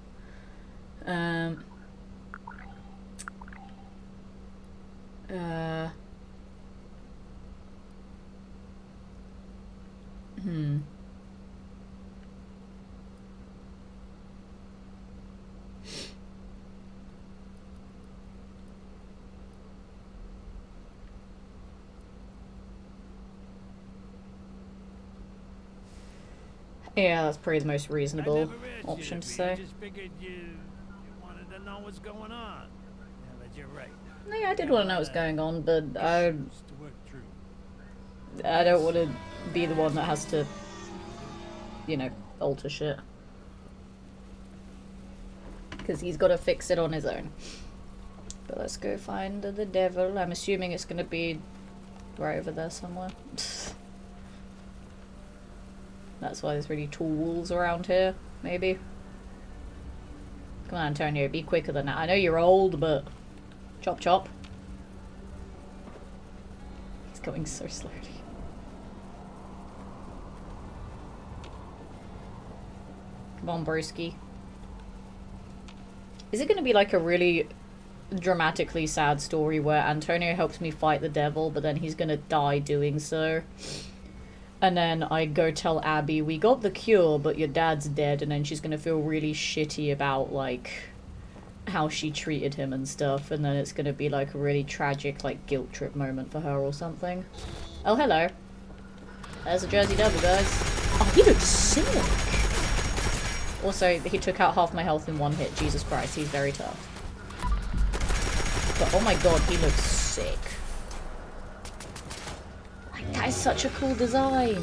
Hmm. Yeah, that's probably the most I reasonable never asked option you to be. say. I just figured you wanted to know what's going on. Yeah, but you're right. No, yeah, I did want to know what's going on, but I Issues to work through. don't want to be the one that has to, you know, alter shit. Because he's got to fix it on his own. But let's go find the devil. I'm assuming it's going to be right over there somewhere. That's why there's really tools around here, maybe. Come on, Antonio, be quicker than that. I know you're old, but chop chop. He's going so slowly. Come on, broski. Is it going to be like a really dramatically sad story where Antonio helps me fight the devil, but then he's going to die doing so? And then I go tell Abby, we got the cure, but your dad's dead, and then she's going to feel really shitty about, like, how she treated him and stuff, and then it's going to be like a really tragic, like, guilt trip moment for her or something. Oh, hello. There's a Jersey Devil, guys. Oh, he looks sick! Also, he took out half my health in one hit. Jesus Christ, he's very tough. But oh my god, he looks sick. Like, that is such a cool design.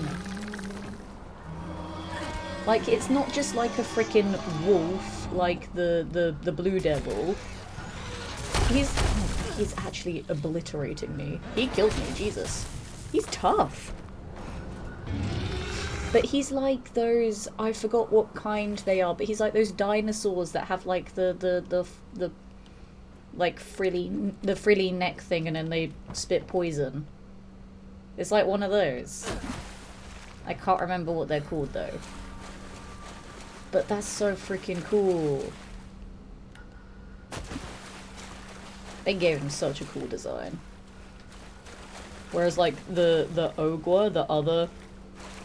Like, it's not just like a freaking wolf, like the Blue Devil. He's actually obliterating me. He killed me, Jesus. He's tough. But he's like those, I forgot what kind they are, but he's like those dinosaurs that have like the like frilly neck thing and then they spit poison. It's like one of those. I can't remember what they're called though. But that's so freaking cool. They gave him such a cool design. Whereas like the Ogre, the other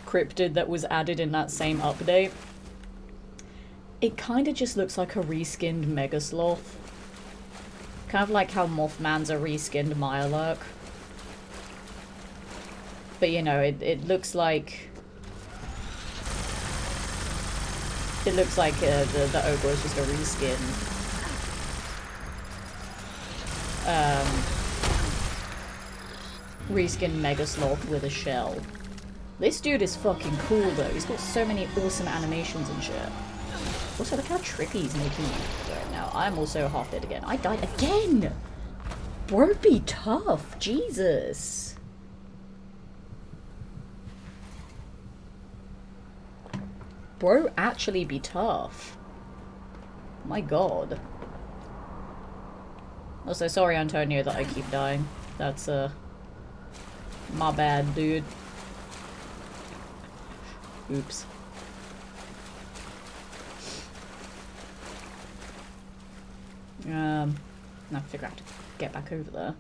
cryptid that was added in that same update, it kind of just looks like a reskinned Megasloth. Kind of like how Mothman's a reskinned Mirelurk. But you know, it looks like... It looks like the Ogre is just a reskin. Reskin Megasloth with a shell. This dude is fucking cool though. He's got so many awesome animations and shit. Also, look how trippy he's making me right now. I'm also half dead again. I died again! Bro, be tough. Jesus. Bro, actually be tough. My god. Also, sorry, Antonio, that I keep dying. That's, my bad, dude. Oops. Now figure out how to get back over there.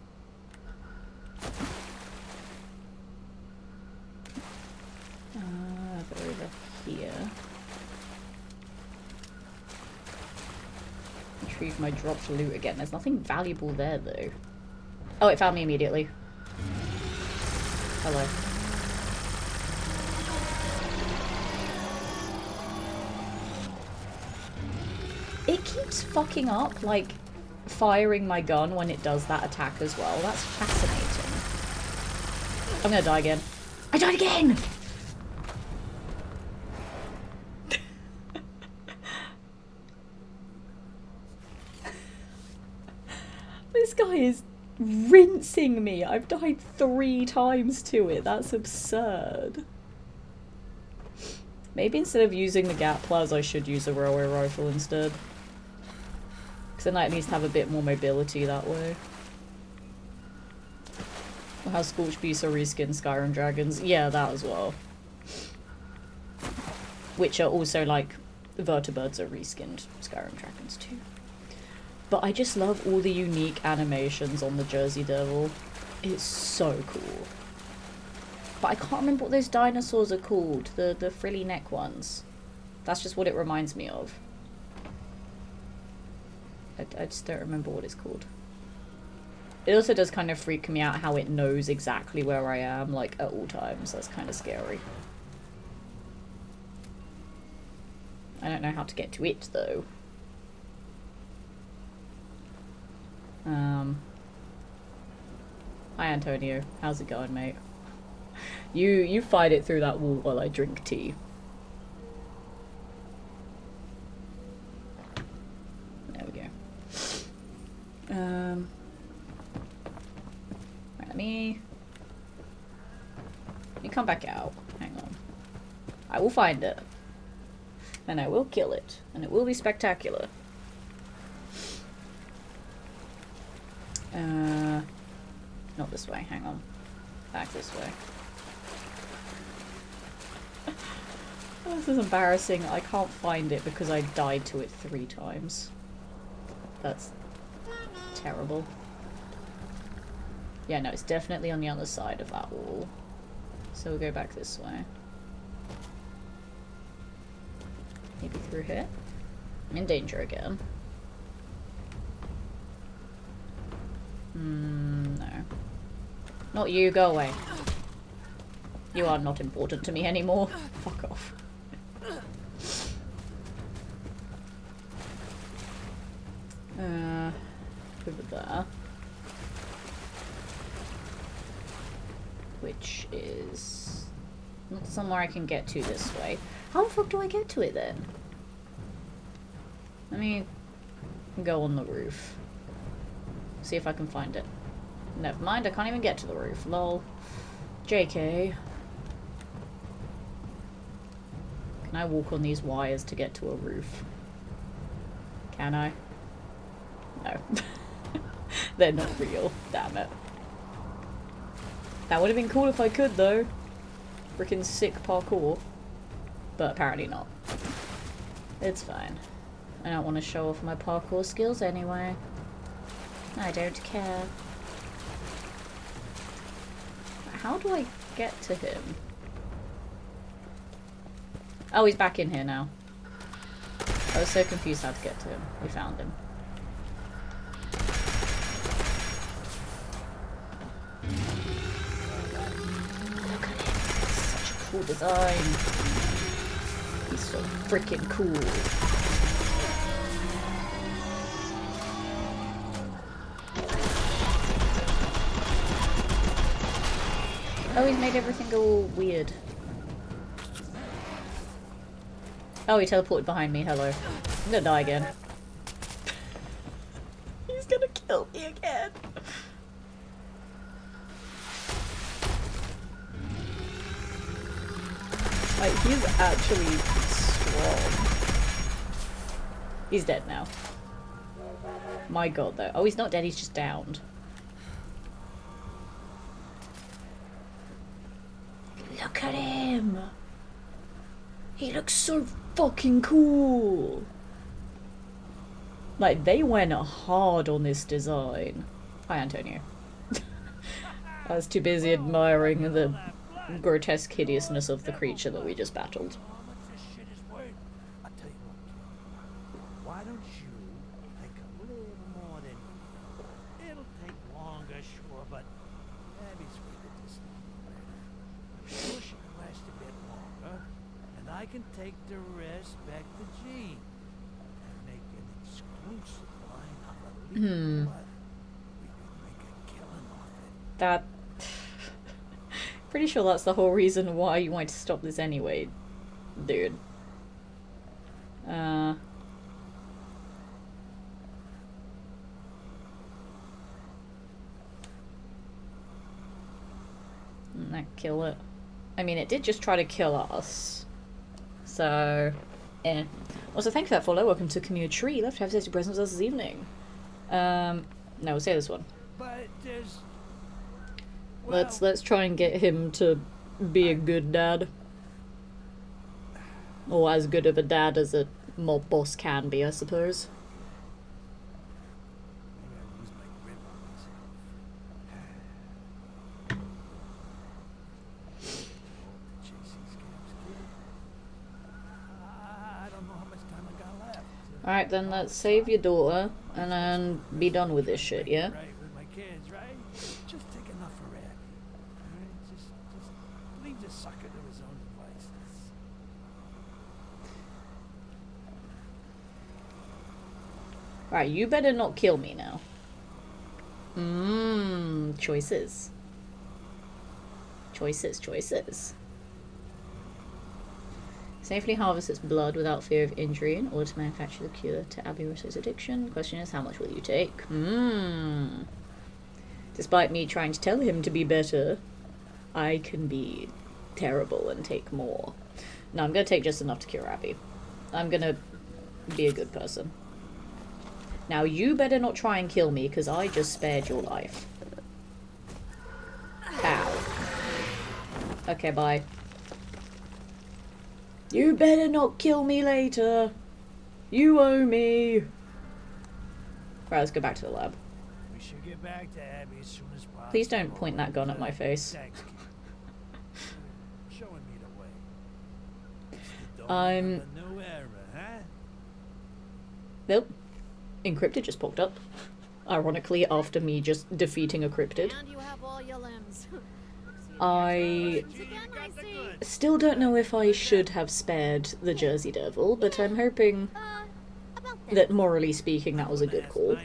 Go over here. Retrieve my dropped loot again. There's nothing valuable there, though. Oh, it found me immediately. Hello. It keeps fucking up, like, firing my gun when it does that attack as well. That's fascinating. I'm gonna die again. I died again! This guy is rinsing me. I've died 3 times to it. That's absurd. Maybe instead of using the Gatplaz, I should use a railway rifle instead. Because then I at least have a bit more mobility that way. Or how Scorched Beasts are reskinned Skyrim Dragons. Yeah, that as well. Which are also like, Vertibirds are reskinned Skyrim Dragons too. But I just love all the unique animations on the Jersey Devil. It's so cool. But I can't remember what those dinosaurs are called. The frilly neck ones. That's just what it reminds me of. I just don't remember what it's called. It also does kind of freak me out how it knows exactly where I am, like, at all times. That's kind of scary. I don't know how to get to it, though. Hi, Antonio. How's it going, mate? You fight it through that wall while I drink tea. There we go. Right, let me come back out. Hang on. I will find it. And I will kill it. And it will be spectacular. Not this way, hang on. Back this way. Oh, this is embarrassing. I can't find it because I died to it 3 times. That's terrible. Yeah, no, it's definitely on the other side of that wall. So we'll go back this way. Maybe through here? I'm in danger again. No. Not you, go away. You are not important to me anymore. Fuck off. Over there. Which is not somewhere I can get to this way. How the fuck do I get to it then? Let me go on the roof. See if I can find it. Never mind, I can't even get to the roof. Lol. JK. Can I walk on these wires to get to a roof? Can I? No. They're not real. Damn it. That would have been cool if I could, though. Freaking sick parkour. But apparently not. It's fine. I don't want to show off my parkour skills anyway. I don't care. How do I get to him? Oh, he's back in here now. I was so confused how to get to him. We found him. Look at him. Such a cool design. He's so freaking cool. Oh, he's made everything go all weird. Oh, he teleported behind me. Hello. I'm gonna die again. He's gonna kill me again. Like, he's actually strong. He's dead now. My god, though. Oh, he's not dead. He's just downed. Look at him! He looks so fucking cool! Like, they went hard on this design. Hi, Antonio. I was too busy admiring the grotesque hideousness of the creature that we just battled. How much this shit is worth? I'll tell you what, kid. Why don't you take a little more than me? It'll take longer, sure, but Abby's figured this out better. I'm sure she can last a bit longer, and I can take the rest back to Jean and make an exclusive line of Hmm. What? We could make a killing off it. That... Pretty sure that's the whole reason why you wanted to stop this anyway, dude. Didn't that kill it? I mean, it did just try to kill us. So, eh. Also, thank you for that follow. Welcome to Camille Tree. Love to have tasty presents with us this evening. No, we'll say this one. But there's... Let's try and get him to be a good dad. Or as good of a dad as a mob boss can be, I suppose. Maybe I lose my grip on myself. Chase these scabs, kid. I don't know how much time I got left. Alright, then let's save your daughter and then be done with this shit, yeah? Right, with my kids, right? Just take enough for Abby. Alright? Just leave the sucker to his own devices. Right, you better not kill me now. Choices. Choices. Safely harvest its blood without fear of injury in order to manufacture the cure to Abby Russo's addiction. Question is, how much will you take? Despite me trying to tell him to be better, I can be terrible and take more. No, I'm gonna take just enough to cure Abby. I'm gonna be a good person. Now you better not try and kill me, because I just spared your life. Ow. Okay, bye. You better not kill me later. You owe me. Right, let's go back to the lab. We should get back to Abby as soon as possible. Please don't point that gun at my face. Thanks, kid. Showing me the way. It's the dawn I'm... of a new era, huh? Nope. Encrypted just popped up. Ironically, after me just defeating a cryptid. And you have all your limbs. I still don't know if I should have spared the Jersey Devil, but I'm hoping About that, morally speaking, that was a good call.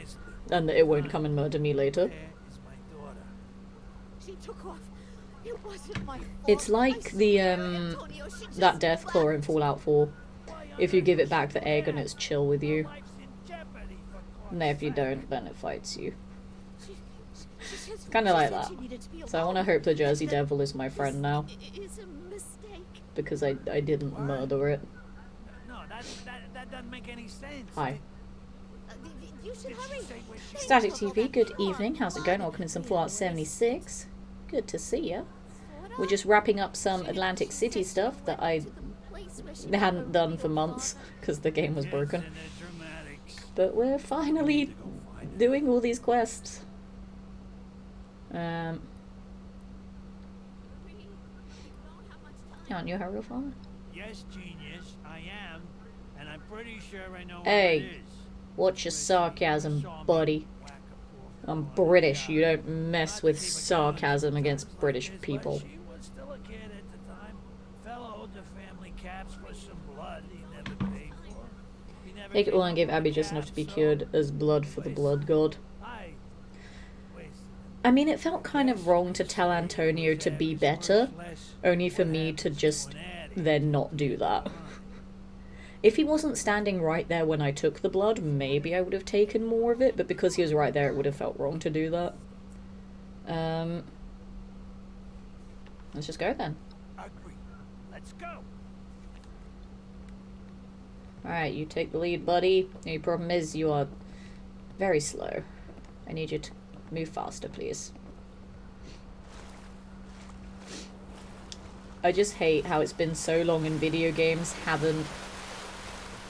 And that it won't come and murder me later. There is my daughter. She took off. It wasn't my fault. It's like the, Antonio, she just that death claw in Fallout 4. If you give it back the egg and it's chill with you. Life's in jeopardy, for God's And if you sake. don't, then it fights you. It's Kinda like that. So I want to hope the Jersey Devil is my friend now. It's a mistake. Because I didn't murder it. No, that doesn't make any sense. Hi. You should hurry. Static TV, good evening. How's it going? Welcome to some Fallout 76. Good to see ya. We're just wrapping up some Atlantic City stuff that I hadn't done for months because the game was broken. But we're finally doing all these quests. Aren't you a real farmer? Yes, genius, I am, and I'm pretty sure I know Hey, what it is. what's your sarcasm, buddy? I'm British. You don't mess with sarcasm against British people. She was still a kid at the time. Fella owed the family caps for some blood he never paid for. He never Take it all gave and give up Abby the just enough to be caps, cured so as blood for the blood god. I wasted I mean, it felt kind of wrong to tell Antonio to be better, only for me to just then not do that. If he wasn't standing right there when I took the blood, maybe I would have taken more of it, but because he was right there, it would have felt wrong to do that. Let's just go then. Agree. Let's go. Alright, you take the lead, buddy. The only problem is you are very slow. I need you to move faster, please. I just hate how it's been so long in video games haven't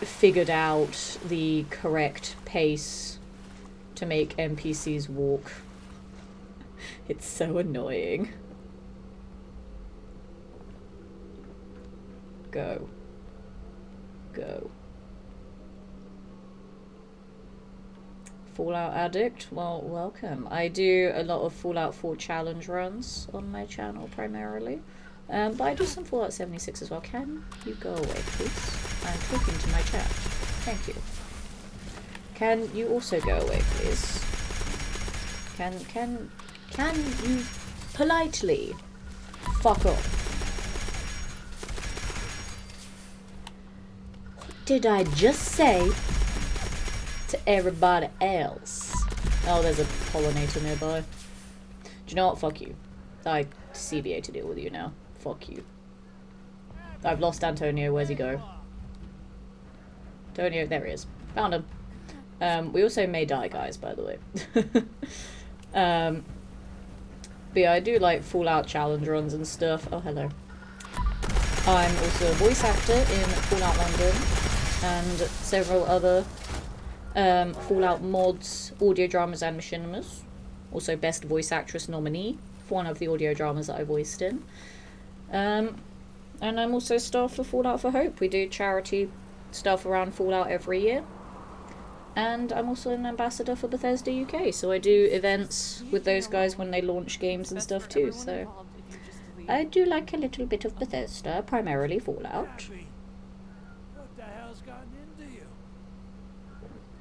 figured out the correct pace to make NPCs walk. It's so annoying. Go. Go. Fallout Addict, well, welcome. I do a lot of Fallout 4 challenge runs on my channel primarily. But I do some Fallout 76 as well. Can you go away, please? I'm talking to my chat. Thank you. Can you also go away, please? Can you politely fuck off? What did I just say to everybody else? Oh, there's a pollinator nearby. Do you know what? Fuck you. I CBA to deal with you now. Fuck you. I've lost Antonio. Where's he go? Antonio, there he is. Found him. We also may die, guys, by the way. But yeah, I do like Fallout challenge runs and stuff. Oh, hello. I'm also a voice actor in Fallout London and several other Fallout mods, audio dramas and machinimas. Also best voice actress nominee for one of the audio dramas that I voiced in. And I'm also staff for Fallout for Hope. We do charity stuff around Fallout every year. And I'm also an ambassador for Bethesda UK, so I do events with those guys when they launch games and stuff too, so I do like a little bit of Bethesda, primarily Fallout. Abby, what the hell's gotten into you?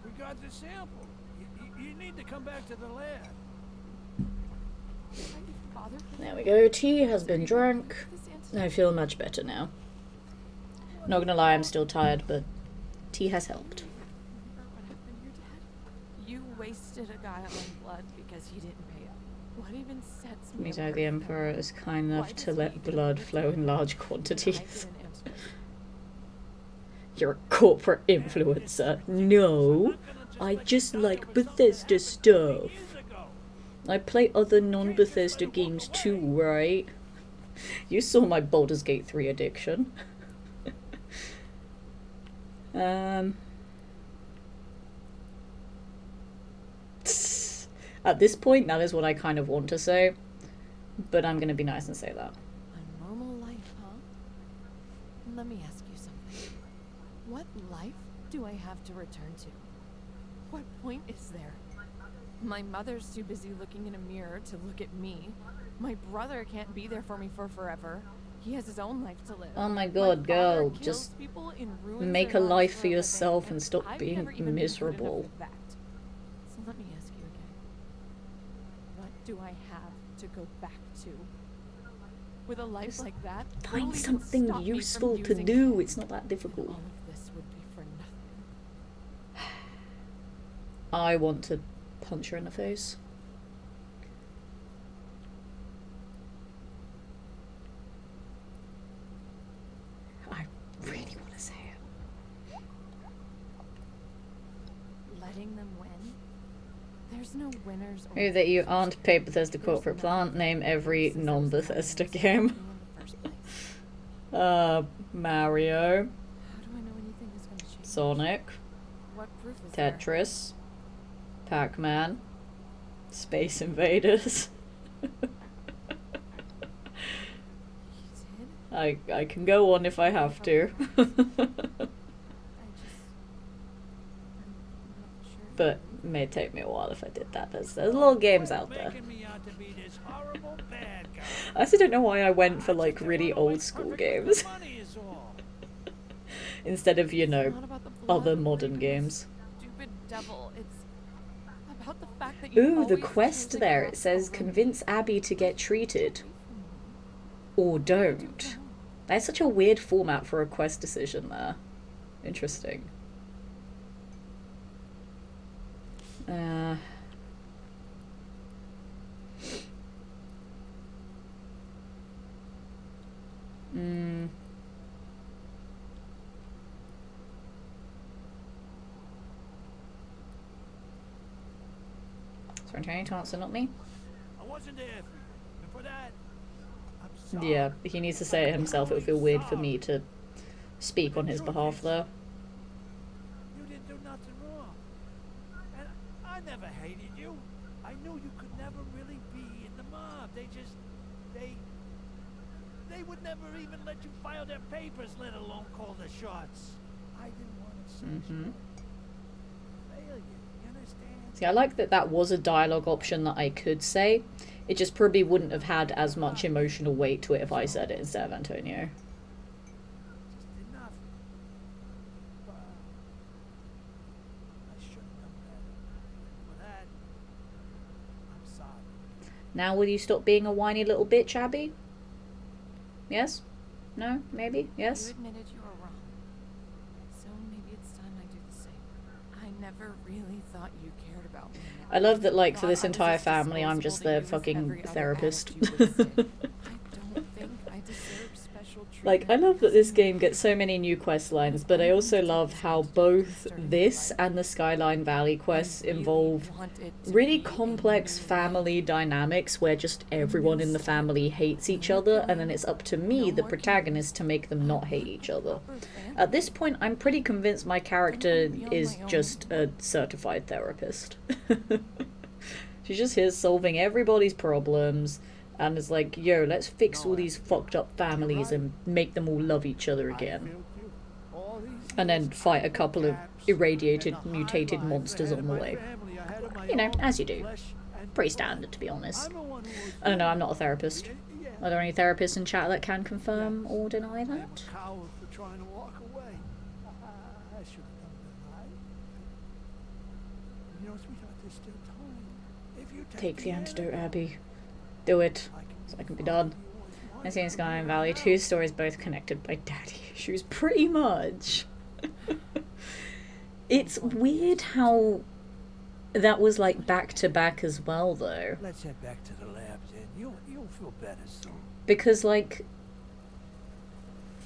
We got the sample. You need to come back to the lab. There we go, tea has been drunk. I feel much better now. Not gonna lie, I'm still tired, but tea has helped. You wasted a guy on blood because you didn't pay up. What even sets me Mito apart the from Emperor you? is kind enough Why to does let he blood do flow in large I quantities. didn't answer. You're a corporate influencer. No, I just like Bethesda stuff. I play other non-Bethesda games too, right? You saw my Baldur's Gate 3 addiction. At this point, that is what I kind of want to say, but I'm gonna be nice and say that. A normal life, huh? Let me ask you something. What life do I have to return to? What point is there? My mother's too busy looking in a mirror to look at me. My brother can't be there for me for forever. He has his own life to live. Oh my god, father girl, kills just people and ruins make their a lives life for for a living, yourself and stop I've being never even been good miserable. enough for that. So let me ask you again. What do I have to go back to? With a life Just like that, what'll Find even something stop me from useful to using do, it? it's not that difficult. All of this would be for nothing. I want to punch her in the face. I really want to say it. Letting them win? There's no winners or Who that you losers. aren't paid Bethesda There's corporate nothing plant, name every that says non-Bethesda I was game. in the first place. Mario, How do I know anything is going to change? Sonic, What proof is there? Tetris, Pac-Man, Space Invaders. You did? I can go on if I have to. I'm not sure. But it may take me a while if I did that. There's a lot of games out there. Making me out to be this horrible bad guy. I also don't know why I went for like Just really wanna old wait school perfectly for games money is all. instead of, you It's know, not about the blood other or modern even games. the stupid devil. It's about the fact that you Ooh, the always quest choose there. It us says over convince me. Abby to get treated. Away from me. Or Do don't. that. That's such a weird format for a quest decision there. Interesting. Mm. Sorry, Tony Thompson, not me? I wasn't there for you. And for that, I'm sorry. Yeah, he needs to say it himself. It would feel weird for me to speak on his behalf there. You didn't do nothing wrong. And I never hated you. I knew you could never really be in the mob. They would never even let you file their papers, let alone call the shots. I didn't want to say Mhm. failure. You understand? See, I like that that was a dialogue option that I could say. It just probably wouldn't have had as much emotional weight to it if I said it instead of Antonio. Just enough. But I shouldn't have Now will you stop being a whiny little bitch, Abby? Yes? No? Maybe? Yes? You admitted you were wrong. So maybe it's time I do the same. I never really thought you cared about me. I love that, like, for Thought this I was entire as family, I'm just disposable to their you as fucking every other therapist. addict you listed. I don't think I deserve special Like, I treatment love that because this I'm game gets so many new quest lines, but I also love how both this and the Skyline Valley quests involve really complex family dynamics where just everyone in the family hates each other, and then it's up to me, the protagonist, to make them not hate each other. At this point, I'm pretty convinced my character is just a certified therapist. She's just here solving everybody's problems, and is like, yo, let's fix all these fucked up families and make them all love each other again. And then fight a couple of irradiated, mutated monsters on the way. You know, as you do. Pretty standard, to be honest. I don't know, I'm not a therapist. Are there any therapists in chat that can confirm or deny that? Coward for trying to walk away. I should have done that, right? You know, sweetheart, there's still time. If you Take the me antidote, there, Abby. Do it, I can so I can be done. I see in Skyline Valley, two stories both connected by daddy issues, pretty much. It's weird how that was like back to back as well, though. Let's head back to the lab, then. You'll feel better soon. Because, like...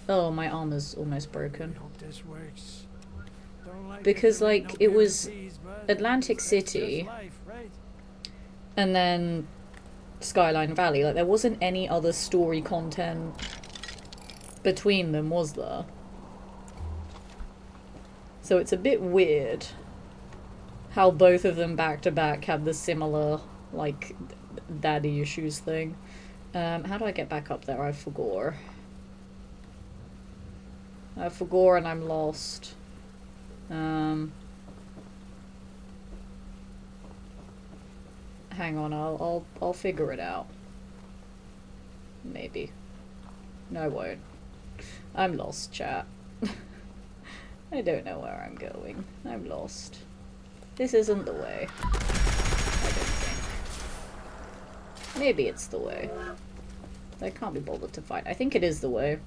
Oh, my arm is almost broken. Hope this works. Don't like Because, there ain't like, no it was guarantees, but Atlantic that's City, just life, right? and then Skyline Valley. Like, there wasn't any other story content between them, was there? So it's a bit weird how both of them back to back have the similar, like, daddy issues thing. How do I get back up there? I forgot. I forgot and I'm lost. Hang on, I'll figure it out. Maybe. No, I won't. I'm lost, chat. I don't know where I'm going. I'm lost. This isn't the way. I don't think. Maybe it's the way. I can't be bothered to find. I think it is the way.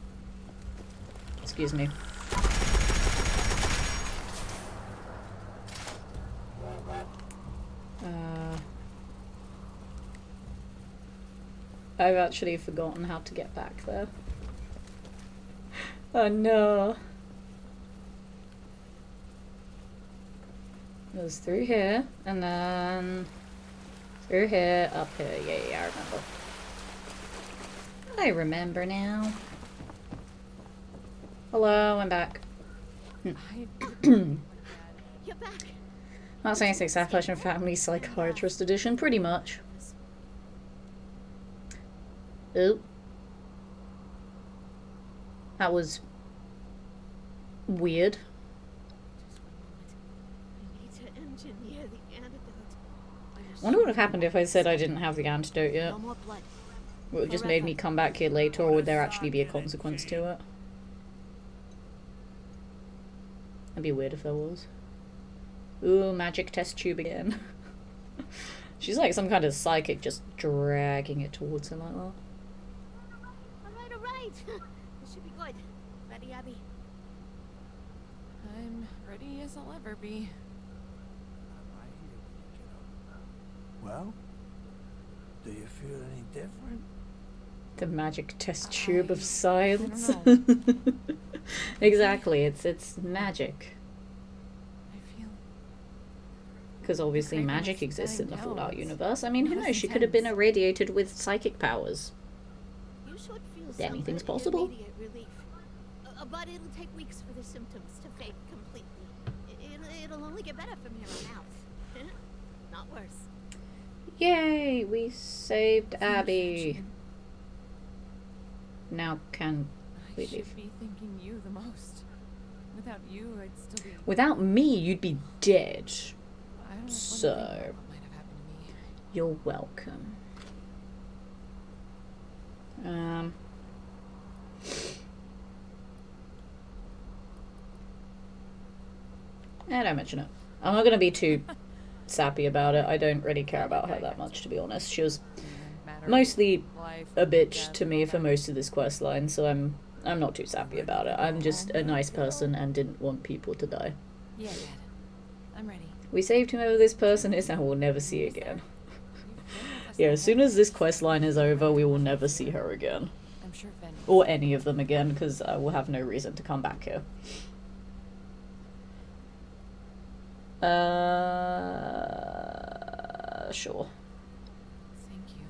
Excuse me. I've actually forgotten how to get back there. Oh no. It was through here, and then through here, up here. Yeah, I remember. I remember now. Hello, I'm back. You're back. Not saying it's Examination Family Psychiatrist Edition, pretty much. Oop. That was weird. I need to engineer the antidote. I wonder what would have happened if I said I didn't have the antidote yet. No more blood. Would it have just made me come back here later, or would there actually be a consequence to it? That'd be weird if there was. Ooh, magic test tube again. She's like some kind of psychic just dragging it towards her like that. All right. This should be good. Ready, Abby? I'm ready as I'll ever be. Well, do you feel any different? The magic test tube of science. I don't Exactly, it's magic. I feel Because obviously Craving magic is exists in the dying Fallout down. universe. I mean, who Not knows? as She could have been intense. irradiated with psychic powers. You should feel Anything's some possible. immediate relief. But it'll take weeks for the symptoms to fade completely. It'll only get better from here on out. Not worse. Yay! We saved Abby. Now can I we should leave? be thanking you the most. Without you, I'd still be. Without me, you'd be dead. I don't So- want to think about what might have happened to me. You're welcome. Don't mention it. I'm not gonna be too sappy about it. I don't really care about her that much, to be honest. She was matter. mostly Life, a bitch death, to me for that. most of this quest line, so I'm not too sappy about it. I'm just a nice person and didn't want people to die. Yeah, Dad. I'm ready. We saved whoever this person is and we'll never see again. You've been with us Yeah, the as soon whole as this time. quest line is over, we will never see her again. I'm sure Ven. Or any of them again, because I will have no reason to come back here. Sure. Thank you.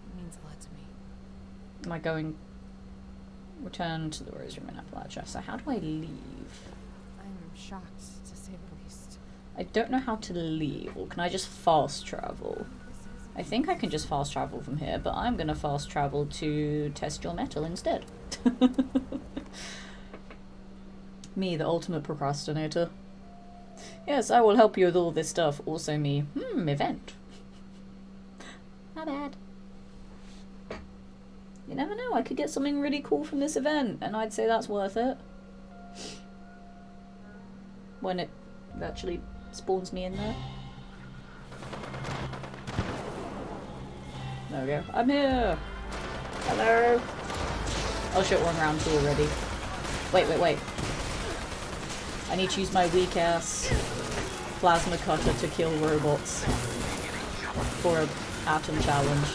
It means a lot to me. Am I going... Return to the Rose Room in Appalachia. So how do I leave? I'm shocked, to say the least. I don't know how to leave. Or can I just fast travel? I think I can just fast travel from here, but I'm gonna fast travel to test your metal instead. Me, the ultimate procrastinator. Yes, I will help you with all this stuff. Also me. Event. Not bad. You never know, I could get something really cool from this event, and I'd say that's worth it. When it actually spawns me in there. There we go. I'm here! Hello! Oh shit, we're on round 2 already. Wait. I need to use my weak ass plasma cutter to kill robots for an atom challenge.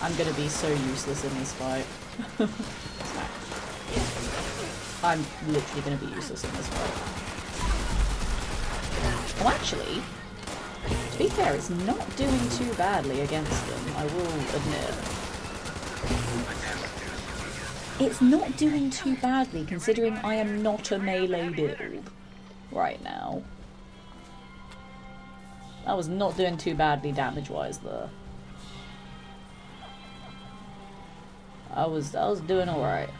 I'm gonna be so useless in this fight. I'm literally gonna be useless in this fight. Oh, actually, to be fair, it's not doing too badly against them, I will admit. It's not doing too badly considering I am not a melee build right now. I was not doing too badly damage-wise there. I was doing alright.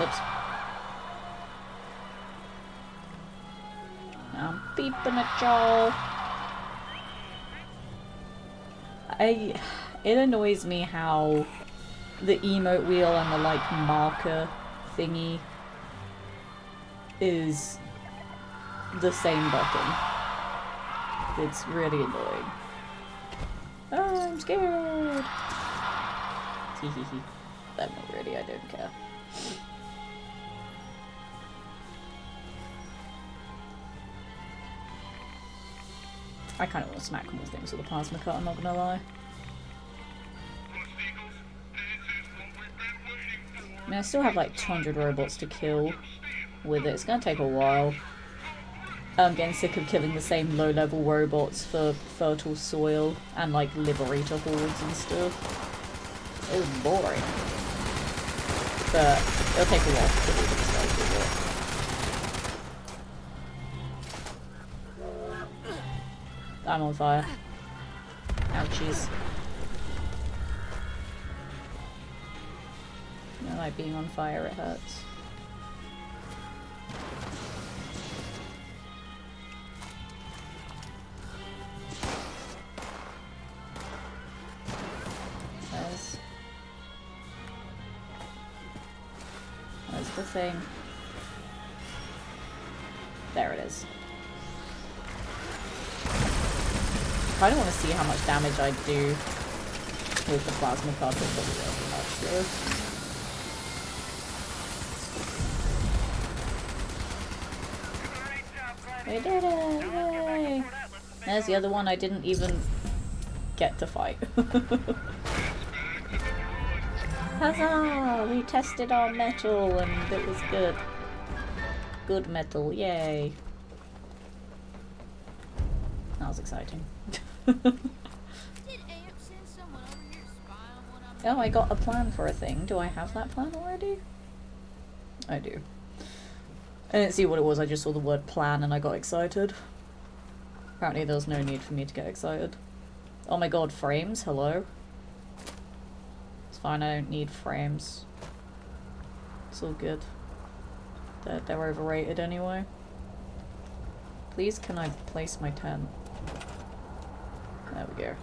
Oops. I'm beeping at y'all. It annoys me how the emote wheel and the like marker thingy is the same button. It's really annoying. Oh, I'm scared. Teehee. I'm not really, I don't care. I kind of want to smack more things with a plasma cut, I'm not gonna lie. I mean, I still have like 200 robots to kill with it. It's gonna take a while. I'm getting sick of killing the same low-level robots for fertile soil and like liberator hordes and stuff. It was boring. But it'll take a while to do this stuff with it. I'm on fire. Ouchies. I like being on fire, it hurts. Where's the thing? There it is. I kind of want to see how much damage I do with the plasma card, but probably not much though. We did it! Yay! There's the other one I didn't even get to fight. Huzzah! We tested our metal and it was good. Good metal, yay. That was exciting. Oh, I got a plan for a thing. Do I have that plan already? I do. I didn't see what it was, I just saw the word plan and I got excited. Apparently there was no need for me to get excited. Oh my god, frames? Hello? It's fine, I don't need frames. It's all good. They're overrated anyway. Please, can I place my tent? There we go.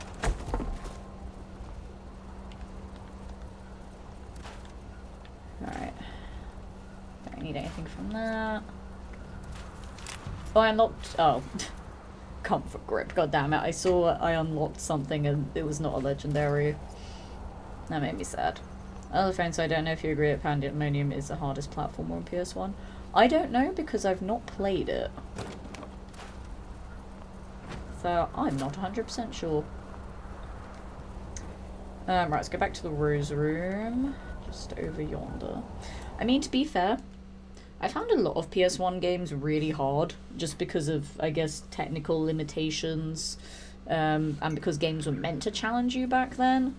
Alright. Don't need anything from that. Oh, I unlocked... Oh. Comfort grip, god damn it. I saw I unlocked something and it was not a legendary. That made me sad. Other friends, I don't know if you agree that Pandemonium is the hardest platformer on PS1. I don't know because I've not played it. So I'm not 100% sure. Right, let's go back to the Rose Room. Just over yonder. I mean, to be fair, I found a lot of PS1 games really hard, just because of, I guess, technical limitations, and because games were meant to challenge you back then,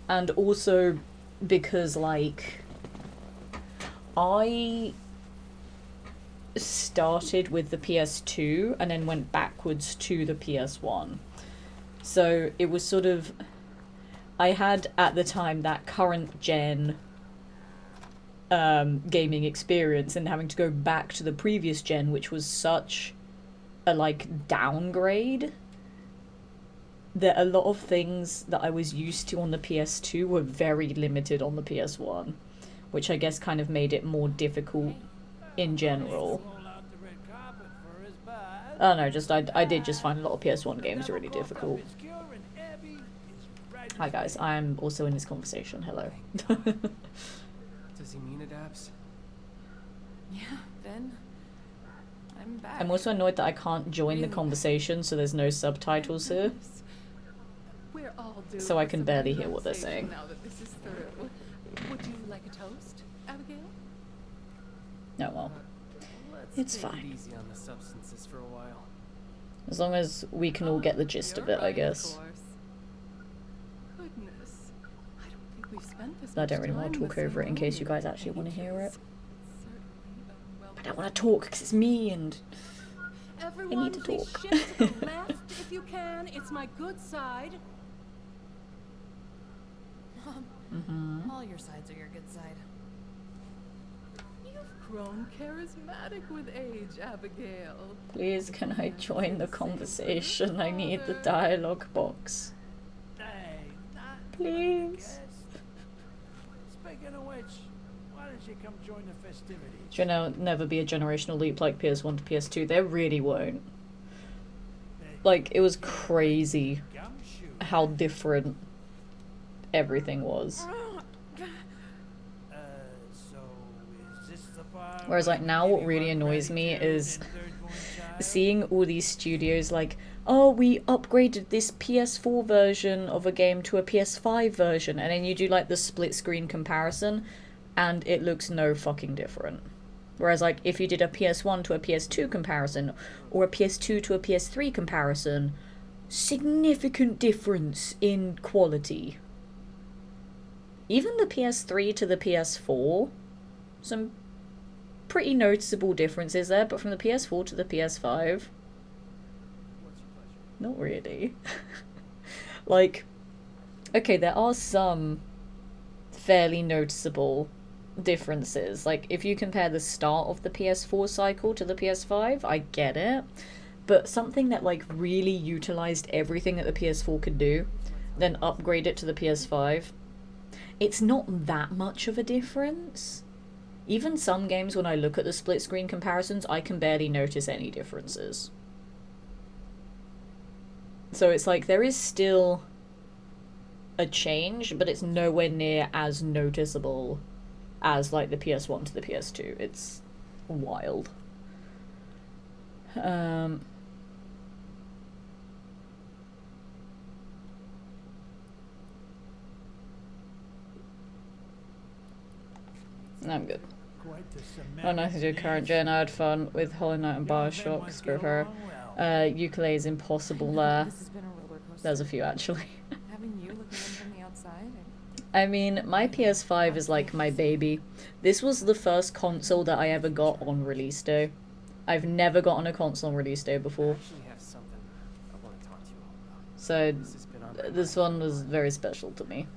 and also because, like, I started with the PS2 and then went backwards to the PS1. So it was sort of, I had at the time that current gen gaming experience, and having to go back to the previous gen, which was such a like downgrade, that a lot of things that I was used to on the PS2 were very limited on the PS1, which I guess kind of made it more difficult in general. Roll out the red carpet for his bud. I don't know, just I did just find a lot of PS1 games really difficult. Hi guys, I'm also in this conversation. Hello. Does he mean it, Abs? Yeah, Ben. I'm back. I'm also annoyed that I can't join the Really? conversation, so there's no subtitles here. We're all due So I for can some barely hear what they're relaxation saying. Now that this is through. Would you like a toast, Abigail? No, well, Let's It's take fine. it easy on the substances for a while. as long as we can all get the gist of it, I guess. Goodness. I don't think we've spent this I much don't really want time to in talk the over it in same case you room guys actually want to hear it. ages. Certainly a I don't want to welcome- talk because it's me and Everyone, to please talk. shift to the left if you can. It's my good side. Mom, all your sides are your good side. You've grown Charismatic with age, Abigail. please can I join the conversation? I need the dialogue box. Hey, not Please. Speaking of which, why don't you come join the festivities? Do you know, never be a generational leap like PS1 to PS2. There really won't. Like, it was crazy Gumshoe. how different everything was. So is this the part Whereas, like, where now what maybe really one annoys me granny killed is and third-born child? seeing all these studios like, oh, we upgraded this PS4 version of a game to a PS5 version, and then you do like the split screen comparison and it looks no fucking different. Whereas like if you did a PS1 to a PS2 comparison or a PS2 to a PS3 comparison, significant difference in quality. Even the PS3 to the PS4, some pretty noticeable differences there, but from the PS4 to the PS5, not really. Like, okay, there are some fairly noticeable differences. Like, if you compare the start of the PS4 cycle to the PS5, I get it. But something that, like, really utilized everything that the PS4 could do, then upgrade it to the PS5, it's not that much of a difference. Even some games, when I look at the split screen comparisons, I can barely notice any differences. So it's like, there is still a change, but it's nowhere near as noticeable as, like, the PS1 to the PS2. It's wild. I'm good. Quite the Oh, nothing to do current gen. I had fun with Hollow Knight and Bioshock. Screw her. Ukulele is impossible there. This has been a roller coaster. There's a few, actually. Having you looking in from the outside. I mean, my PS5 is like my baby. This was the first console that I ever got on release day. I've never gotten a console on release day I before. actually have something I want to talk to you all about. So, This has been on my this mind one was very special to me.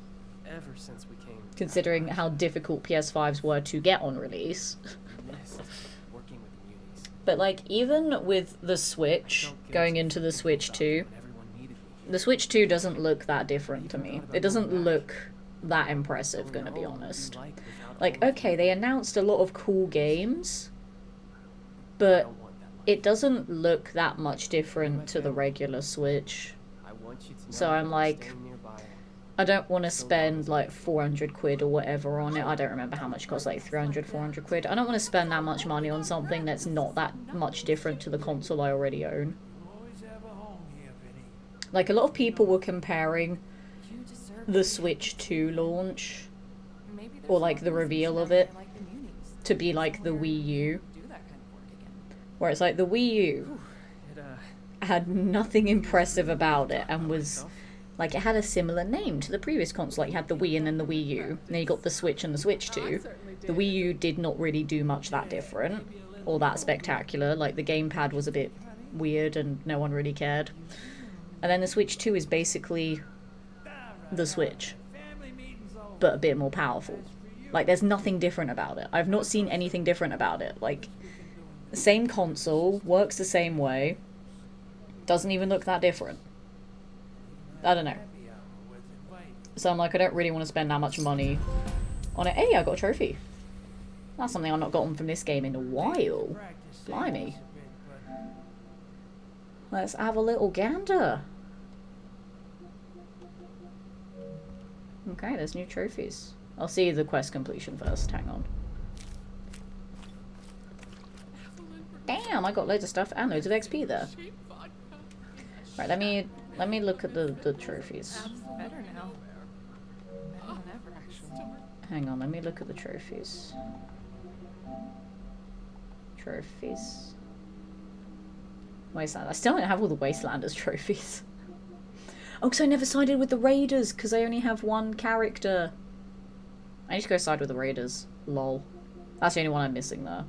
ever since we came. Considering how difficult PS5s were to get on release. Missed working with the munis. But, like, even with the Switch, going into the Switch 2, When everyone needed me. the Switch 2 doesn't look that different to me. It doesn't look that impressive, gonna be honest. Like, okay, they announced a lot of cool games, but it doesn't look that much different to the regular Switch. I want you to So know I'm that like, staying nearby. I don't want to spend like 400 quid or whatever on it. I don't remember how much it costs, like 300, 400 quid. I don't want to spend that much money on something that's not that much different to the console I already own. You'll always have a home here, Vinny. Like, a lot of people were comparing You deserve the Switch 2 launch Maybe there's or like no the reason reveal to of it like the Munis. to be like the Wii U, Do that kind of work again. where it's like the Wii U It, had nothing impressive about it and was like, it had a similar name to the previous console. Like, you had the Wii and then the Wii U, and then you got the Switch and the Switch 2. The Wii U did not really do much that different or that spectacular. Like, the gamepad was a bit weird and no one really cared. And then the Switch 2 is basically the Switch, Family meeting's over. but a bit more powerful. Like, there's nothing different about it. I've not seen anything different about it. Like, same console, works the same way, doesn't even look that different. I don't know. Happy hour was invited. So I'm like, I don't really want to spend that much money on it. Hey, I got a trophy. That's something I've not gotten from this game in a while. Practice Blimey. sales a bit, but Let's have a little gander. Okay, there's new trophies. I'll see the quest completion first. Hang on. Damn, I got loads of stuff and loads of XP there. Right, let me look at the trophies. Sounds better now. Better than ever, actually. Hang on, let me look at the trophies. Trophies. Wasteland. I still don't have all the Wastelanders trophies. Oh, because I never sided with the Raiders, because I only have one character. I need to go side with the Raiders. Lol. That's the only one I'm missing there.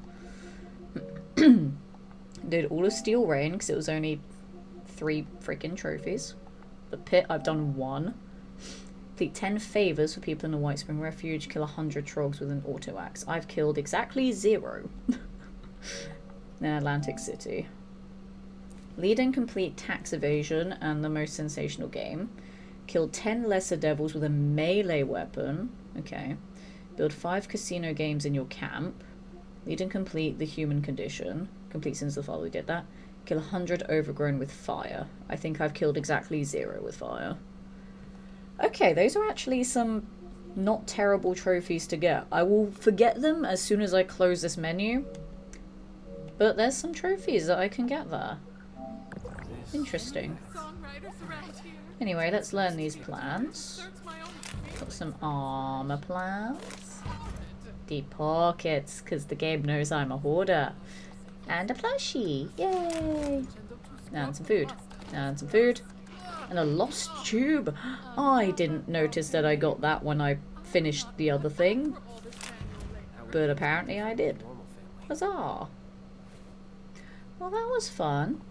Did all of Steel Rain, because it was only 3 freaking trophies. The Pit, I've done 1. Complete 10 favours for people in the White Spring Refuge. Kill 100 trogs with an auto axe. I've killed exactly 0. In Atlantic City. Lead and complete tax evasion and the most sensational game. Kill 10 lesser devils with a melee weapon. Okay. Build 5 casino games in your camp. Lead and complete the human condition. Complete Sins of the Father, we did that. Kill 100 overgrown with fire. I think I've killed exactly 0 with fire. Okay, those are actually some not terrible trophies to get. I will forget them as soon as I close this menu. But there's some trophies that I can get there. Interesting. Anyway, let's learn these plans. Got some armor plans. Deep pockets, because the game knows I'm a hoarder. And a plushie. Yay! And some food. And some food. And a lost tube. I didn't notice that I got that when I finished the other thing. But apparently I did. Huzzah! Well, that was fun.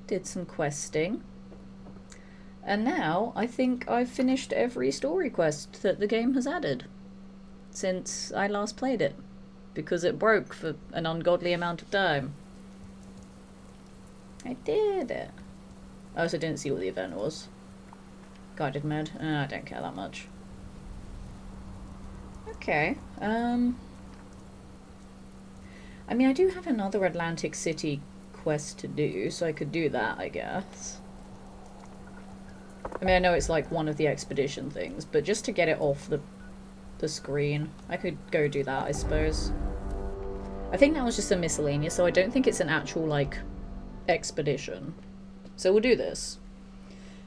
Did some questing. And now I think I've finished every story quest that the game has added since I last played it, because it broke for an ungodly amount of time. I did it. I also didn't see what the event was. Guided med. I don't care that much. Okay. I mean, I do have another Atlantic City quest to do, so I could do that, I guess. I mean, I know it's like one of the expedition things, but just to get it off the screen, I could go do that, I suppose. I think that was just a miscellaneous, so I don't think it's an actual, like, expedition. So we'll do this.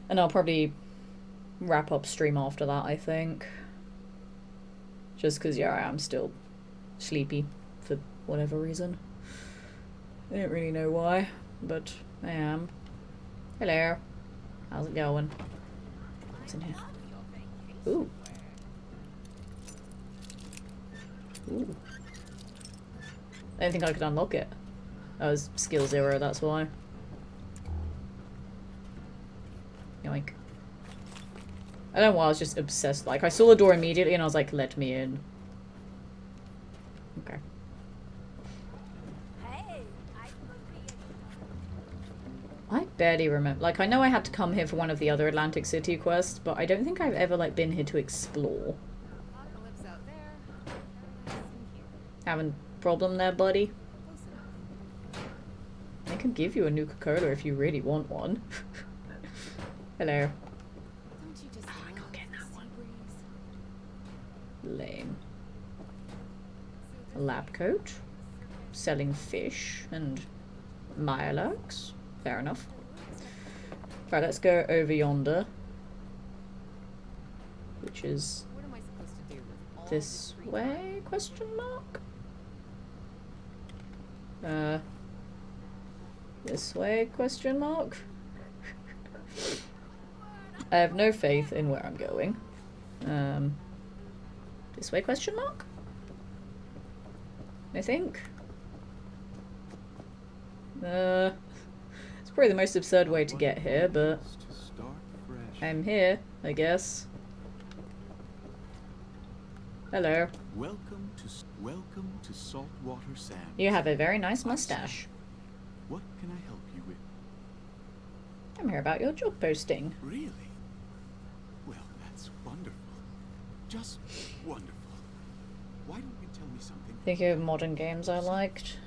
And I'll probably wrap up stream after that, I think. Just because, yeah, I am still sleepy for whatever reason. I don't really know why, but I am. Hello. How's it going? What's in here? Ooh. Ooh. I didn't think I could unlock it. I was skill 0, that's why. Yoink. I don't know why I was just obsessed. Like, I saw the door immediately and I was like, let me in. Okay. I barely remember. Like, I know I had to come here for one of the other Atlantic City quests, but I don't think I've ever, like, been here to explore. Having problem there, buddy? can give you a Nuka-Cola if you really want one. Hello. Don't you just I love can't get the that sea one. breeze? Lame. A lab coat. Selling fish and Miralax. Fair enough. Right, let's go over yonder. Which is What am I supposed to do with all this free way? Question mark? This way? Question mark? I have no faith in where I'm going. This way? Question mark? I think. It's probably the most absurd way to get here, but I'm here, I guess. Hello. Welcome to Saltwater Sands. You have a very nice I'm mustache. Sam. What can I help you with? I'm here about your job posting. Really? Well, that's wonderful. Just wonderful. Why don't you tell me something? Thinking of modern games I liked.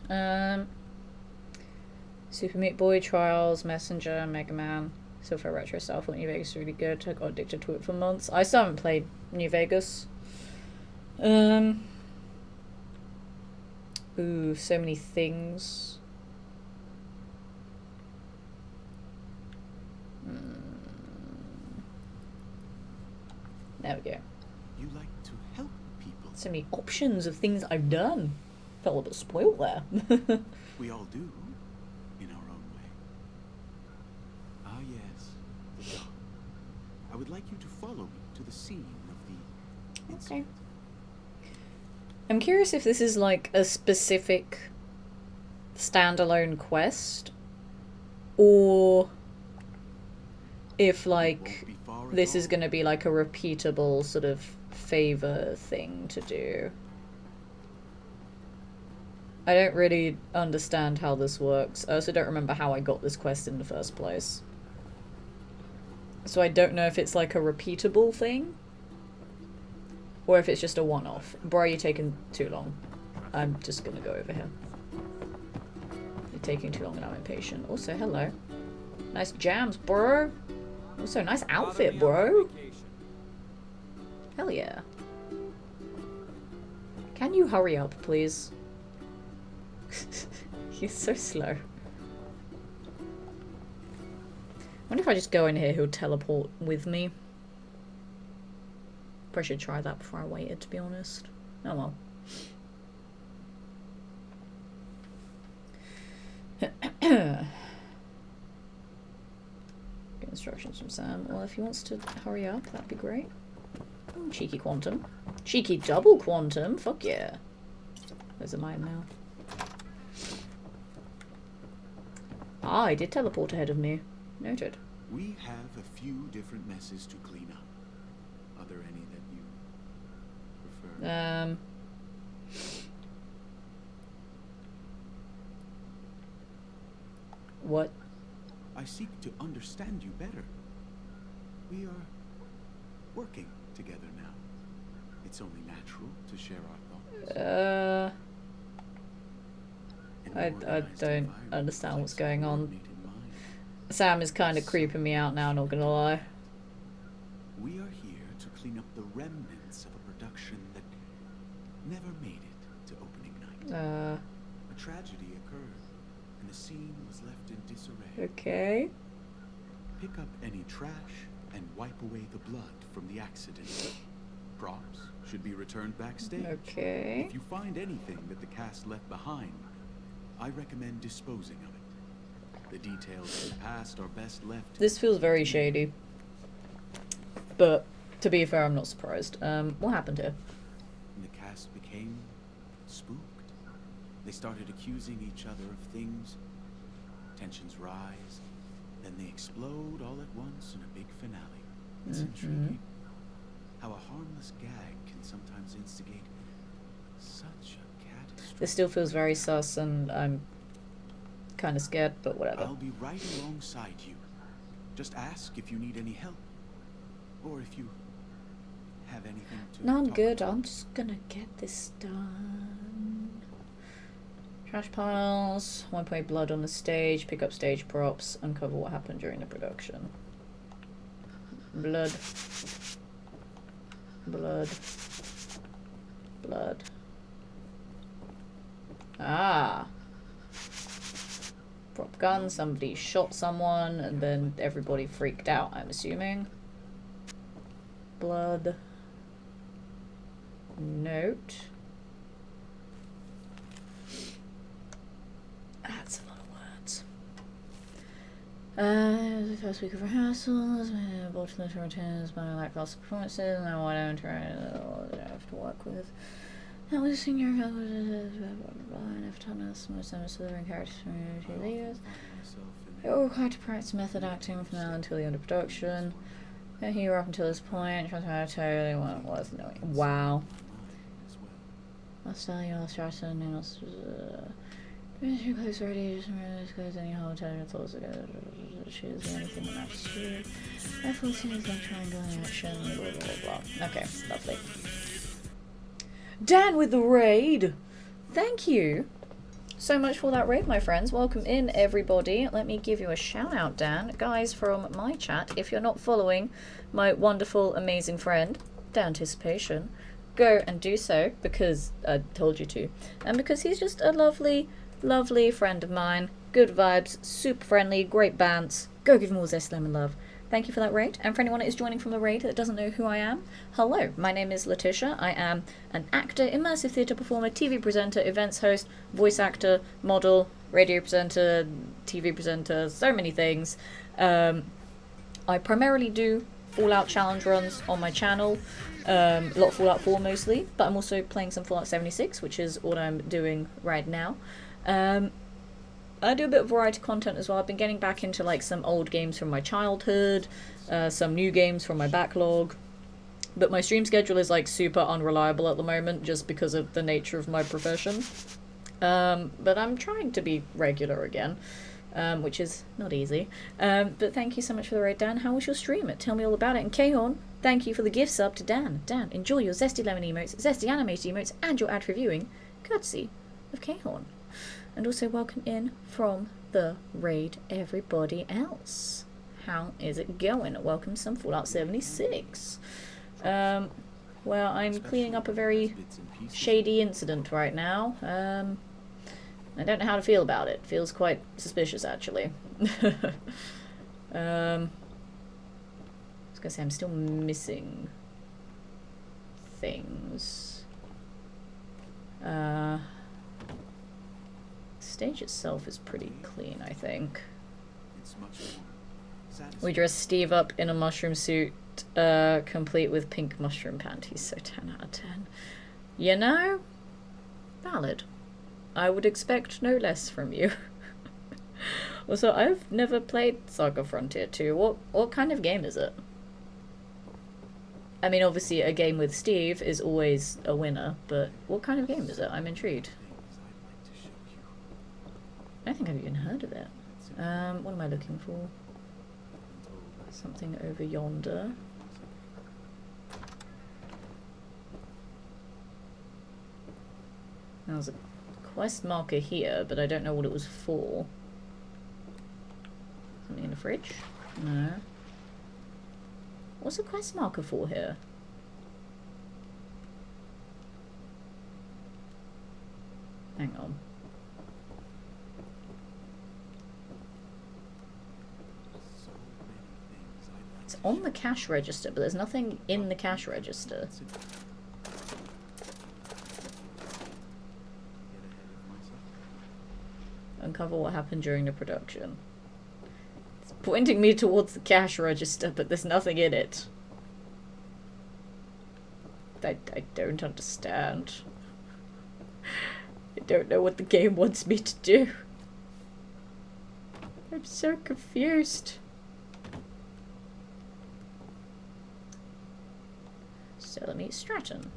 Super Meat Boy, Trials, Messenger, Mega Man. So far Retro Style, I thought New Vegas was really good. I got addicted to it for months. I still haven't played New Vegas. Ooh, so many things. There we go. You like to help people. So many options of things I've done. Felt a bit spoiled there. We all do, in our own way. Ah, yes, the dog. I would like you to follow me to the scene of the incident. I'm curious if this is like a specific standalone quest, or if like this is going to be like a repeatable sort of favor thing to do. I don't really understand how this works. I also don't remember how I got this quest in the first place. So I don't know if it's like a repeatable thing, or if it's just a one-off. Bro, you're taking too long. I'm just gonna go over here. You're taking too long and I'm impatient. Also, hello. Nice jams, bro. Also, nice outfit, bro. Hell yeah. Can you hurry up, please? You're so slow. Wonder if I just go in here, he'll teleport with me. Probably should try that before I waited, to be honest. Oh well. Get instructions from Sam. Well, if he wants to hurry up, that'd be great. Ooh, cheeky quantum. Cheeky double quantum? Fuck yeah. Those are mine now. Ah, he did teleport ahead of me. Noted. We have a few different messes to clean up. Are there any that you prefer? What? I seek to understand you better. We are working together now. It's only natural to share our thoughts. I don't understand what's going on. Sam is kind of creeping me out now, not gonna lie. We are here to clean up the remnants of a production that never made it to opening night. A tragedy occurred, and the scene was left in disarray. Okay. Pick up any trash and wipe away the blood from the accident. Props should be returned backstage. Okay. If you find anything that the cast left behind, I recommend disposing of it. The details of the past are best left. This feels very shady. But, to be fair, I'm not surprised. What happened here? And the cast became spooked. They started accusing each other of things. Tensions rise. Then they explode all at once in a big finale. It's intriguing how a harmless gag can sometimes instigate such a catastrophe. This still feels very sus, and I'm kind of scared, but whatever. I'll be right alongside you. Just ask if you need any help, or if you have anything to No, I'm talk good. about. I'm just gonna get this done. Trash piles. 1 point blood on the stage. Pick up stage props. Uncover what happened during the production. Blood. Blood. Blood. Ah. Prop gun. Somebody shot someone and then everybody freaked out, I'm assuming. Blood. Note. That's a lot of words. The first week of rehearsals, my bottom of returns, my lackluster performances, now I don't try to have to work with. That was senior enough toughness, most southern characters from leaders. It will require to practice method acting from now until the end of production. Here up until this point, trying to tell you what it was knowing. Wow. I'll tell you all Strasser and else. Your clothes ready, just clothes anyhow, tell your thoughts together. Choose anything that matches to you. Therefore, as soon as like triangle in action, blah blah blah. Okay, lovely. Dan with the raid! Thank you so much for that raid, my friends. Welcome in, everybody. Let me give you a shout out, Dan. Guys from my chat, if you're not following my wonderful, amazing friend, Danticipation, go and do so, because I told you to. And because he's just a lovely, lovely friend of mine. Good vibes, super friendly, great bands. Go give him all zest, lemon love. Thank you for that raid. And for anyone that is joining from the raid that doesn't know who I am, hello, my name is Letitia. I am an actor, immersive theatre performer, TV presenter, events host, voice actor, model, radio presenter, TV presenter, so many things. I primarily do Fallout challenge runs on my channel, a lot of Fallout 4 mostly, but I'm also playing some Fallout 76, which is what I'm doing right now. I do a bit of variety content as well. I've been getting back into like some old games from my childhood, some new games from my backlog, but my stream schedule is like super unreliable at the moment just because of the nature of my profession. But I'm trying to be regular again, which is not easy. But thank you so much for the raid, Dan. How was your stream? Tell me all about it. And Khorn, thank you for the gift sub to Dan. Dan, enjoy your zesty lemon emotes, zesty animated emotes, and your ad reviewing, courtesy of Khorn. And also welcome in from the raid, everybody else. How is it going? Welcome some Fallout 76. Well, I'm cleaning up a very shady incident right now. I don't know how to feel about it. Feels quite suspicious, actually. I was gonna say I'm still missing things. Stage itself is pretty clean, I think. We dressed Steve up in a mushroom suit, complete with pink mushroom panties, so 10 out of 10. You know, valid. I would expect no less from you. Also, I've never played Saga Frontier 2. What kind of game is it? I mean, obviously a game with Steve is always a winner, but what kind of game is it? I'm intrigued. I don't think I've even heard of it. What am I looking for? Something over yonder. There's a quest marker here, but I don't know what it was for. Something in the fridge? No. What's the quest marker for here? Hang on. It's on the cash register, but there's nothing in the cash register. Uncover what happened during the production. It's pointing me towards the cash register, but there's nothing in it. I don't understand. I don't know what the game wants me to do. I'm so confused. So let me Stratton.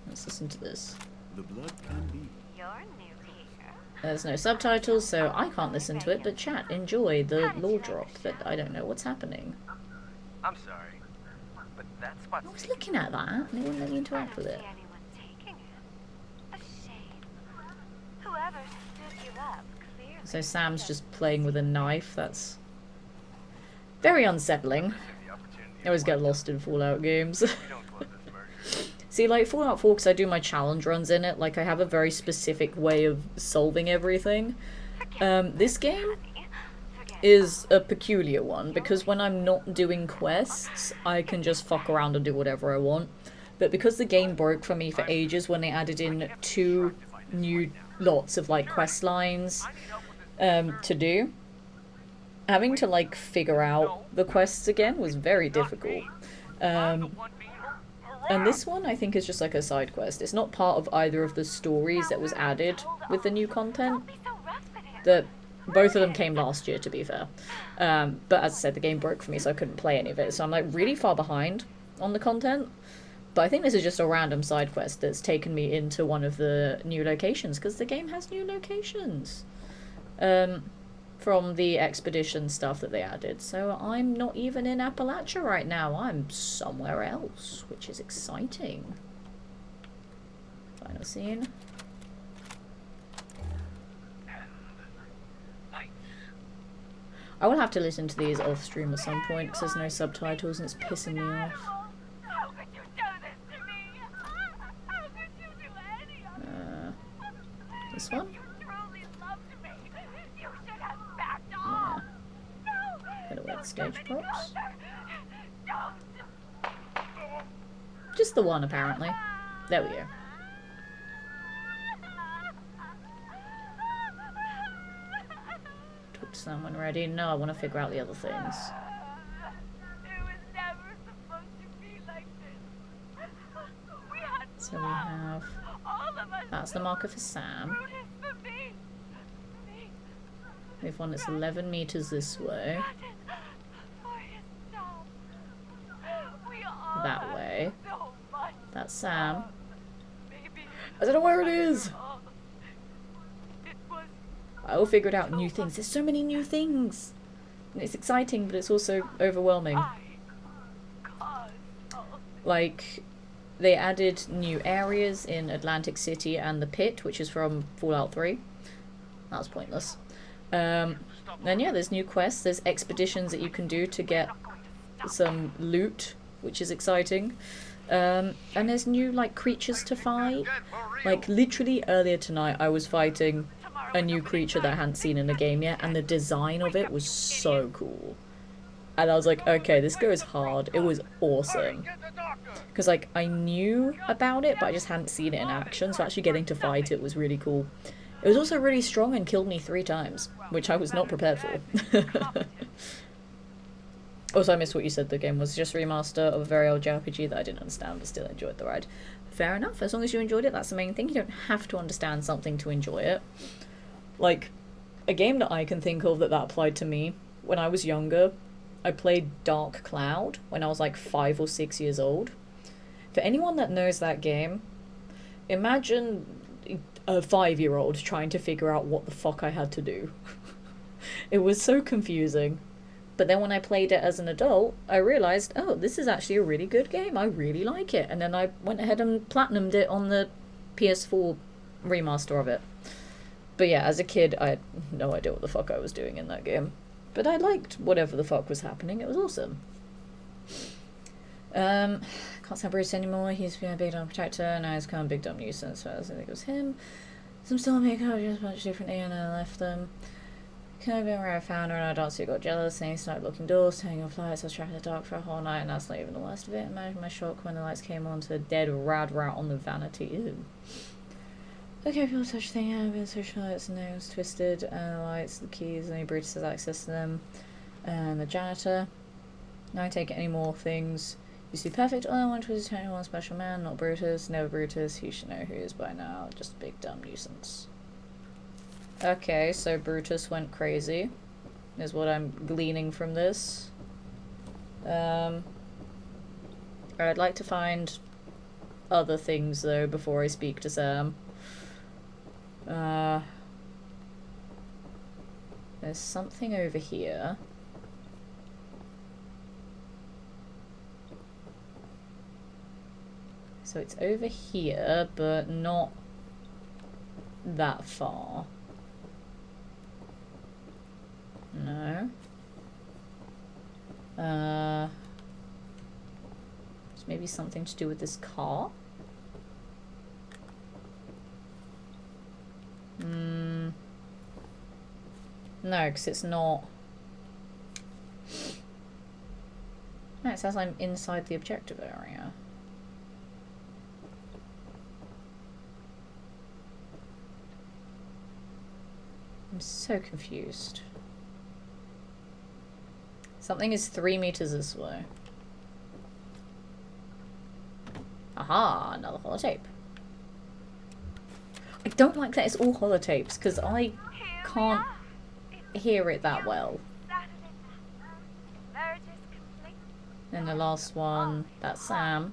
Let's listen to this. The blood can be. You're new here. There's no subtitles, so I can't listen to it, but chat, enjoy the lore drop, but I don't know what's happening. I'm sorry, but that spot's... I was looking at that, and they wouldn't let me interact with it. Anyone taking it. A shame. Whoever stood So Sam's just playing with a knife. That's very unsettling. I always get lost in Fallout games. See, like Fallout 4, because I do my challenge runs in it, like I have a very specific way of solving everything. This game is a peculiar one, because when I'm not doing quests, I can just fuck around and do whatever I want. But because the game broke for me for ages when they added in 2 new lots of like quest lines to do, having to like figure out the quests again was very difficult. And this one I think is just like a side quest. It's not part of either of the stories that was added with the new content. Both of them came last year, to be fair. But as I said, the game broke for me, so I couldn't play any of it. So I'm like really far behind on the content. But I think this is just a random side quest that's taken me into one of the new locations, because the game has new locations from the expedition stuff that they added. So I'm not even in Appalachia right now. I'm somewhere else, which is exciting. Final scene. I will have to listen to these off stream at some point because there's no subtitles and it's pissing me off. How could you do this to me? How could you do any of it? This one? You truly loved me. You should have backed off. Gotta wear the stage props. Don't. Just the one, apparently. There we go. Talk to someone ready. No, I want to figure out the other things. It was never supposed to be like this. We had So we have... all of us. That's the marker for Sam. Brutus for me. We have one that's 11 meters this way. For yourself. We all That had way. so much. That's Sam. Maybe I don't know where it is. all. It was I will figure it out. New things. There's so many new things. And it's exciting, but it's also overwhelming. Like, they added new areas in Atlantic City and the Pit, which is from Fallout 3. That was pointless. Then yeah, there's new quests. There's expeditions that you can do to get some loot, which is exciting. And there's new, like, creatures to fight. Like, literally earlier tonight I was fighting a new creature that I hadn't seen in the game yet, and the design of it was so cool. And I was like, okay, this goes hard. It was awesome. Because, like, I knew about it, but I just hadn't seen it in action, so actually getting to fight it was really cool. It was also really strong and killed me 3 times, which I was not prepared for. Also, I missed what you said the game was just a remaster of a very old JRPG that I didn't understand, but still enjoyed the ride. Fair enough, as long as you enjoyed it, that's the main thing. You don't have to understand something to enjoy it. Like, a game that I can think of that applied to me, when I was younger, I played Dark Cloud when I was like 5 or 6 years old. For anyone that knows that game, imagine a 5-year-old trying to figure out what the fuck I had to do. It was so confusing. But then when I played it as an adult, I realised, oh, this is actually a really good game. I really like it. And then I went ahead and platinumed it on the PS4 remaster of it. But yeah, as a kid, I had no idea what the fuck I was doing in that game. But I liked whatever the fuck was happening. It was awesome. Can't stand Bruce anymore. He used to be a big dumb protector. Now he's kind of a big dumb nuisance. So I think it was him. Some still makeup, just a bunch differently, and I left them. Could have been where I found her and I danced, got jealous, and he started locking doors, turning off lights. I was trapped in the dark for a whole night, and that's not even the worst of it. Imagine my shock when the lights came on to a dead rad rat on the vanity. Ew. Okay, people such a thing. I've been social lights and nails twisted, and the lights, the keys, only Brutus has access to them. And the janitor. Now I take any more things. Used to be perfect. All I wanted was to one special man, not Brutus. Never Brutus. He should know who he is by now. Just a big dumb nuisance. Okay, so Brutus went crazy, is what I'm gleaning from this. I'd like to find other things, though, before I speak to Sam. There's something over here. So it's over here, but not that far. No. It's maybe something to do with this car? No, because it's not. No, it says I'm inside the objective area. I'm so confused. Something is 3 meters this way. Aha, another holotape. I don't like that it's all holotapes, because I can't hear it that well. And the last one, that's Sam.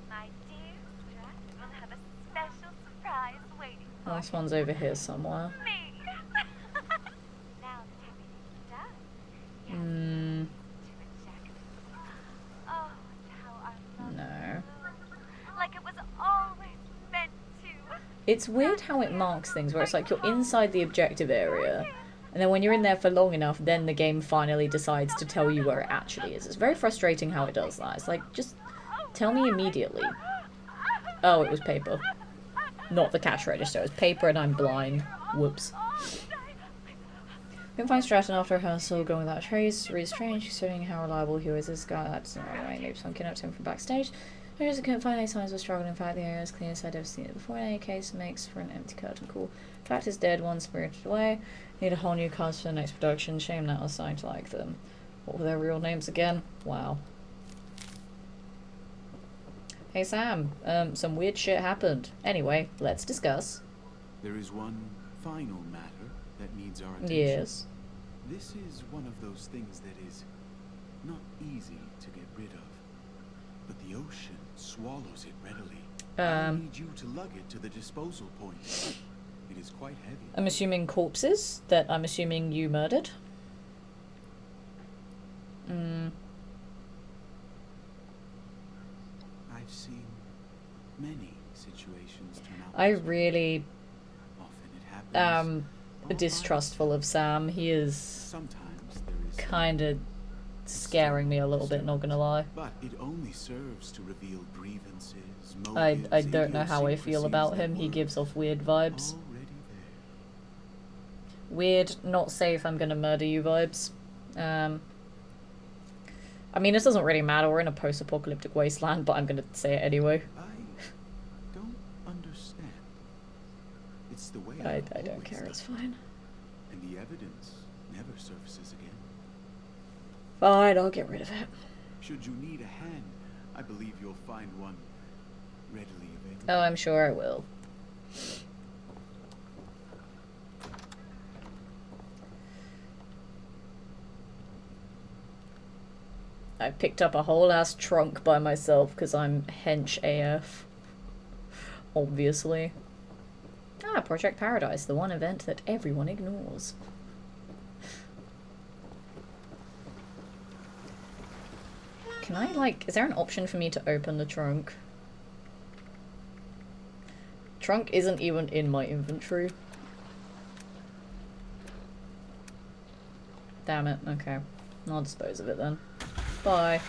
My dear Strat will have a special surprise waiting for Last one's over here somewhere. me. Now that everything's done, oh, how I love No. you. Like it was always meant to. It's weird how it marks things, where it's like you're inside the objective area, and then when you're in there for long enough, then the game finally decides to tell you where it actually is. It's very frustrating how it does that. It's like, just tell me immediately. Oh, it was paper. Not the cash register. It was paper and I'm blind. Whoops. We can find Stratton after rehearsal, going without a trace. Really strange, considering how reliable he was. This guy, that's not right. Maybe someone kidnapped him from backstage. I just couldn't find any signs of struggle. In fact, the area is clean as I'd ever seen it before. In any case, makes for an empty curtain call. Fact is dead, one spirited away. Need a whole new cast for the next production. Shame that I was starting to like them. What were their real names again? Wow. Hey Sam, some weird shit happened. Anyway, let's discuss. There is one final matter that needs our attention. Yes. This is one of those things that is not easy to get rid of. But the ocean swallows it readily. I need you to lug it to the disposal point. It is quite heavy. I'm assuming corpses that I'm assuming you murdered. I've seen many situations turn out. I really Often it happens. Distrustful of Sam. He is Sometimes there is kind of scaring me a little bit, not gonna lie. But it only serves to reveal grievances, I motives, don't know how I feel about idiosyncrasies him. He that gives were off weird vibes. already there. Weird, not safe, I'm gonna murder you vibes. I mean, this doesn't really matter. We're in a post-apocalyptic wasteland, but I'm gonna say it anyway. I don't understand. It's the way I I've don't always care, done it's it. fine. And the evidence never surfaces again. Fine, I'll get rid of it. Should you need a hand, I believe you'll find one readily available. Oh, I'm sure I will. I picked up a whole ass trunk by myself because I'm hench AF. Obviously. Ah, Project Paradise, the one event that everyone ignores. Can I, like, is there an option for me to open the trunk? Trunk isn't even in my inventory. Damn it, okay. I'll dispose of it then. Bye.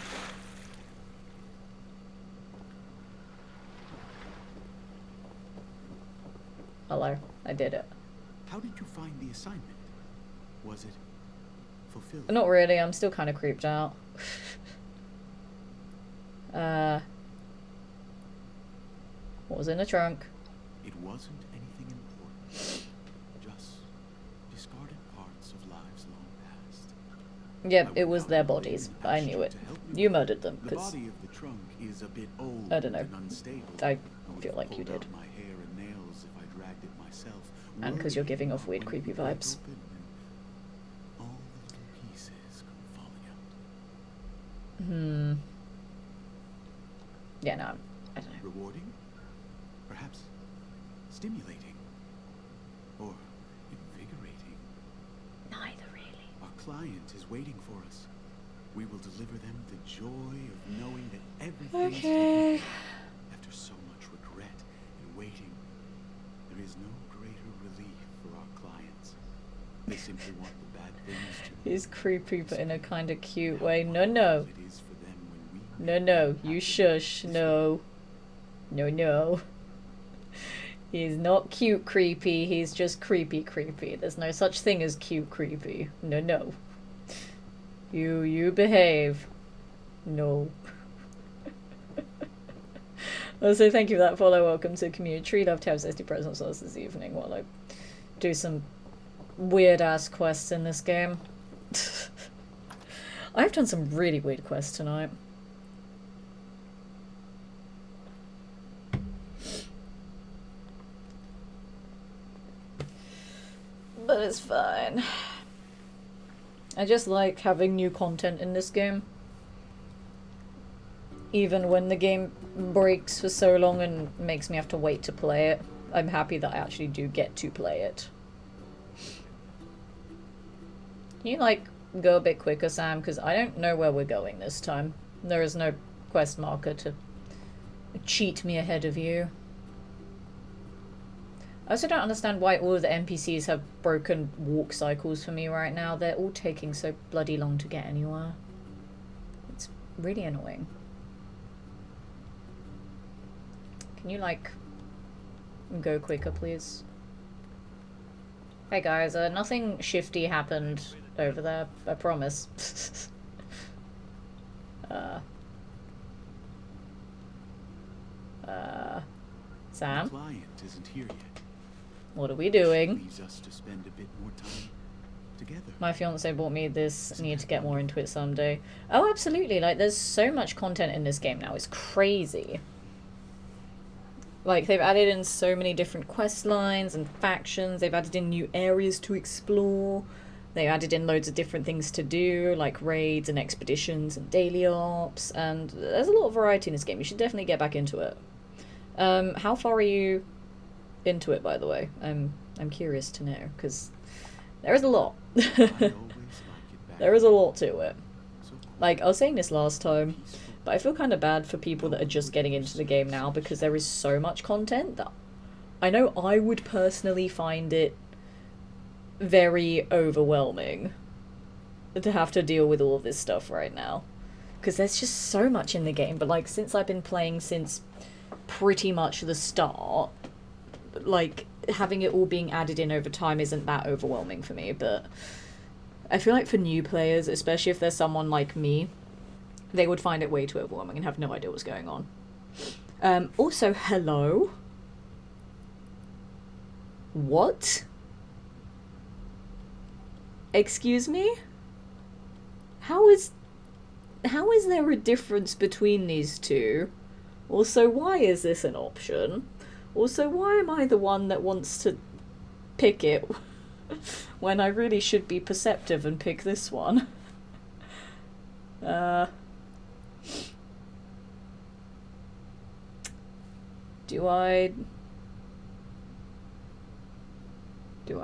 Hello, I did it. How did you find the assignment? Was it fulfilled? Not really, I'm still kind of creeped out. What was in the trunk? It wasn't anything important. Just discarded parts of lives long past. Yep, it was their bodies. I knew it. You murdered them, The because body of the trunk is a bit old I don't know. and unstable. I would feel have like you pulled out did. my hair and nails if I dragged it myself. And because you're worried giving off about weird, when creepy it would break vibes. open and all the little pieces come falling out. Yeah, no, I don't know. Rewarding? Perhaps stimulating? Or invigorating? Neither really. Our client is waiting for us. We will deliver them the joy of knowing that everything's taken care of. After so much regret and waiting, there is no greater relief for our clients. This simply want the bad things to He's creepy, but in a kind of cute way. No. it is for them when we No, you shush. No. No. He's not cute creepy, he's just creepy. There's no such thing as cute creepy. No. You behave. No. Also, thank you for that follow. Welcome to Community Tree. Love to have 60 presents with us this evening while I do some weird-ass quests in this game. I've done some really weird quests tonight. But it's fine. I just like having new content in this game. Even when the game breaks for so long and makes me have to wait to play it, I'm happy that I actually do get to play it. Can you, like, go a bit quicker, Sam? Because I don't know where we're going this time. There is no quest marker to cheat me ahead of you. I also don't understand why all of the NPCs have broken walk cycles for me right now. They're all taking so bloody long to get anywhere. It's really annoying. Can you, like, go quicker, please? Hey guys, nothing shifty happened over there, I promise. Sam? The client isn't here yet. What are we doing? Leaves us to spend a bit more time together. My fiance bought me this. Need to get more into it someday. Oh, absolutely. Like, there's so much content in this game now. It's crazy. Like, they've added in so many different quest lines and factions. They've added in new areas to explore. They added in loads of different things to do, like raids and expeditions and daily ops. And there's a lot of variety in this game. You should definitely get back into it. How far are you into it, by the way? I'm curious to know, because there is a lot. There is a lot to it. Like, I was saying this last time, but I feel kind of bad for people that are just getting into the game now, because there is so much content that I know I would personally find it very overwhelming to have to deal with all of this stuff right now. Because there's just so much in the game, but like, since I've been playing since pretty much the start, like, having it all being added in over time isn't that overwhelming for me. But I feel like for new players, especially if there's someone like me, they would find it way too overwhelming and have no idea what's going on. Also, hello? What? Excuse me? How is there a difference between these two? Also, why is this an option? Also, why am I the one that wants to pick it when I really should be perceptive and pick this one? Do I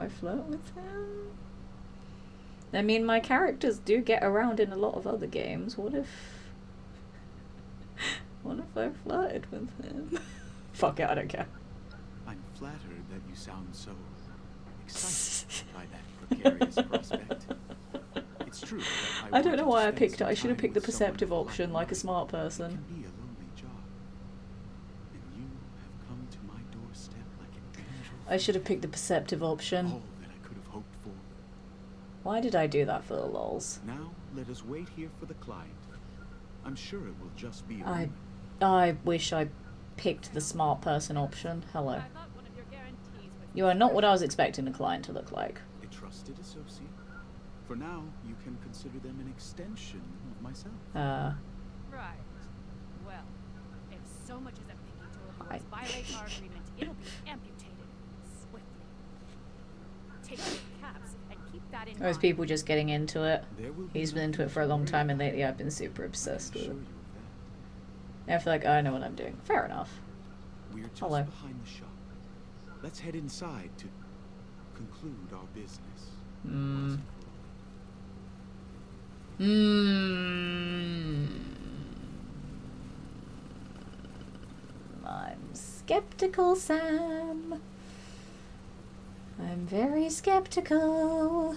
flirt with him? I mean, my characters do get around in a lot of other games. What if I flirted with him? Fuck it, I don't care. I'm flattered that you sound so excited by that precarious prospect. It's true that I don't know why I wanted to picked it. spend I some should have time picked the with someone perceptive option who like a smart It person. can be a lonely job. And you have come to my doorstep like an angel. I should have picked the perceptive option. All that I could have hoped for. Why did I do that for the lols? Now let us wait here for the client. I'm sure it will just be a I moment. wish I picked the smart person option. Hello. I thought one of your guarantees would You are not what I was expecting the client to look like. A trusted associate. For now, you can consider them an extension of myself. Right. Well, if so much as a pinky toe of yours violates our agreement, it'll be amputated swiftly. Take your caps and keep that in Those mind. people just getting into it. There will be He's been into it for a long time, and lately I've been super obsessed with assure it. you of I feel like I know what I'm doing. Fair enough. that. We're just Hello. behind the shop. Let's head inside to conclude our business. Hmm. I'm skeptical, Sam. I'm very skeptical.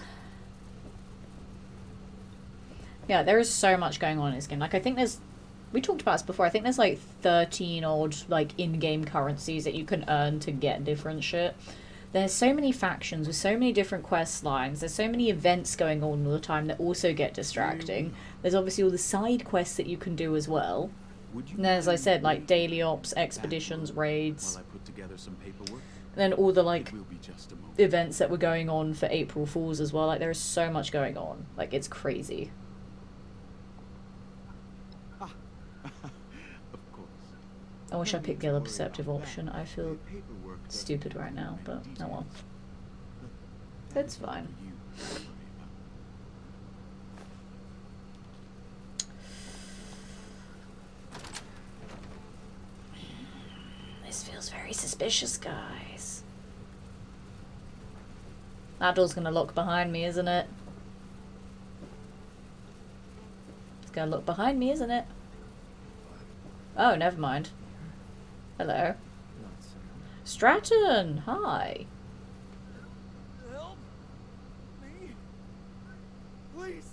Yeah, there is so much going on in this game. Like, I think there's... We talked about this before. I think there's, like, 13 odd, like, in-game currencies that you can earn to get different shit. There's so many factions with so many different quest lines. There's so many events going on all the time that also get distracting. There's obviously all the side quests that you can do as well. And as I said, like, daily ops, expeditions, raids. While I put together some paperwork, And then all the, like, it will be just a moment. events that were going on for April Fools as well. Like, there is so much going on. Like, it's crazy. Of course. I wish I picked the No other need to worry perceptive about option. that. I feel The paperwork doesn't stupid right include now, many but oh well. details. Look, It's that is fine. for you to worry about. This feels very suspicious, guys. That door's gonna lock behind me, isn't it? It's gonna look behind me, isn't it? Oh, never mind. Hello. Not so. Stratton! Hi. Help me, please.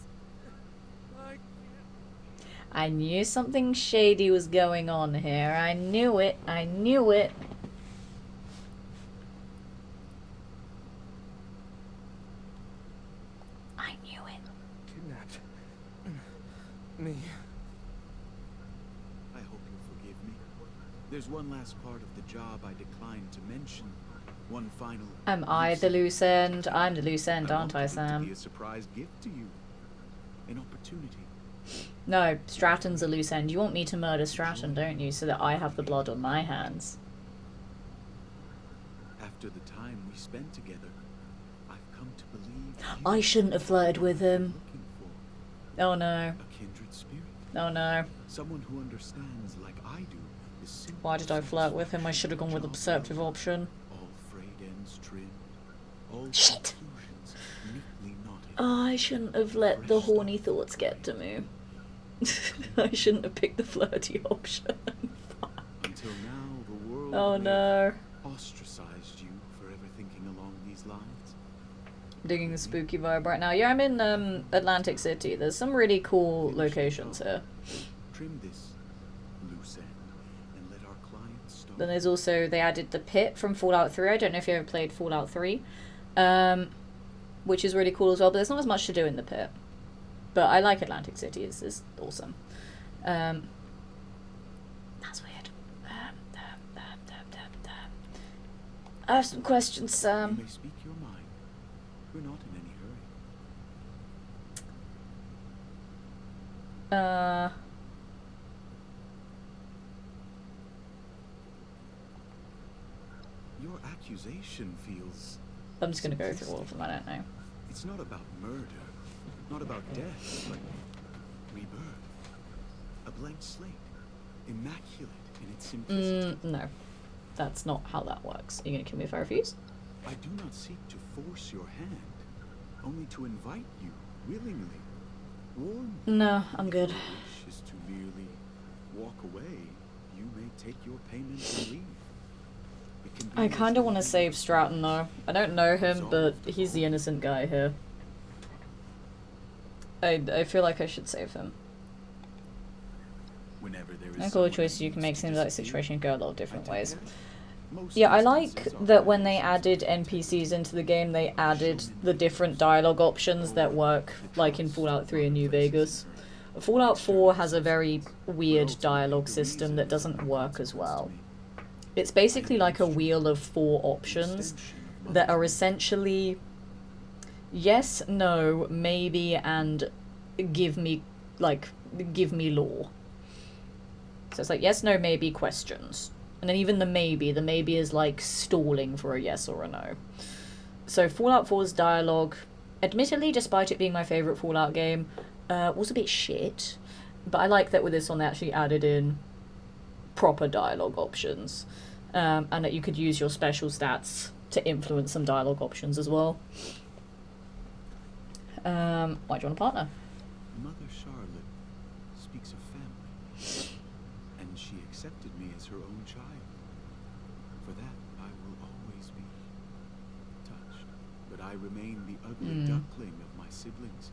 I can't. I knew something shady was going on here. I knew it. I knew it. I knew it. Kidnapped me. I hope you'll forgive me. There's one last part of the job I declined to mention. One final. Am I the loose end? I'm the loose end, I aren't I, wanted it to be Sam? a surprise gift to you. An opportunity. No, Stratton's a loose end. You want me to murder Stratton, don't you? So that I have the blood on my hands. After the time we spent together, I've come to believe I shouldn't have flirted with him. looking for Oh no. a kindred spirit. Oh no. Someone who understands like I do the simple Why did I flirt with him? I should have gone with the job perceptive well. option. All frayed ends trimmed. All Shit. conclusions neatly knotted. I shouldn't have let the horny thoughts get to me. I shouldn't have picked the flirty option. Until now, the world Oh may no. have ostracized you for ever thinking along these lines. Digging the spooky vibe right now. Yeah, I'm in Atlantic City. There's some really cool locations here. Trim this loose end and let our clients start. Then there's also, they added the pit from Fallout 3. I don't know if you ever played Fallout 3. Which is really cool as well, but there's not as much to do in the pit. But I like Atlantic City, it's awesome. That's weird. I have some questions, You Sam. may speak your mind. We're not in any hurry. Your accusation feels. I'm just gonna go through all of them, I don't know. It's not about murder, not about death, but rebirth. A blank slate, immaculate in its simplicity. No. That's not how that works. Are you gonna kill me if I refuse? I do not seek to force your hand, only to invite you willingly. Warn you. No, I'm If good. your wish is to merely walk away, you may take your payment and leave. It can be I as kind of want to easy save as Stratton though. I don't know him, but he's the innocent guy here. I feel like I should save him. whenever there is And all the someone choices who you can needs make to seems like the disappear, situation can go a lot of different I take ways. care. Most Yeah, I like instances are that when they relations. added NPCs into the game, they added the different dialogue options that work, like in Fallout 3 and New Vegas. Fallout 4 has a very weird dialogue system that doesn't work as well. It's basically like a wheel of 4 options that are essentially yes, no, maybe, and give me lore. So it's like yes, no, maybe questions. And then even the maybe is like stalling for a yes or a no. So Fallout 4's dialogue, admittedly, despite it being my favourite Fallout game, was a bit shit. But I like that with this one they actually added in proper dialogue options. And that you could use your special stats to influence some dialogue options as well. Why do you want a partner? Mother Charlotte speaks of family, and she accepted me as her own child. For that, I will always be touched. I remain the ugly duckling of my siblings.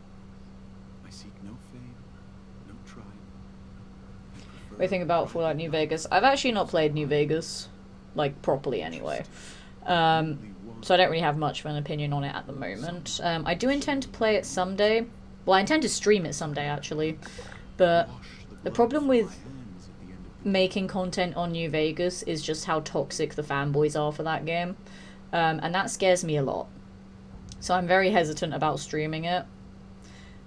I seek no fame, no triumph. What do you think about Fallout New Vegas? I've actually not played New Vegas, like, properly anyway. So I don't really have much of an opinion on it at the moment. I do intend to play it someday. Well, I intend to stream it someday, actually. But the problem with making content on New Vegas is just how toxic the fanboys are for that game. And that scares me a lot. So I'm very hesitant about streaming it.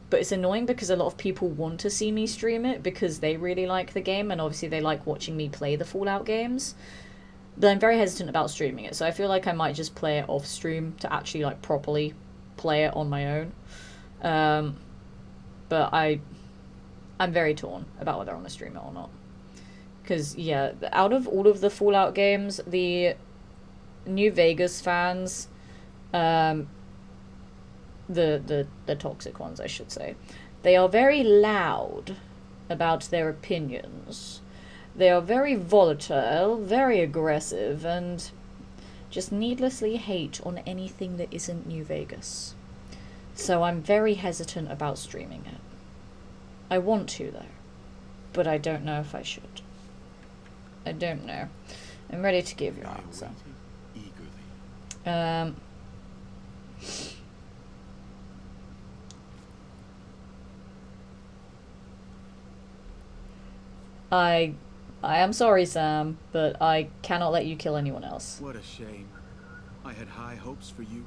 But it's annoying because a lot of people want to see me stream it because they really like the game, and obviously they like watching me play the Fallout games. But I'm very hesitant about streaming it, so I feel like I might just play it off stream to actually like properly play it on my own. But I'm very torn about whether I want to stream it or not. Because, yeah, out of all of the Fallout games, the New Vegas fans, the toxic ones, I should say, they are very loud about their opinions. They are very volatile, very aggressive, and just needlessly hate on anything that isn't New Vegas. So I'm very hesitant about streaming it. I want to, though, but I don't know if I should. I don't know. I'm ready to give your answer. I am sorry, Sam, but I cannot let you kill anyone else. What a shame. I had high hopes for you.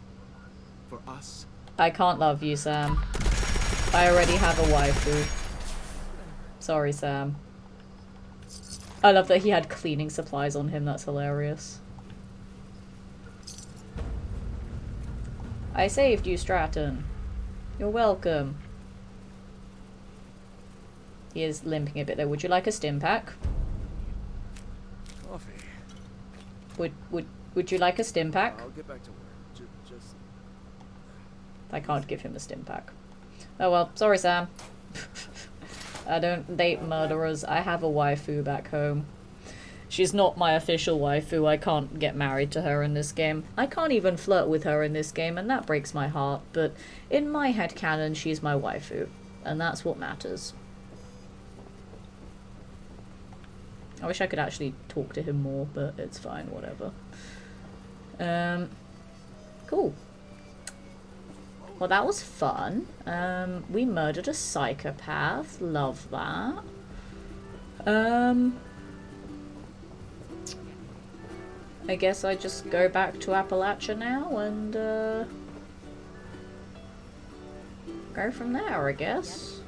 For us. I can't love you, Sam. I already have a waifu. Sorry, Sam. I love that he had cleaning supplies on him, that's hilarious. I saved you, Stratton. You're welcome. He is limping a bit though. Would you like a stim pack? Coffee. Would you like a stim pack? I'll get back to work. Just... I can't give him a stim pack. Oh well, sorry, Sam. I don't date murderers. I have a waifu back home. She's not my official waifu. I can't get married to her in this game. I can't even flirt with her in this game, and that breaks my heart. But in my headcanon, she's my waifu. And that's what matters. I wish I could actually talk to him more, but it's fine, whatever. Cool. Well, that was fun. We murdered a psychopath. Love that. I guess I just go back to Appalachia now and, go from there, I guess.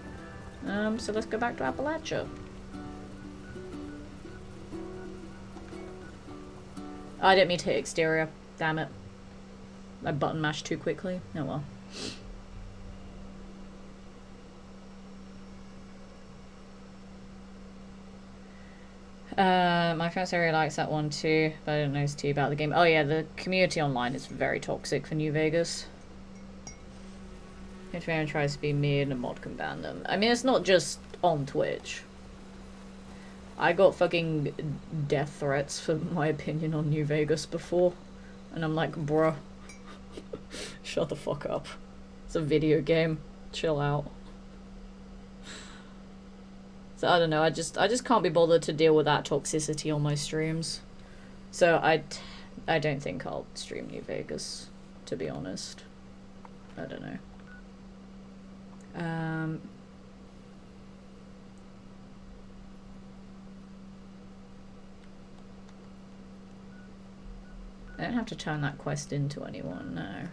So let's go back to Appalachia. I didn't mean to hit exterior. Damn it. I button mashed too quickly. Oh well. My friend Sarah likes that one too, but I don't know too about the game. Oh yeah, the community online is very toxic for New Vegas. If anyone tries to be mean, a mod can ban them. I mean, it's not just on Twitch. I got fucking death threats for my opinion on New Vegas before. And I'm like, bruh. Shut the fuck up. It's a video game. Chill out. So I don't know, I just can't be bothered to deal with that toxicity on my streams. So I don't think I'll stream New Vegas, to be honest. I don't know. I don't have to turn that quest into anyone, no.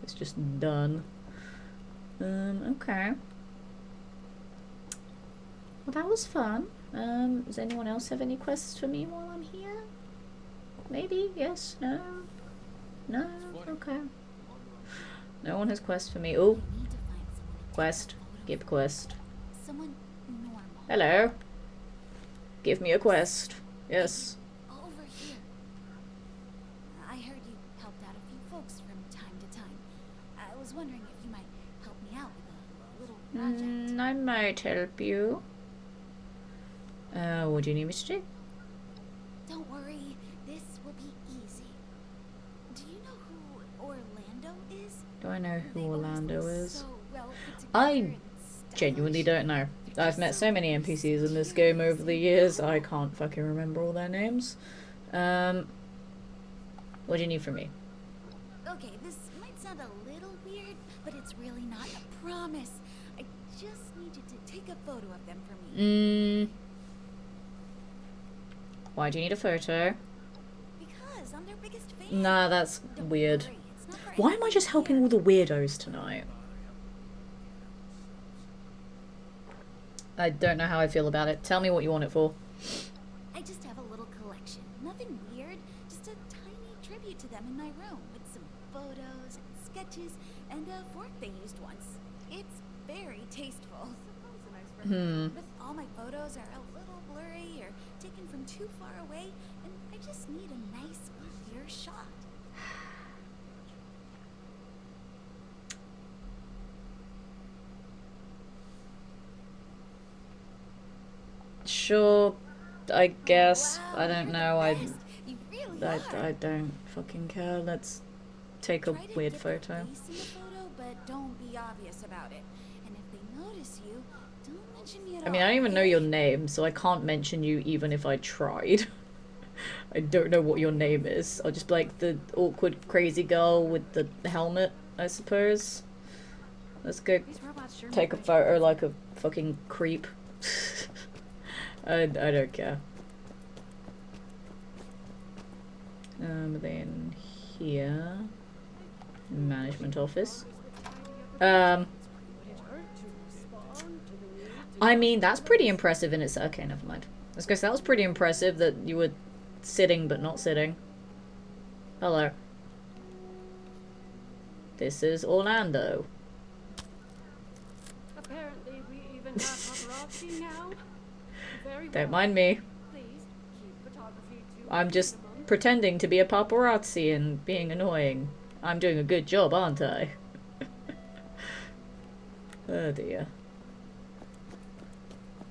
It's just done. Okay. Well, that was fun. Does anyone else have any quests for me while I'm here? Maybe? Yes? No? No? Okay. No one has quests for me. Oh. Quest. Give quest. Someone normal. Hello. Give me a quest. Yes. Over here. I heard you helped out a few folks from time to time. I was wondering if you might help me out with a little project. I might help you. What do you need me to do? Don't worry, this will be easy. Do you know who Orlando Orlando is? Do I know who Orlando is? So well put together I and genuinely don't know. I've met so many NPCs in this game over the years, I can't fucking remember all their names. What do you need from me? Okay, this might sound a little weird, but it's really not. I promise. I just need you to take a photo of them for me. Why do you need a photo? Because I'm their biggest fan. Nah, that's Don't weird. worry, it's not for Why am I just helping all the weirdos tonight? I don't know how I feel about it. Tell me what you want it for. I just have a little collection. Nothing weird, just a tiny tribute to them in my room with some photos and sketches and a fork they used once. It's very tasteful. But all my photos are a little blurry or taken from too far away, and I just need a nice clear shot. Sure, I guess. Wow, I don't you're know. the best. You really I are. don't fucking care. Let's take a Try to weird dip your photo. face in the photo, but don't be obvious about it. And if they notice you, don't mention me at I mean, I all, don't even know okay? your name, so I can't mention you even if I tried. I don't know what your name is. I'll just be like the awkward crazy girl with the helmet, I suppose. Let's go These robots sure take a make photo like a fucking creep. I don't care. Then here, management office. I mean, that's pretty impressive in its. Okay, never mind. I was gonna say that was pretty impressive that you were sitting but not sitting. Hello. This is Orlando. Apparently, we even have paparazzi now. Very Don't well. mind me. Please keep photography to I'm just minimum. pretending to be a paparazzi and being annoying. I'm doing a good job, aren't I? Oh dear.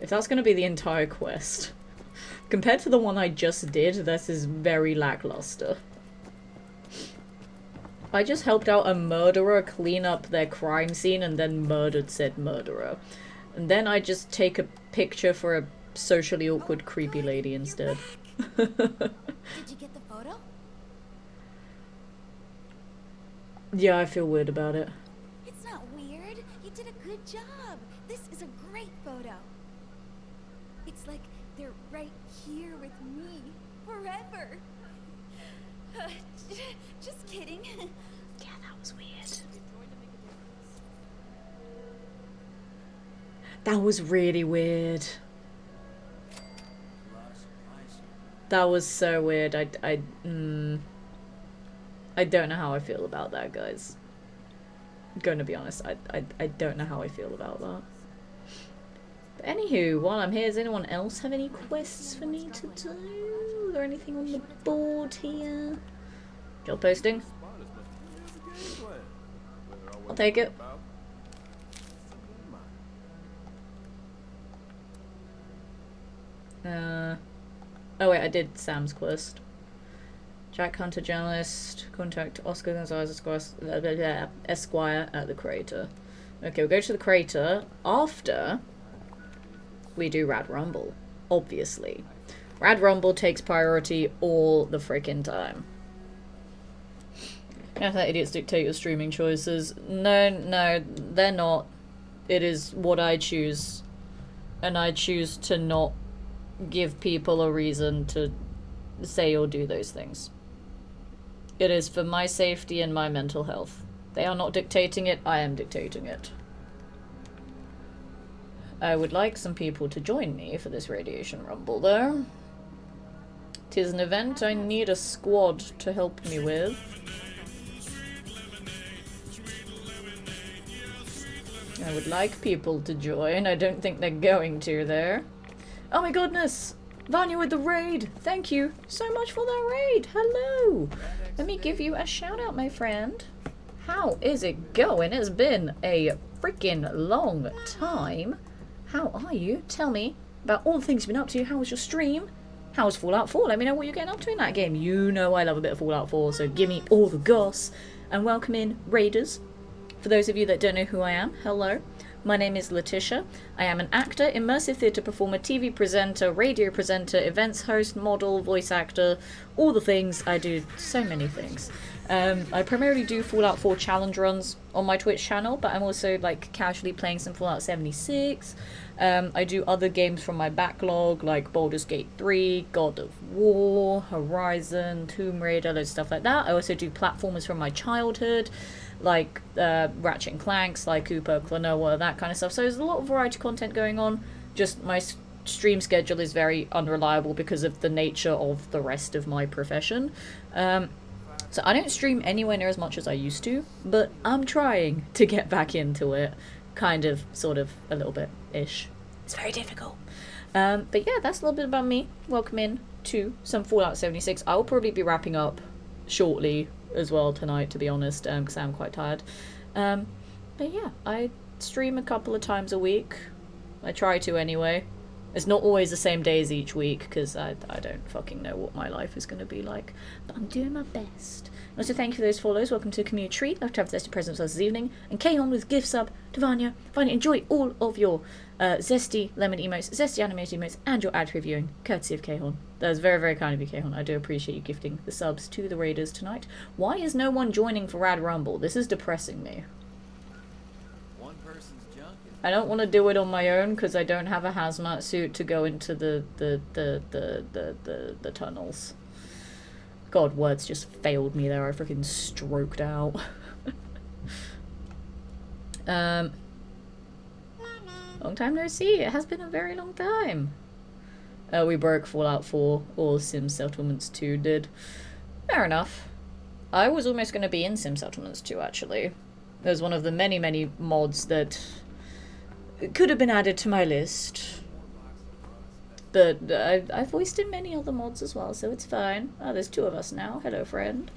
If that's going to be the entire quest, compared to the one I just did, this is very lackluster. I just helped out a murderer clean up their crime scene and then murdered said murderer. And then I just take a picture for a socially awkward creepy good, lady you're instead. Did you get the photo? Yeah, I feel weird about it. It's not weird. You did a good job. This is a great photo. It's like they're right here with me forever. Just kidding. Yeah, that was weird. That was really weird. That was so weird. I don't know how I feel about that, guys. I'm going to be honest. I don't know how I feel about that. But anywho, while I'm here, does anyone else have any quests for me to do? Is there anything on the board here? Job posting? I'll take it. Oh wait, I did Sam's quest. Jack Hunter, journalist, contact Oscar Gonzalez Esquire at the crater. Okay, we'll go to the crater after we do Rad Rumble, obviously. Rad Rumble takes priority all the freaking time. Can't let idiots dictate your streaming choices. No, they're not. It is what I choose. And I choose to not give people a reason to say or do those things. It is for my safety and my mental health. They are not dictating it, I am dictating it. I would like some people to join me for this Radiation Rumble, though. 'Tis an event I need a squad to help me with. I would like people to join. I don't think they're going to, though. Oh my goodness! Vanya with the raid! Thank you so much for that raid! Hello! Let me give you a shout out, my friend. How is it going? It's been a freaking long time. How are you? Tell me about all the things you've been up to. How was your stream? How was Fallout 4? Let me know what you're getting up to in that game. You know I love a bit of Fallout 4, so give me all the goss. and welcome in Raiders. For those of you that don't know who I am, hello. My name is Letitia. I am an actor, immersive theatre performer, TV presenter, radio presenter, events host, model, voice actor, all the things. I do so many things. I primarily do Fallout 4 challenge runs on my Twitch channel, but I'm also like casually playing some Fallout 76. I do other games from my backlog like Baldur's Gate 3, God of War, Horizon, Tomb Raider, loads of stuff like that. I also do platformers from my childhood like Ratchet and Clank, Sly Cooper, Klonoa, that kind of stuff. So there's a lot of variety content going on. Just my stream schedule is very unreliable because of the nature of the rest of my profession. So I don't stream anywhere near as much as I used to, but I'm trying to get back into it. Kind of, sort of, a little bit-ish. It's very difficult. But yeah, that's a little bit about me. Welcome in to some Fallout 76. I will probably be wrapping up shortly as well tonight, to be honest, because I'm quite tired. But yeah, I stream a couple of times a week. I try to anyway. It's not always the same days each week, because I don't fucking know what my life is going to be like. But I'm doing my best. And also thank you for those follows. Welcome to Community Treat. I've have zesty presents this evening. And Kahon with gift sub to Vanya. Vanya, enjoy all of your zesty lemon emotes, zesty animated emotes, and your ad reviewing, courtesy of Kahon. That is very, very kind of you, Kahon. I do appreciate you gifting the subs to the Raiders tonight. Why is no one joining for Rad Rumble? This is depressing me. I don't want to do it on my own because I don't have a hazmat suit to go into the tunnels. God, words just failed me there. I freaking stroked out. Long time no see. It has been a very long time. We broke Fallout 4, or Sim Settlements 2 did. Fair enough. I was almost going to be in Sim Settlements 2, actually. It was one of the many, many mods that could have been added to my list. But I've voiced in many other mods as well, so it's fine. Oh, there's two of us now. Hello, friend.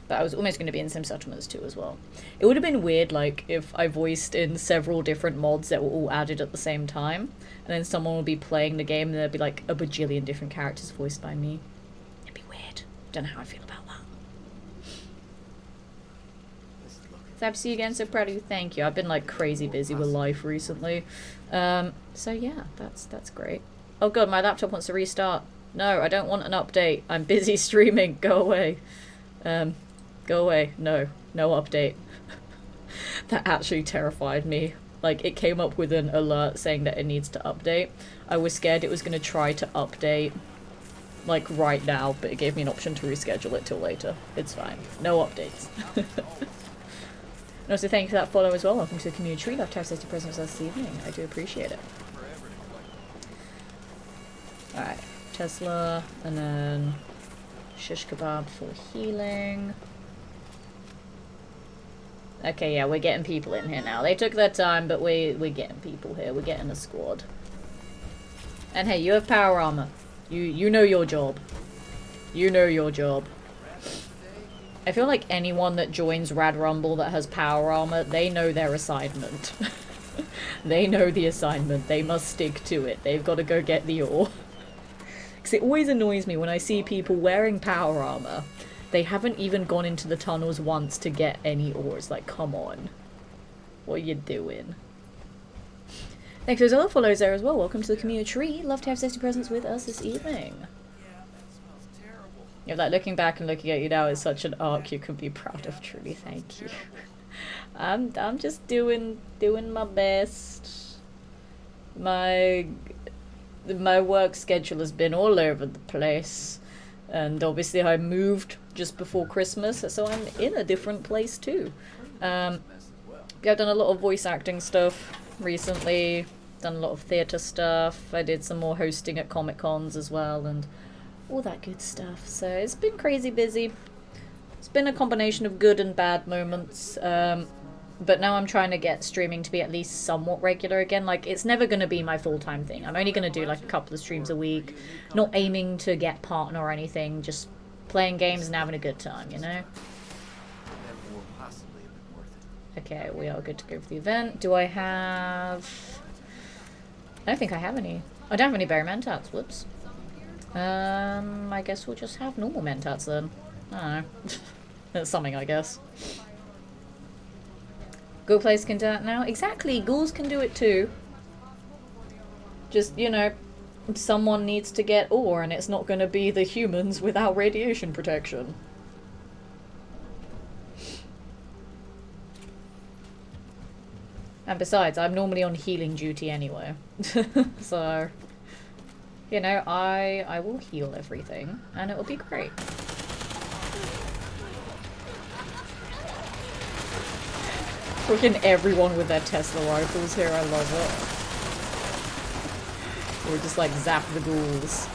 But I was almost going to be in Sim Settlements 2 as well. It would have been weird, like, if I voiced in several different mods that were all added at the same time, and then someone would be playing the game, and there'd be, like, a bajillion different characters voiced by me. It'd be weird. Don't know how I feel about that. Sad to see you again, so proud of you, thank you. I've been, like, crazy busy with life recently. So yeah, that's great. Oh god, my laptop wants to restart. No, I don't want an update. I'm busy streaming. Go away. Go away. No update. That actually terrified me. Like, it came up with an alert saying that it needs to update. I was scared it was going to try to update, like, right now, but it gave me an option to reschedule it till later. It's fine. No updates. And also thank you for that follow as well. Welcome to the community tree. Love to have safety presents this evening. I do appreciate it. Alright. Tesla, and then shish kebab for healing. Okay, yeah, we're getting people in here now. They took their time, but we're getting people here. We're getting a squad. And hey, you have power armor. You know your job. You know your job. I feel like anyone that joins Rad Rumble that has power armor, they know their assignment. They know the assignment. They must stick to it. They've got to go get the ore. Because it always annoys me when I see people wearing power armor. They haven't even gone into the tunnels once to get any ores. Like, come on. What are you doing? Thanks for those other follows there as well. Welcome to the community tree. Love to have safety presents with us this evening. Yeah, like, looking back and looking at you now is such an arc you can be proud of, truly. Thank you. I'm just doing my best. My work schedule has been all over the place. And obviously I moved just before Christmas, so I'm in a different place too. I've done a lot of voice acting stuff recently, done a lot of theatre stuff. I did some more hosting at Comic Cons as well, and all that good stuff. So it's been crazy busy. It's been a combination of good and bad moments. But now I'm trying to get streaming to be at least somewhat regular again. Like, it's never going to be my full-time thing. I'm only going to do like a couple of streams a week. Not aiming to get partner or anything. Just playing games and having a good time, you know? Okay, we are good to go for the event. Do I have... I don't think I have any. I don't have any berry mentats. Whoops. I guess we'll just have normal mentats then. I don't know. That's something, I guess. Ghoul players can do it now? Exactly, ghouls can do it too. Just, you know, someone needs to get ore and it's not going to be the humans without radiation protection. And besides, I'm normally on healing duty anyway. So, you know, I will heal everything and it will be great. Freaking everyone with their Tesla rifles here, I love it. Or just like zap the ghouls.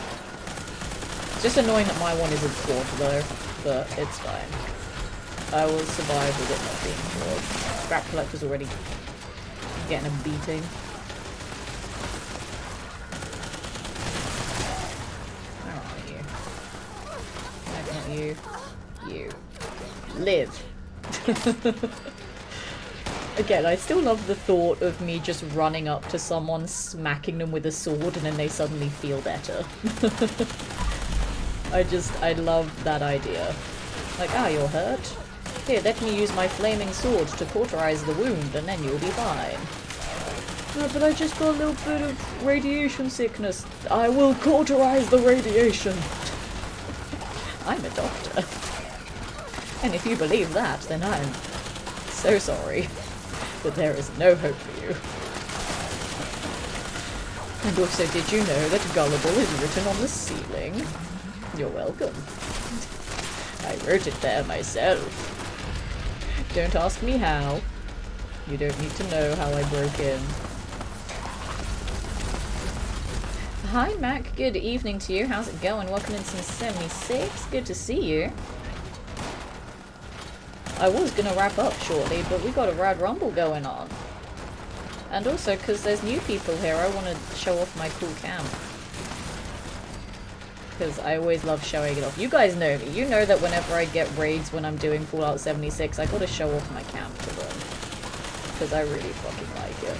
It's just annoying that my one isn't quad though, but it's fine. I will survive with it not being quad. Scrap collector's already getting a beating. Where are you? Why can't you? You. Live. Again, I still love the thought of me just running up to someone, smacking them with a sword, and then they suddenly feel better. I love that idea. Like, ah, you're hurt? Here, let me use my flaming sword to cauterize the wound, and then you'll be fine. No, but I just got a little bit of radiation sickness. I will cauterize the radiation. I'm a doctor. And if you believe that, then I'm so sorry. But there is no hope for you. And also, did you know that gullible is written on the ceiling? You're welcome. I wrote it there myself. Don't ask me how. You don't need to know how I broke in. Hi Mac, good evening to you. How's it going? Welcome in since 76. Good to see you. I was gonna wrap up shortly, but we got a rad rumble going on. And also, because there's new people here, I want to show off my cool camp. Because I always love showing it off. You guys know me. You know that whenever I get raids when I'm doing Fallout 76, I gotta show off my camp to them. Because I really fucking like it.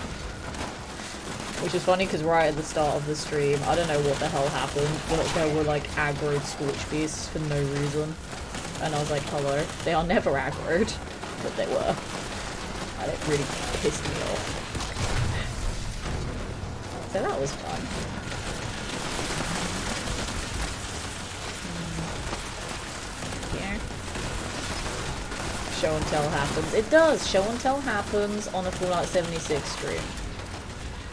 Which is funny because right at the start of the stream, I don't know what the hell happened, but there were like aggroed scorch beasts for no reason. And I was like, hello. They are never aggroed, but they were. And it really pissed me off. So that was fun. Here. Show and tell happens. It does! Show and tell happens on a Fallout 76 stream.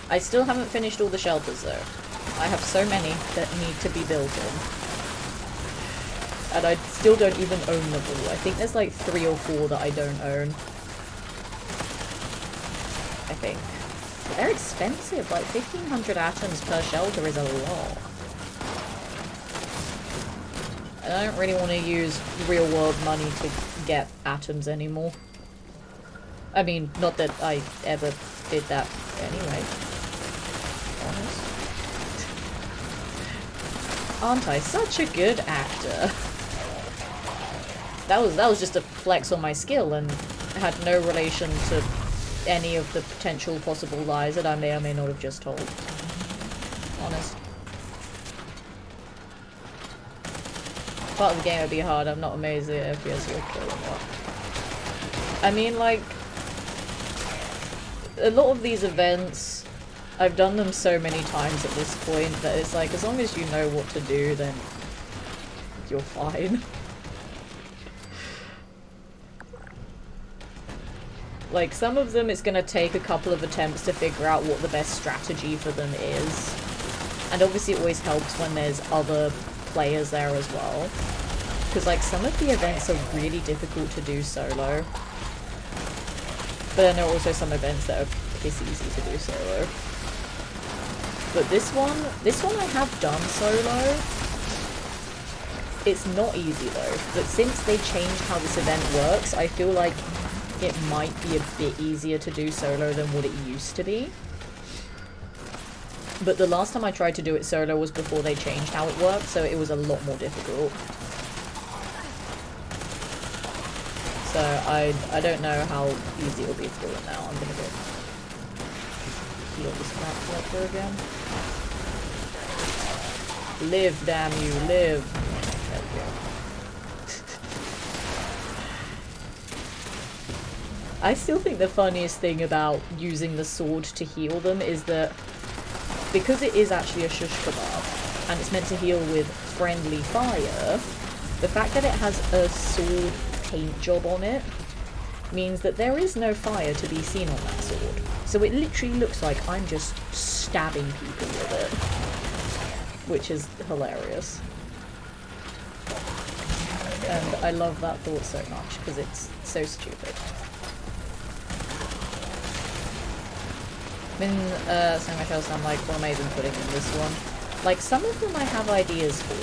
I still haven't finished all the shelters though. I have so many that need to be built in. And I still don't even own them all. I think there's like 3 or 4 that I don't own. I think. But they're expensive. Like 1,500 atoms per shelter is a lot. And I don't really want to use real world money to get atoms anymore. I mean, not that I ever did that anyway. Honest. Aren't I such a good actor? That was just a flex on my skill and had no relation to any of the potential possible lies that I may or may not have just told. Honest. Part of the game would be hard. I'm not amazed at FPS you're killing what. I mean, like, a lot of these events, I've done them so many times at this point that it's like, as long as you know what to do, then you're fine. Like, some of them it's gonna take a couple of attempts to figure out what the best strategy for them is. And obviously it always helps when there's other players there as well. Because, like, some of the events are really difficult to do solo. But then there are also some events that are piss easy to do solo. But this one I have done solo. It's not easy though. But since they changed how this event works, I feel like it might be a bit easier to do solo than what it used to be. But the last time I tried to do it solo was before they changed how it worked, so it was a lot more difficult. So I don't know how easy it'll be to do it now. I'm gonna go heal this crap collector again. Live, damn you, live. There we go. I still think the funniest thing about using the sword to heal them is that because it is actually a shush kebab and it's meant to heal with friendly fire, the fact that it has a sword paint job on it means that there is no fire to be seen on that sword. So it literally looks like I'm just stabbing people with it, which is hilarious. And I love that thought so much because it's so stupid. Been saying myself, I'm like, what am I even putting in this one? Like, some of them I have ideas for.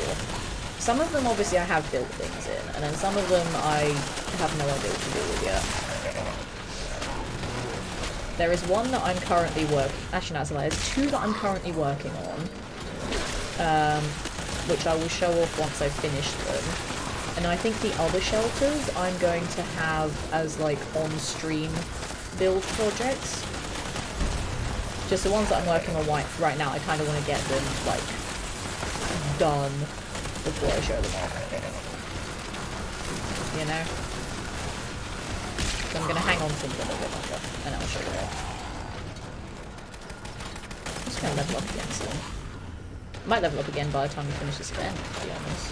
Some of them obviously I have built things in, and then some of them I have no idea what to do with yet. There is one that I'm currently actually no, there's two that I'm currently working on, which I will show off once I've finished them. And I think the other shelters I'm going to have as like on-stream build projects. Just the ones that I'm working on right now, I kind of want to get them like done before I show them off. You know? So I'm going to hang on to them a little bit longer, and I'll show you off. I'm just going to level up again soon. I might level up again by the time we finish this event, to be honest.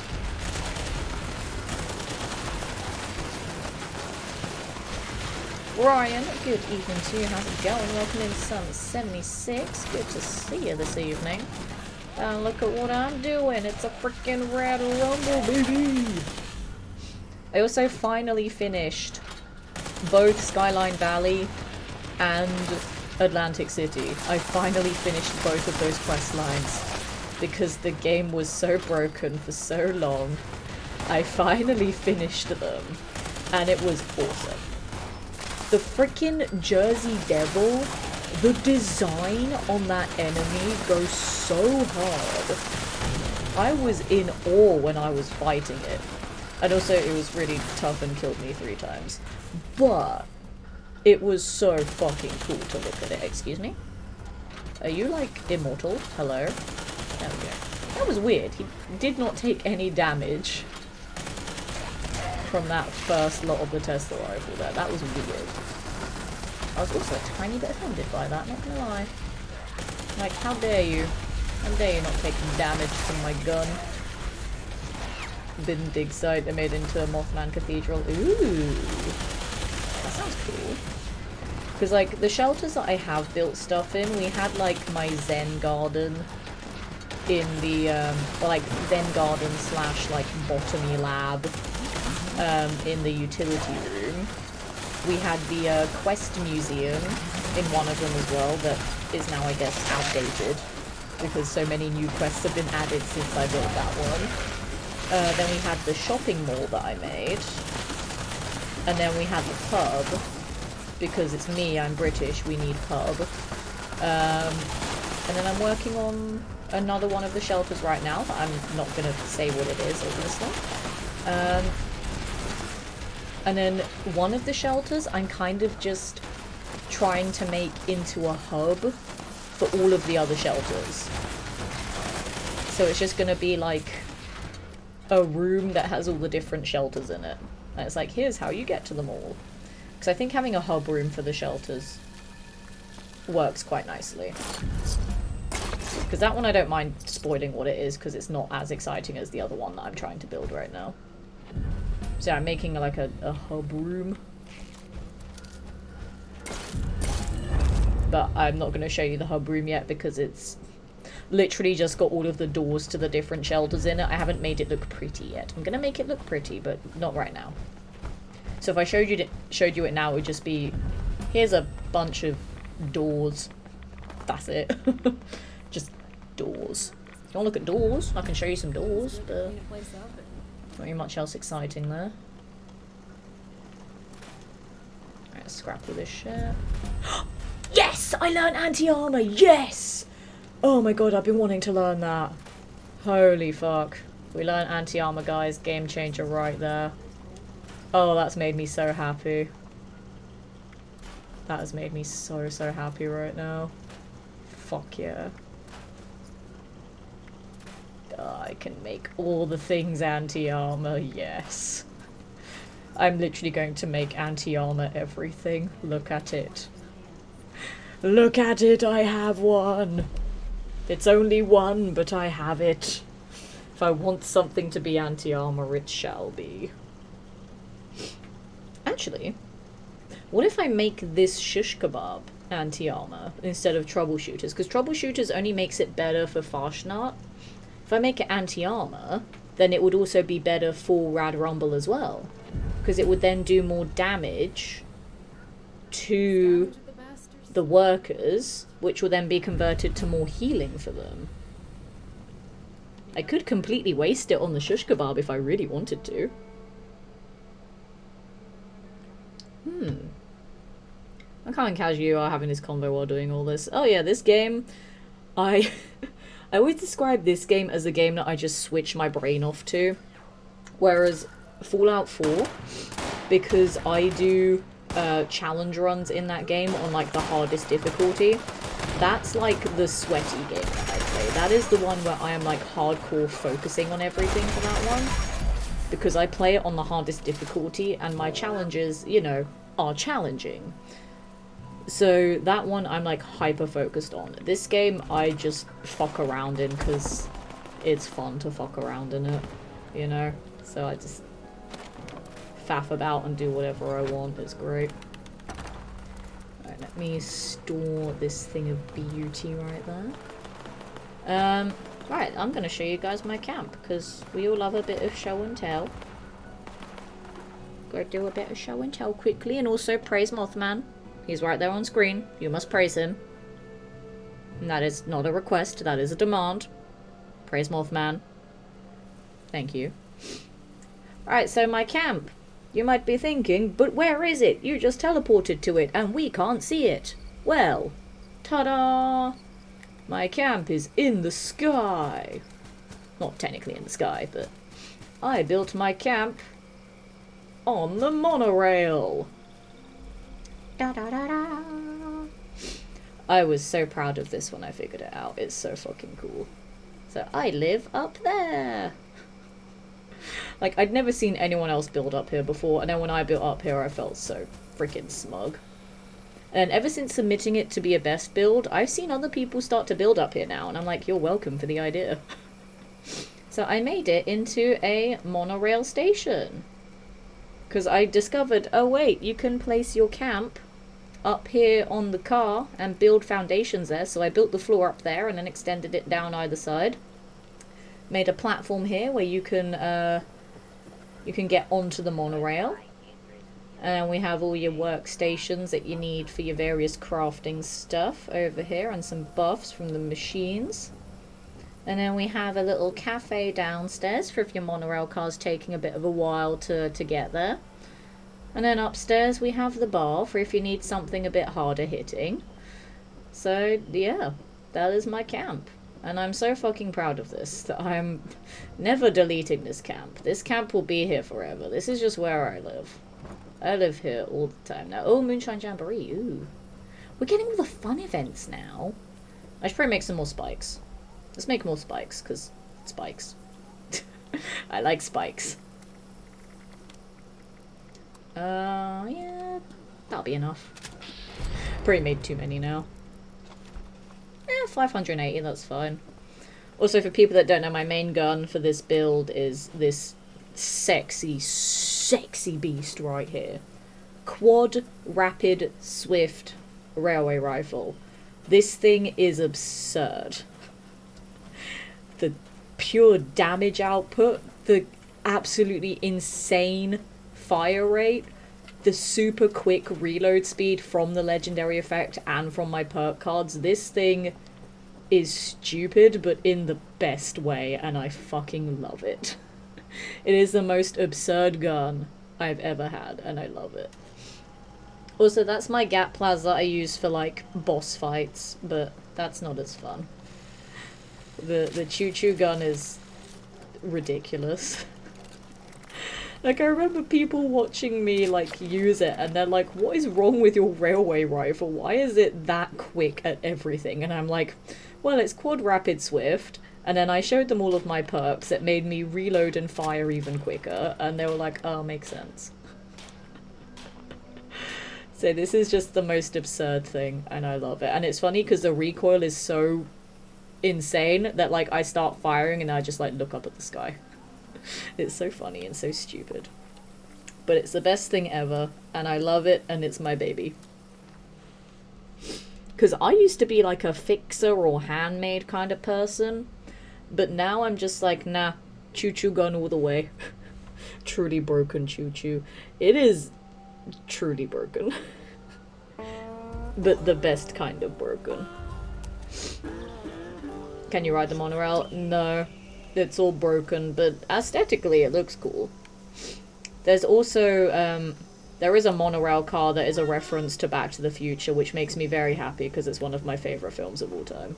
Ryan, good evening to you. How's it going? Welcome in, Sun76. Good to see you this evening. Look at what I'm doing. It's a freaking Red Rumble, baby! I also finally finished both Skyline Valley and Atlantic City. I finally finished both of those quest lines because the game was so broken for so long. I finally finished them and it was awesome. The freaking Jersey Devil, the design on that enemy goes so hard. I was in awe when I was fighting it. And also it was really tough and killed me 3 times. But it was so fucking cool to look at it. Excuse me? Are you like immortal? Hello? There we go. That was weird. He did not take any damage from that first lot of the Tesla rifle there. That was weird. I was also a tiny bit offended by that, not gonna lie. Like, how dare you? How dare you not take damage from my gun? Didn't dig site, I made into a Mothman Cathedral. Ooh! That sounds cool. Because, like, the shelters that I have built stuff in, we had, like, my Zen garden in the, or, like, Zen garden / like, botany lab, in the utility room. We had the Quest Museum in one of them as well that is now, I guess, outdated because so many new quests have been added since I built that one. Then we had the shopping mall that I made. And then we had the pub because it's me, I'm British, we need pub. And then I'm working on another one of the shelters right now, but I'm not going to say what it is, obviously. And then one of the shelters I'm kind of just trying to make into a hub for all of the other shelters. So it's just going to be like a room that has all the different shelters in it. And it's like, here's how you get to them all. Because I think having a hub room for the shelters works quite nicely. Because that one I don't mind spoiling what it is because it's not as exciting as the other one that I'm trying to build right now. So I'm making like a hub room. But I'm not going to show you the hub room yet because it's literally just got all of the doors to the different shelters in it. I haven't made it look pretty yet. I'm going to make it look pretty, but not right now. So if I showed you it now, it would just be, here's a bunch of doors. That's it. Just doors. If you want to look at doors, I can show you some doors, but not really much else exciting there. Alright, scrap all this shit. Yes! I learned anti-armor! Yes! Oh my god, I've been wanting to learn that. Holy fuck. We learned anti-armor, guys. Game changer right there. Oh, that's made me so happy. That has made me so, so happy right now. Fuck yeah. I can make all the things anti-armor, yes. I'm literally going to make anti-armor everything. Look at it. Look at it, I have one! It's only one, but I have it. If I want something to be anti-armor, it shall be. Actually, what if I make this shish kebab anti-armor instead of troubleshooters? Because troubleshooters only makes it better for Farshnart. If I make it anti-armor, then it would also be better for Rad Rumble as well. Because it would then do more damage to the workers, which will then be converted to more healing for them. I could completely waste it on the shish kebab if I really wanted to. I can't catch you are having this convo while doing all this. Oh yeah, this game, I always describe this game as a game that I just switch my brain off to. Whereas Fallout 4, because I do challenge runs in that game on like the hardest difficulty, that's like the sweaty game that I play. That is the one where I am like hardcore focusing on everything for that one. Because I play it on the hardest difficulty and my challenges, you know, are challenging. So that one I'm like hyper focused on. This game I just fuck around in because it's fun to fuck around in it, you know? So I just faff about and do whatever I want. It's great. Alright, let me store this thing of beauty right there. Right, I'm gonna show you guys my camp because we all love a bit of show and tell. Go do a bit of show and tell quickly, and also praise Mothman. He's right there on screen. You must praise him. And that is not a request, that is a demand. Praise Mothman. Thank you. Alright, so my camp. You might be thinking, but where is it? You just teleported to it and we can't see it. Well, ta-da! My camp is in the sky. Not technically in the sky, but I built my camp on the monorail. Da da da da. I was so proud of this when I figured it out. It's so fucking cool. So I live up there. Like, I'd never seen anyone else build up here before, and then when I built up here, I felt so freaking smug. And ever since submitting it to be a best build, I've seen other people start to build up here now, and I'm like, you're welcome for the idea. So I made it into a monorail station. Because I discovered, oh wait, you can place your camp up here on the car and build foundations there. So I built the floor up there and then extended it down either side. Made a platform here where you can get onto the monorail. And we have all your workstations that you need for your various crafting stuff over here, and some buffs from the machines. And then we have a little cafe downstairs for if your monorail car's taking a bit of a while to get there. And then upstairs we have the bar for if you need something a bit harder hitting. So yeah, that is my camp. And I'm so fucking proud of this that I'm never deleting this camp. This camp will be here forever. This is just where I live. I live here all the time now. Oh, Moonshine Jamboree. Ooh. We're getting all the fun events now. I should probably make some more spikes. Let's make more spikes, because spikes. I like spikes. Yeah, that'll be enough. Probably made too many now. 580, that's fine. Also, for people that don't know, my main gun for this build is this sexy, sexy beast right here. Quad Rapid Swift Railway Rifle. This thing is absurd. The pure damage output, the absolutely insane fire rate, the super quick reload speed from the legendary effect and from my perk cards. This thing is stupid, but in the best way, and I fucking love it. It is the most absurd gun I've ever had, and I love it. Also, that's my Gat Plaza I use for, like, boss fights, but that's not as fun. The choo-choo gun is ridiculous. Like, I remember people watching me, like, use it, and they're like, what is wrong with your railway rifle? Why is it that quick at everything? And I'm like, well, it's Quad Rapid Swift, and then I showed them all of my perks that made me reload and fire even quicker, and they were like, oh, makes sense. So this is just the most absurd thing, and I love it. And it's funny because the recoil is so insane that like I start firing and I just like look up at the sky. It's so funny and so stupid. But it's the best thing ever, and I love it, and it's my baby. Because I used to be like a fixer or handmade kind of person, but now I'm just like, nah, choo-choo gun all the way. Truly broken choo-choo. It is truly broken. But the best kind of broken. Can you ride the monorail? No. It's all broken, but aesthetically it looks cool. There's also, there is a monorail car that is a reference to Back to the Future, which makes me very happy because it's one of my favourite films of all time.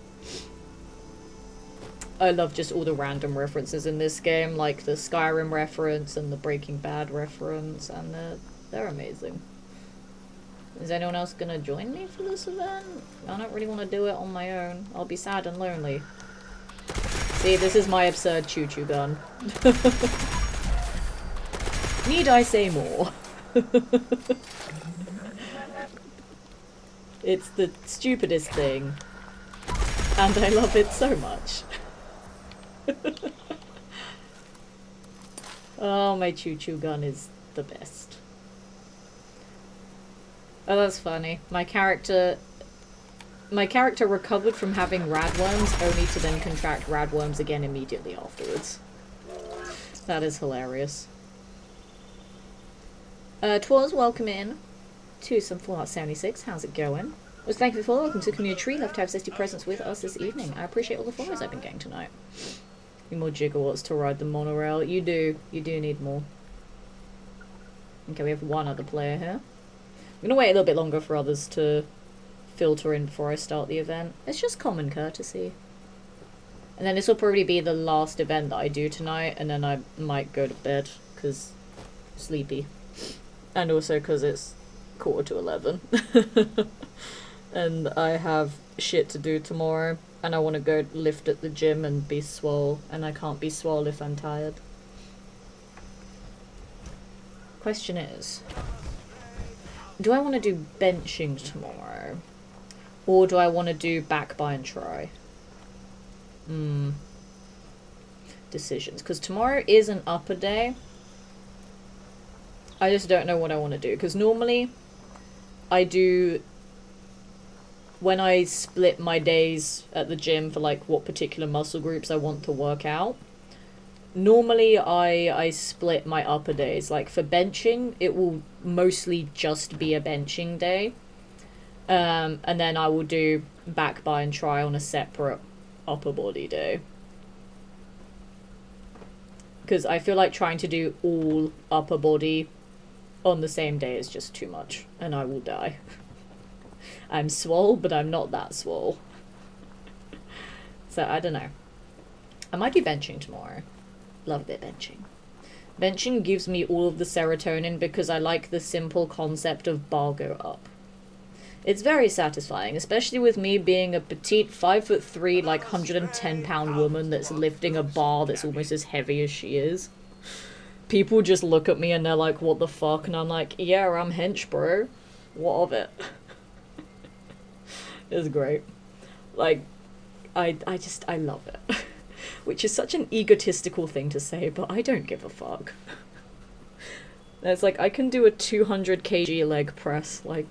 I love just all the random references in this game, like the Skyrim reference and the Breaking Bad reference, and they're amazing. Is anyone else gonna join me for this event? I don't really want to do it on my own. I'll be sad and lonely. See, this is my absurd choo-choo gun. Need I say more? It's the stupidest thing, and I love it so much. Oh, my choo-choo gun is the best. Oh, that's funny. My character recovered from having radworms, only to then contract radworms again immediately afterwards. That is hilarious. Twas, welcome in to some Fallout 76. How's it going? Was thank you for welcome to Community Tree. Love to have 60 presents with us this evening. I appreciate all the follows I've been getting tonight. Need more gigawatts to ride the monorail. You do need more. Okay, we have one other player here. I'm gonna wait a little bit longer for others to filter in before I start the event. It's just common courtesy. And then this will probably be the last event that I do tonight, and then I might go to bed because sleepy. And also because it's 11:15. And I have shit to do tomorrow, and I want to go lift at the gym and be swole, and I can't be swole if I'm tired. Question is, do I want to do benching tomorrow? Or do I want to do back by and try? Decisions. Because tomorrow is an upper day. I just don't know what I want to do. Because normally, I do... When I split my days at the gym for like what particular muscle groups I want to work out, normally I split my upper days. Like for benching, it will mostly just be a benching day. And then I will do back by and try on a separate upper body day. Because I feel like trying to do all upper body on the same day is just too much, and I will die. I'm swole, but I'm not that swole. So, I don't know. I might do benching tomorrow. Love a bit of benching. Benching gives me all of the serotonin because I like the simple concept of bar go up. It's very satisfying, especially with me being a petite 5'3", like 110-pound woman that's lifting a bar that's almost as heavy as she is. People just look at me and they're like, what the fuck? And I'm like, yeah, I'm hench, bro. What of it? It's great. Like, I love it. Which is such an egotistical thing to say, but I don't give a fuck. It's like, I can do a 200 kg leg press, like,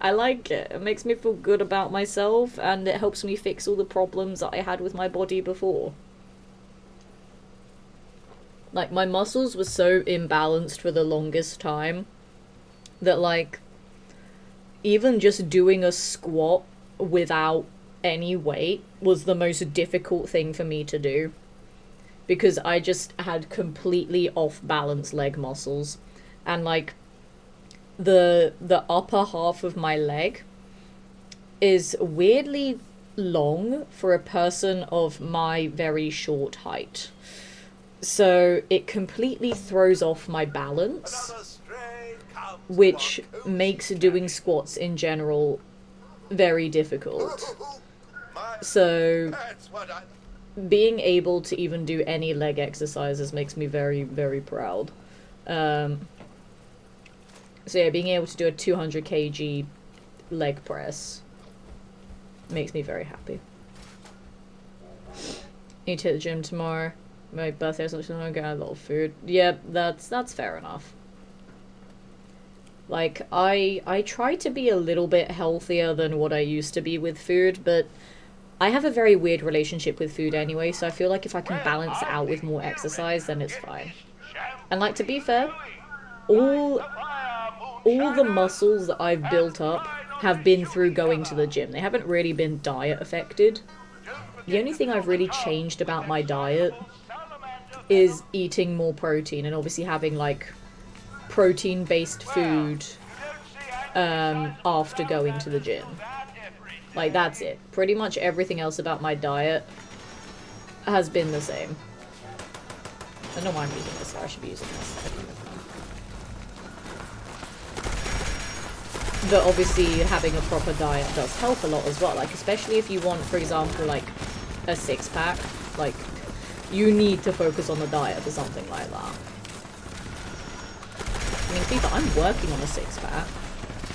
I like it. It makes me feel good about myself, and it helps me fix all the problems that I had with my body before. Like, my muscles were so imbalanced for the longest time that, like, even just doing a squat without any weight was the most difficult thing for me to do. Because I just had completely off-balance leg muscles. And, like, the upper half of my leg is weirdly long for a person of my very short height. So it completely throws off my balance, which makes doing squats in general very difficult. So being able to even do any leg exercises makes me very, very proud. So yeah, being able to do a 200 kg leg press makes me very happy. Need to hit the gym tomorrow. My birthday is actually going to get a lot of food. Yep, that's fair enough. Like, I try to be a little bit healthier than what I used to be with food, but I have a very weird relationship with food anyway, so I feel like if I can balance it out with more exercise, then it's fine. And like, to be fair, all the muscles that I've built up have been through going to the gym. They haven't really been diet affected. The only thing I've really changed about my diet is eating more protein and obviously having like protein-based food after going to the gym. Like, that's it. Pretty much everything else about my diet has been the same. I don't know why I'm using this. I should be using this. But obviously having a proper diet does help a lot as well. Like, especially if you want, for example, like a six-pack. Like, you need to focus on the diet for something like that. I mean, people, I'm working on a six-pack.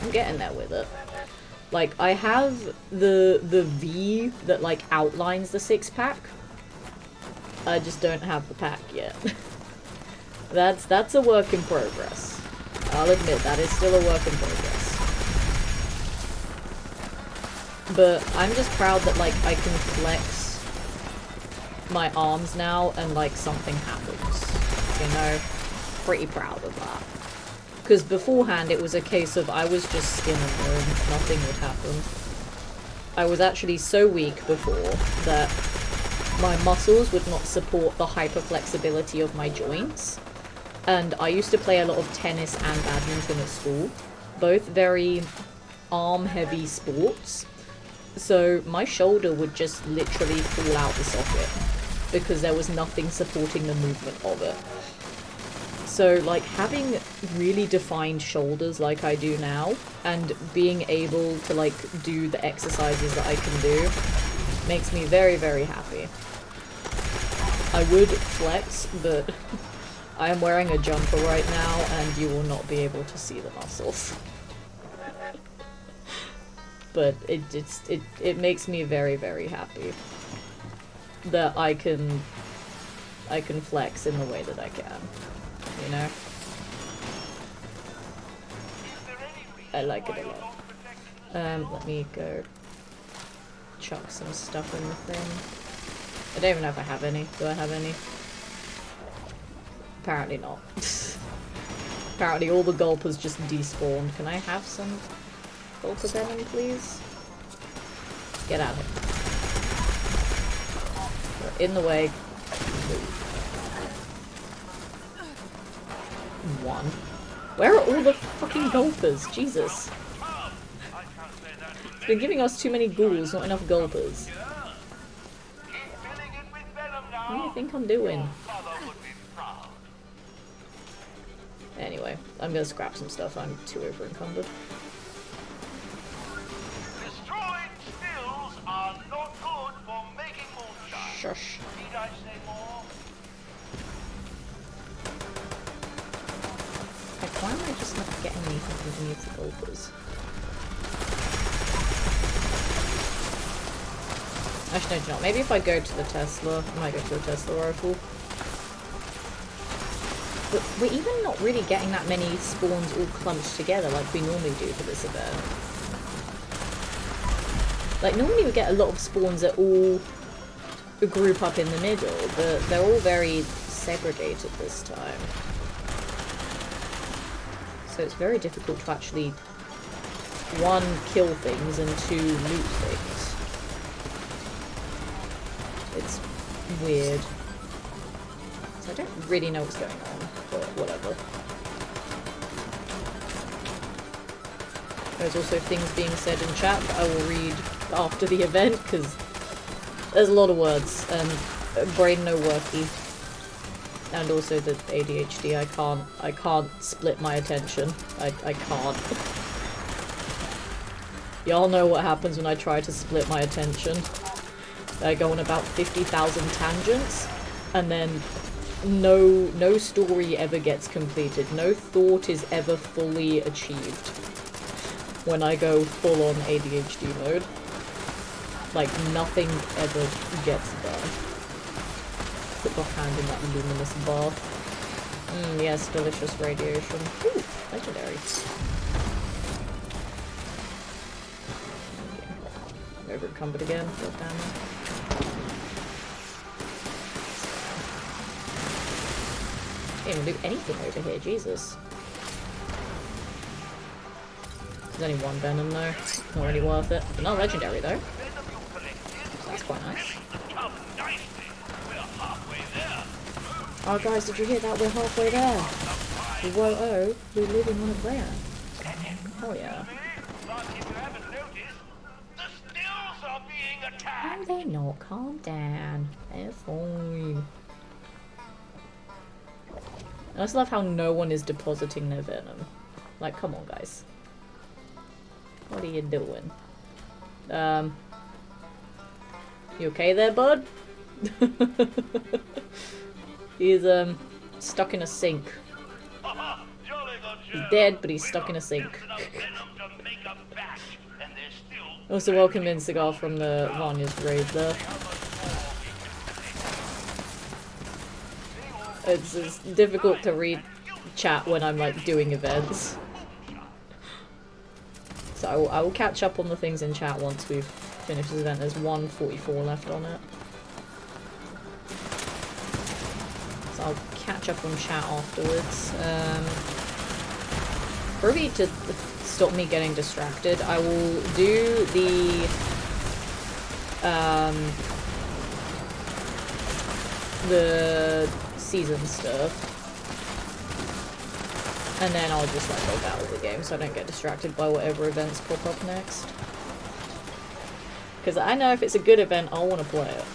I'm getting there with it. Like, I have the V that, like, outlines the six-pack. I just don't have the pack yet. That's a work in progress. I'll admit, that is still a work in progress. But I'm just proud that, like, I can flex my arms now and, like, something happens. You know? Pretty proud of that. Because beforehand it was a case of I was just skin and bone, nothing would happen. I was actually so weak before that my muscles would not support the hyperflexibility of my joints. And I used to play a lot of tennis and badminton at school. Both very arm-heavy sports. So my shoulder would just literally fall out the socket because there was nothing supporting the movement of it. So, like, having really defined shoulders like I do now, and being able to, like, do the exercises that I can do, makes me very, very happy. I would flex, but I am wearing a jumper right now, and you will not be able to see the muscles. But it makes me very, very happy that I can flex in the way that I can. You know? I like it a lot. Let me go chuck some stuff in the thing. I don't even know if I have any. Do I have any? Apparently not. Apparently all the gulpers just despawned. Can I have some gulper venom, please? Get out of here. You're in the way. One. Where are all the fucking gulpers? Jesus. It's been giving us too many ghouls, not enough gulpers. What do you think I'm doing? Anyway, I'm gonna scrap some stuff. I'm too over encumbered. Destroyed stills are not good for making moonshine. Shush. Need I say more? Like, why am I just not getting anything from any of the gulpers? Actually, no, do you know what? Maybe if I go to the Tesla, I might go to the Tesla rifle. But we're even not really getting that many spawns all clumped together like we normally do for this event. Like, normally we get a lot of spawns that all group up in the middle, but they're all very segregated this time. So it's very difficult to actually, one, kill things, and two, loot things. It's weird. So I don't really know what's going on, but whatever. There's also things being said in chat that I will read after the event, because there's a lot of words, and brain no worky. And also the ADHD, I can't split my attention. I can't. Y'all know what happens when I try to split my attention. I go on about 50,000 tangents, and then no story ever gets completed. No thought is ever fully achieved when I go full on ADHD mode. Like, nothing ever gets done. Put the hand in that luminous bath. Yes, delicious radiation. Ooh, legendary. Overencumbered again. God damn it. Can't even do anything over here, Jesus. There's only one venom though. Not really worth it. But not legendary though. So that's quite nice. Oh guys, did you hear that? We're halfway there. Whoa, we live in one of there. Oh yeah. No, they're not. Calm down. They're fine. I just love how no one is depositing their venom. Like, come on, guys. What are you doing? You okay there, bud? He's, stuck in a sink. He's dead, but he's stuck in a sink. Also, welcome in, Cigar, from the Vanya's raid there. It's difficult to read chat when I'm, like, doing events. So I will catch up on the things in chat once we've finished this event. There's 1:44 left on it. So I'll catch up on chat afterwards. Probably to stop me getting distracted, I will do the season stuff. And then I'll just like log out of the game so I don't get distracted by whatever events pop up next. Because I know if it's a good event, I'll want to play it.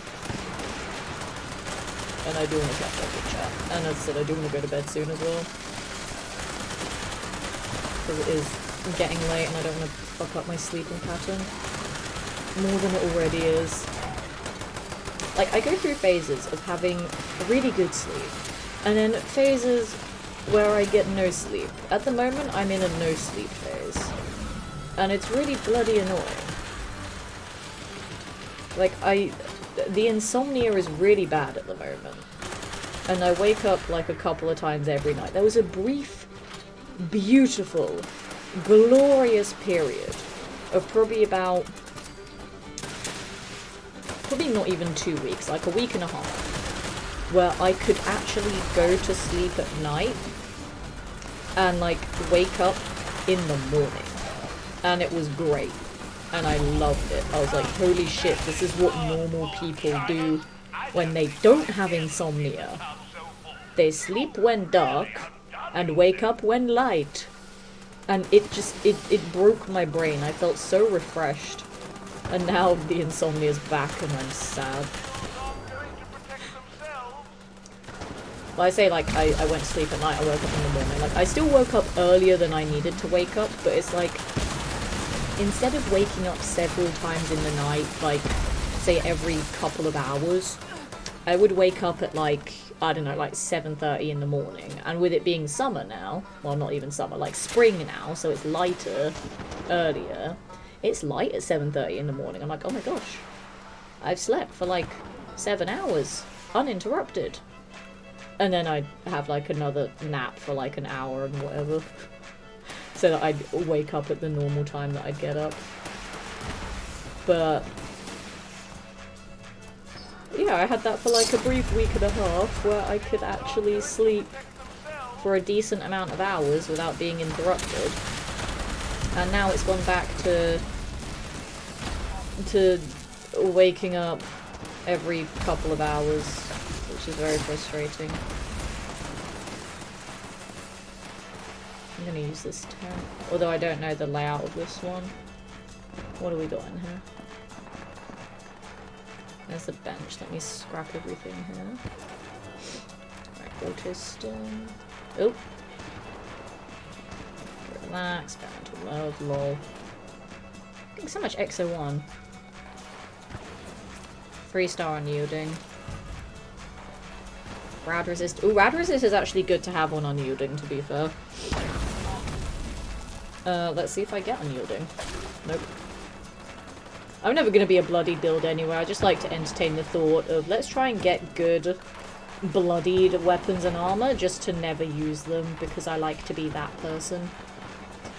And I do want to catch up with chat. And as I said, I do want to go to bed soon as well. Because it is getting late and I don't want to fuck up my sleeping pattern more than it already is. Like, I go through phases of having really good sleep. And then phases where I get no sleep. At the moment, I'm in a no sleep phase. And it's really bloody annoying. Like, the insomnia is really bad at the moment. And I wake up like a couple of times every night. There was a brief, beautiful, glorious period of probably not even 2 weeks, like a week and a half, where I could actually go to sleep at night and like wake up in the morning, and it was great and I loved it. I was like, holy shit, this is what normal people do when they don't have insomnia. They sleep when dark and wake up when light. And it just, it broke my brain. I felt so refreshed. And now the insomnia's back and I'm sad. Well, I say, like, I went to sleep at night, I woke up in the morning. Like, I still woke up earlier than I needed to wake up, but it's like, instead of waking up several times in the night, like, say every couple of hours, I would wake up at, like, I don't know, like 7:30 in the morning. And with it being summer now, well, not even summer, like spring now, so it's lighter, earlier, it's light at 7:30 in the morning. I'm like, oh my gosh, I've slept for like 7 hours, uninterrupted. And then I'd have like another nap for like an hour and whatever. So that I'd wake up at the normal time that I'd get up. But yeah, I had that for like a brief week and a half where I could actually sleep for a decent amount of hours without being interrupted. And now it's gone back to waking up every couple of hours, which is very frustrating. I'm gonna use this tent, although I don't know the layout of this one. What do we got in here? There's the bench. Let me scrap everything here. Right, Autiston. Oh. Relax. Experimental love. Lol. Getting so much XO1. 3-star unyielding. Rad resist. Ooh, rad resist is actually good to have on unyielding, to be fair. Let's see if I get unyielding. Nope. I'm never gonna be a bloody build anyway. I just like to entertain the thought of let's try and get good bloodied weapons and armor just to never use them because I like to be that person.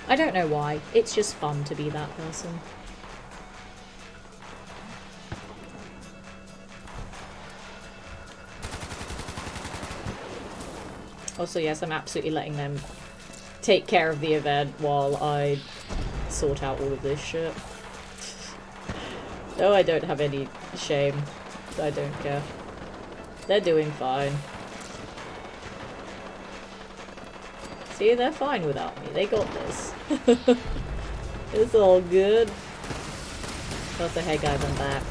I don't know why. It's just fun to be that person. Also, yes, I'm absolutely letting them take care of the event while I sort out all of this shit. No, I don't have any shame. I don't care. They're doing fine. See, they're fine without me. They got this. It's all good. Also, hey guys, I'm back.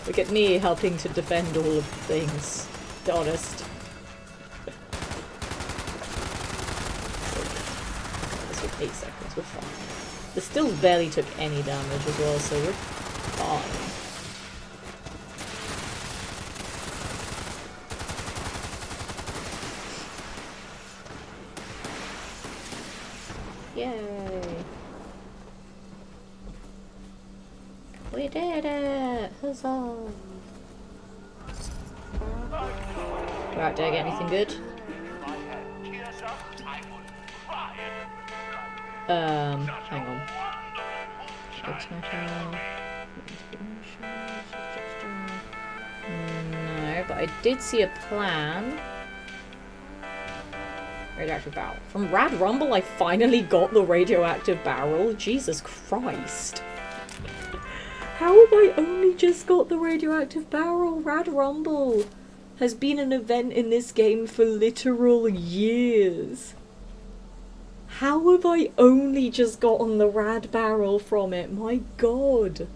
Look at me helping to defend all of the things. To be honest. This was 8 seconds, we're fine. The stills barely took any damage as well, so we're fine. Yay! We did it! Huzzah! Right, did I get anything good? Hang on. No, but I did see a plan. Radioactive barrel. From Rad Rumble, I finally got the radioactive barrel. Jesus Christ. How have I only just got the radioactive barrel? Rad Rumble has been an event in this game for literal years. How have I only just gotten the rad barrel from it? My god.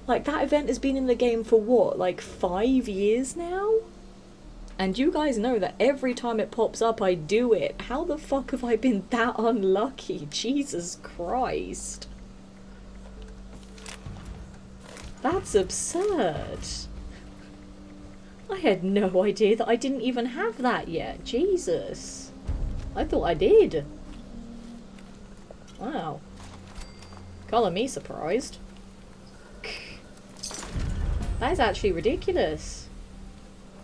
Like, that event has been in the game for what, like 5 years now? And you guys know that every time it pops up, I do it. How the fuck have I been that unlucky? Jesus Christ. That's absurd. I had no idea that I didn't even have that yet. Jesus. I thought I did. Wow. Call me surprised. That is actually ridiculous.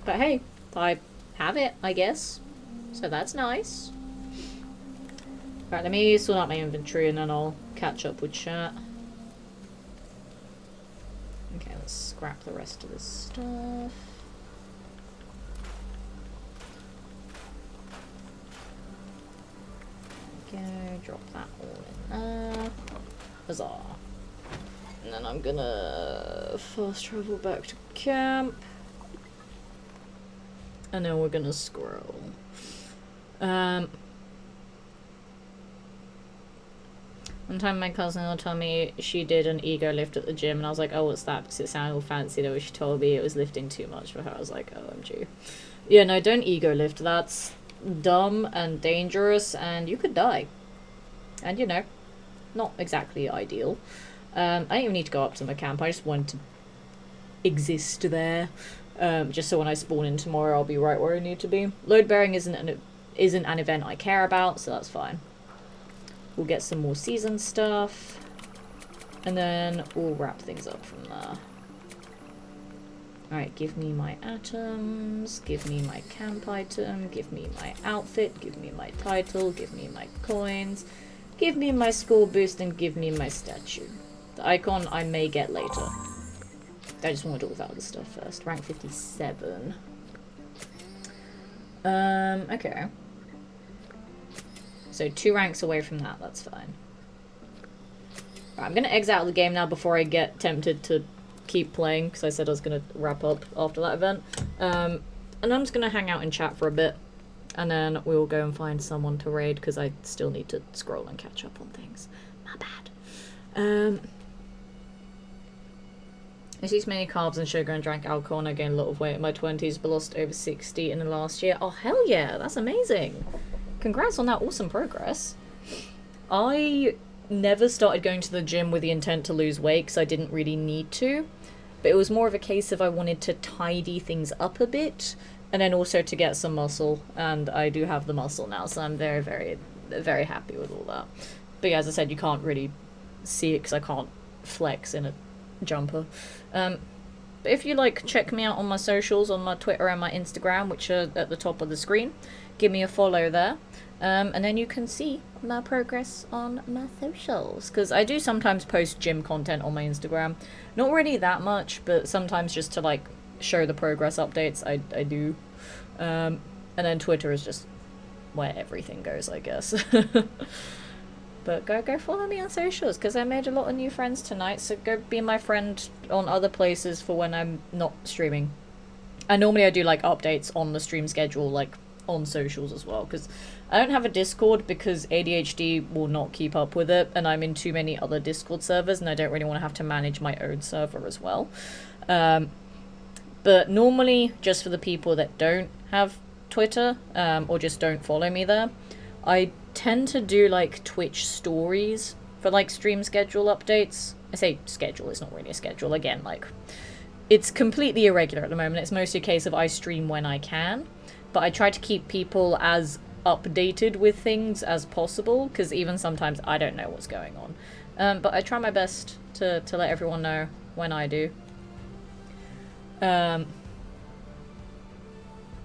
But hey, I have it, I guess. So that's nice. Right, let me sort out my inventory and then I'll catch up with chat. Okay, let's scrap the rest of this stuff. There we go, drop that all in there. Huzzah. And then I'm gonna fast travel back to camp. And then we're gonna scroll. One time my cousin will tell me she did an ego lift at the gym and I was like, oh, what's that? Because it sounded all fancy though. She told me it was lifting too much for her. I was like, OMG. Yeah, no, don't ego lift. That's dumb and dangerous and you could die. And you know, not exactly ideal. I didn't even need to go up to my camp. I just wanted to exist there. Just so when I spawn in tomorrow, I'll be right where I need to be. Load bearing isn't an event I care about, so that's fine. We'll get some more season stuff, and then we'll wrap things up from there. Alright, give me my atoms, give me my camp item, give me my outfit, give me my title, give me my coins, give me my school boost, and give me my statue. The icon I may get later. I just want to do all that other stuff first. Rank 57. Okay. So 2 ranks away from that, that's fine. Right, I'm gonna exit out of the game now before I get tempted to keep playing, because I said I was gonna wrap up after that event. And I'm just gonna hang out and chat for a bit, and then we'll go and find someone to raid, because I still need to scroll and catch up on things. My bad. I ate many carbs and sugar and drank alcohol and I gained a lot of weight in my 20s but lost over 60 in the last year. Oh, hell yeah, that's amazing. Congrats on that awesome progress. I never started going to the gym with the intent to lose weight because I didn't really need to. But it was more of a case of I wanted to tidy things up a bit and then also to get some muscle, and I do have the muscle now, so I'm very, very, very happy with all that. But yeah, as I said, you can't really see it because I can't flex in a jumper. But if you like, check me out on my socials, on my Twitter and my Instagram, which are at the top of the screen. Give me a follow there. And then you can see my progress on my socials. Because I do sometimes post gym content on my Instagram. Not really that much, but sometimes just to like show the progress updates, I do. And then Twitter is just where everything goes, I guess. But go follow me on socials, because I made a lot of new friends tonight, so go be my friend on other places for when I'm not streaming. And normally I do like updates on the stream schedule, like on socials as well, because I don't have a Discord because ADHD will not keep up with it, and I'm in too many other Discord servers, and I don't really want to have to manage my own server as well. But normally, just for the people that don't have Twitter, or just don't follow me there, I tend to do like Twitch stories for like stream schedule updates. I say schedule, it's not really a schedule, again, like it's completely irregular at the moment. It's mostly a case of I stream when I can, but I try to keep people as updated with things as possible, because even sometimes I don't know what's going on. But I try my best to let everyone know when I do.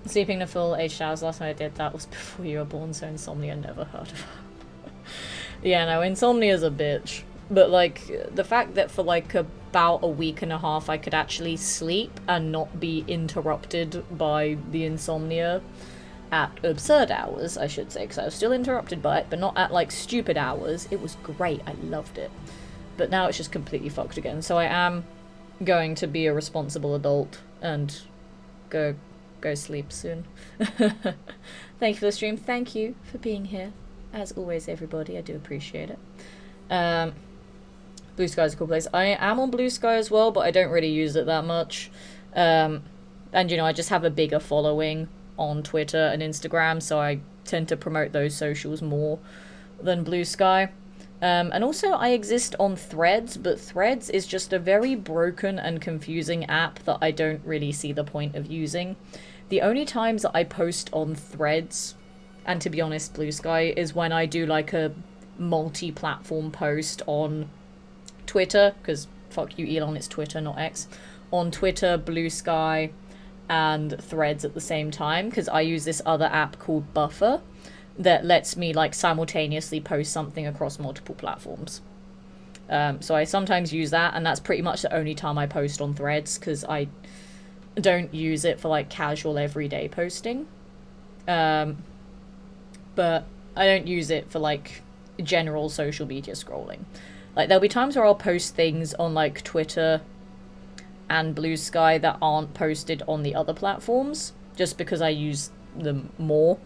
Sleeping the full 8 hours, last time I did that was before you were born, so insomnia never heard of her. Yeah, no, insomnia's a bitch. But like, the fact that for like about a week and a half I could actually sleep and not be interrupted by the insomnia at absurd hours, I should say, because I was still interrupted by it, but not at like stupid hours. It was great, I loved it. But now it's just completely fucked again, so I am going to be a responsible adult and go sleep soon. Thank you for the stream. Thank you for being here. As always, everybody, I do appreciate it. Blue Sky is a cool place. I am on Blue Sky as well, but I don't really use it that much. And, you know, I just have a bigger following on Twitter and Instagram, so I tend to promote those socials more than Blue Sky. And also, I exist on Threads, but Threads is just a very broken and confusing app that I don't really see the point of using. The only times that I post on Threads, and to be honest, Blue Sky, is when I do like a multi-platform post on Twitter, because fuck you Elon, it's Twitter, not X. On Twitter, Blue Sky, and Threads at the same time, because I use this other app called Buffer that lets me like simultaneously post something across multiple platforms. So I sometimes use that, and that's pretty much the only time I post on Threads, because I don't use it for like casual everyday posting. But I don't use it for like general social media scrolling. Like there'll be times where I'll post things on like Twitter and Blue Sky that aren't posted on the other platforms, just because I use them more.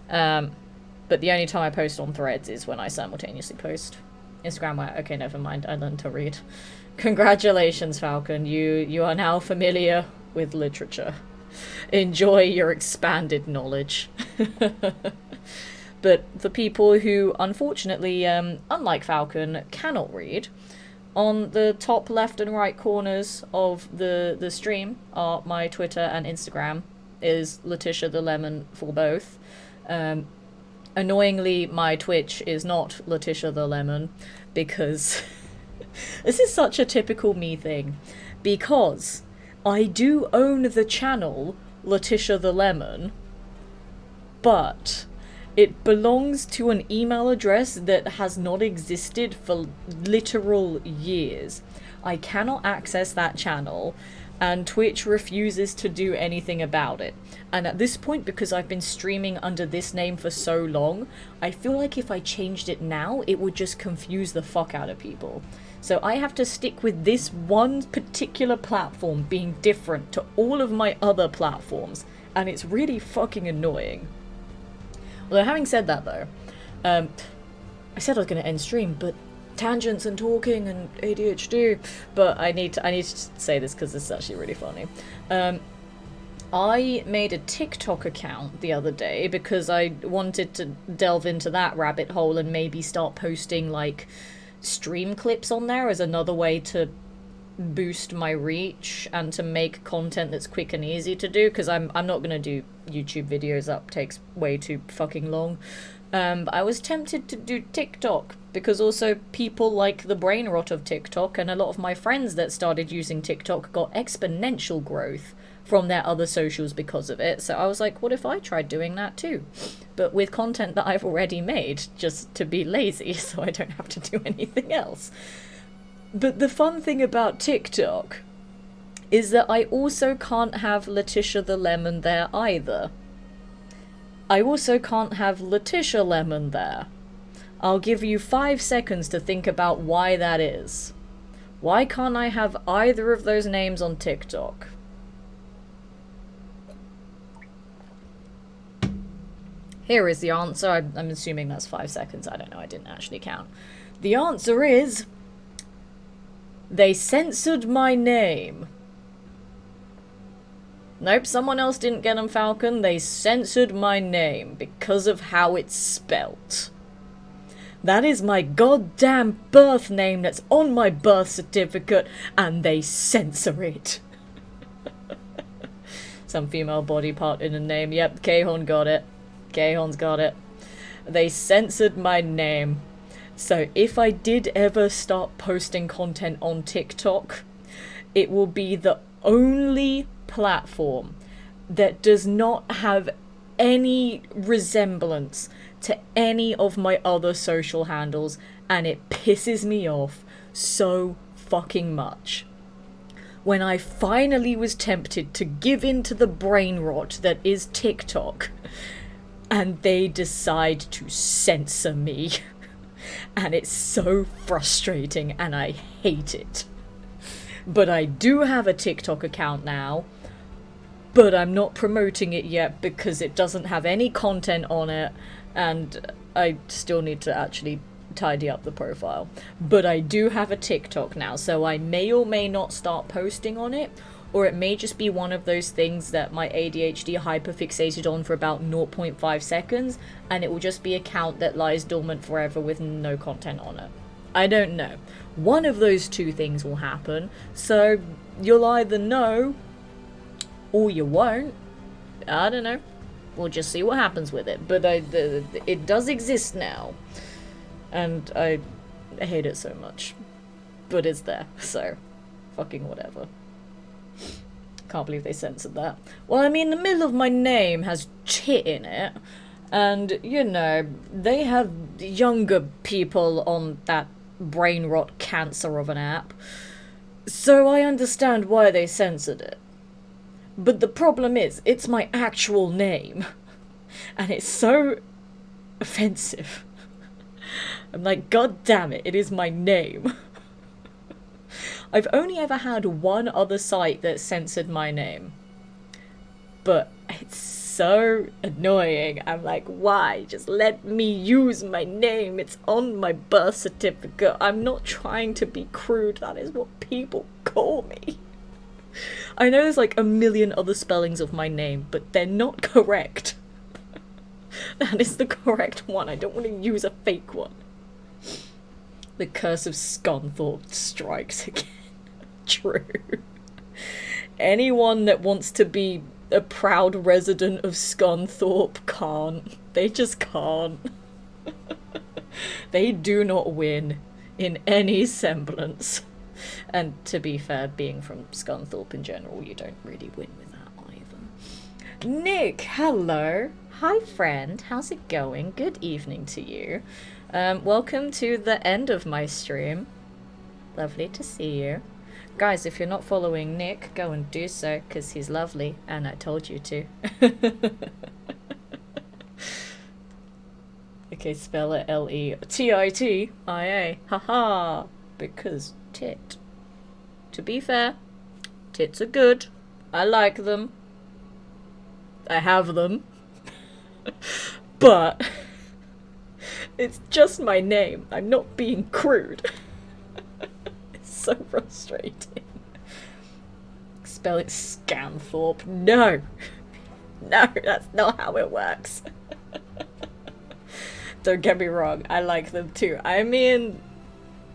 But the only time I post on Threads is when I simultaneously post. Instagram, where, okay, never mind, I learned to read. Congratulations, Falcon, you are now familiar with literature. Enjoy your expanded knowledge. But the people who, unfortunately, unlike Falcon, cannot read, on the top left and right corners of the stream are my Twitter and Instagram, is Letitia the Lemon for both. Annoyingly, my Twitch is not Letitia the Lemon, because this is such a typical me thing, because I do own the channel Letitia the Lemon, but it belongs to an email address that has not existed for literal years. I cannot access that channel, and Twitch refuses to do anything about it. And at this point, because I've been streaming under this name for so long, I feel like if I changed it now, it would just confuse the fuck out of people. So I have to stick with this one particular platform being different to all of my other platforms, and it's really fucking annoying. Although having said that though, I said I was going to end stream, but tangents and talking and ADHD, but I need to say this because this is actually really funny. I made a TikTok account the other day because I wanted to delve into that rabbit hole and maybe start posting like stream clips on there as another way to boost my reach and to make content that's quick and easy to do, because I'm not gonna do YouTube videos, that takes way too fucking long. But I was tempted to do TikTok, because also people like the brain rot of TikTok, and a lot of my friends that started using TikTok got exponential growth from their other socials because of it. So I was like, what if I tried doing that too? But with content that I've already made, just to be lazy so I don't have to do anything else. But the fun thing about TikTok is that I also can't have Letitia the Lemon there either. I also can't have Letitia Lemon there. I'll give you 5 seconds to think about why that is. Why can't I have either of those names on TikTok? Here is the answer. I'm assuming that's 5 seconds. I don't know. I didn't actually count. The answer is... they censored my name. Nope, someone else didn't get them, Falcon. They censored my name because of how it's spelt. That is my goddamn birth name that's on my birth certificate, and they censor it. Some female body part in a name. Yep, Cajon got it. Cajon's got it. They censored my name. So if I did ever start posting content on TikTok, it will be the only platform that does not have any resemblance to any of my other social handles, and it pisses me off so fucking much. When I finally was tempted to give in to the brain rot that is TikTok, and they decide to censor me. And it's so frustrating, and I hate it. But I do have a TikTok account now, but I'm not promoting it yet because it doesn't have any content on it, and I still need to actually tidy up the profile. But I do have a TikTok now, so I may or may not start posting on it, or it may just be one of those things that my ADHD hyperfixated on for about 0.5 seconds, and it will just be an account that lies dormant forever with no content on it. I don't know. One of those two things will happen, so you'll either know, or you won't. I don't know. We'll just see what happens with it. But it does exist now, and I hate it so much. But it's there, so fucking whatever. Can't believe they censored that. Well, I mean, the middle of my name has tit in it, and, you know, they have younger people on that brain rot cancer of an app, so I understand why they censored it. But the problem is, it's my actual name, and it's so offensive. I'm like, God damn it, it is my name. I've only ever had one other site that censored my name. But it's so annoying. I'm like, why? Just let me use my name. It's on my birth certificate. I'm not trying to be crude. That is what people call me. I know there's like a million other spellings of my name, but they're not correct. That is the correct one. I don't want to use a fake one. The curse of Scunthorpe strikes again. True. Anyone that wants to be a proud resident of Scunthorpe can't. They just can't. They do not win in any semblance. And to be fair, being from Scunthorpe in general, you don't really win with that either. Nick, hello. Hi friend, how's it going? Good evening to you. Welcome to the end of my stream. Lovely to see you. Guys, if you're not following Nick, go and do so, because he's lovely, and I told you to. Okay, spell it L-E-T-I-T-I-A. Haha. Because tit. To be fair, tits are good. I like them. I have them. But it's just my name. I'm not being crude. It's so frustrating. Spell it Scunthorpe. No. No, that's not how it works. Don't get me wrong, I like them too. I mean,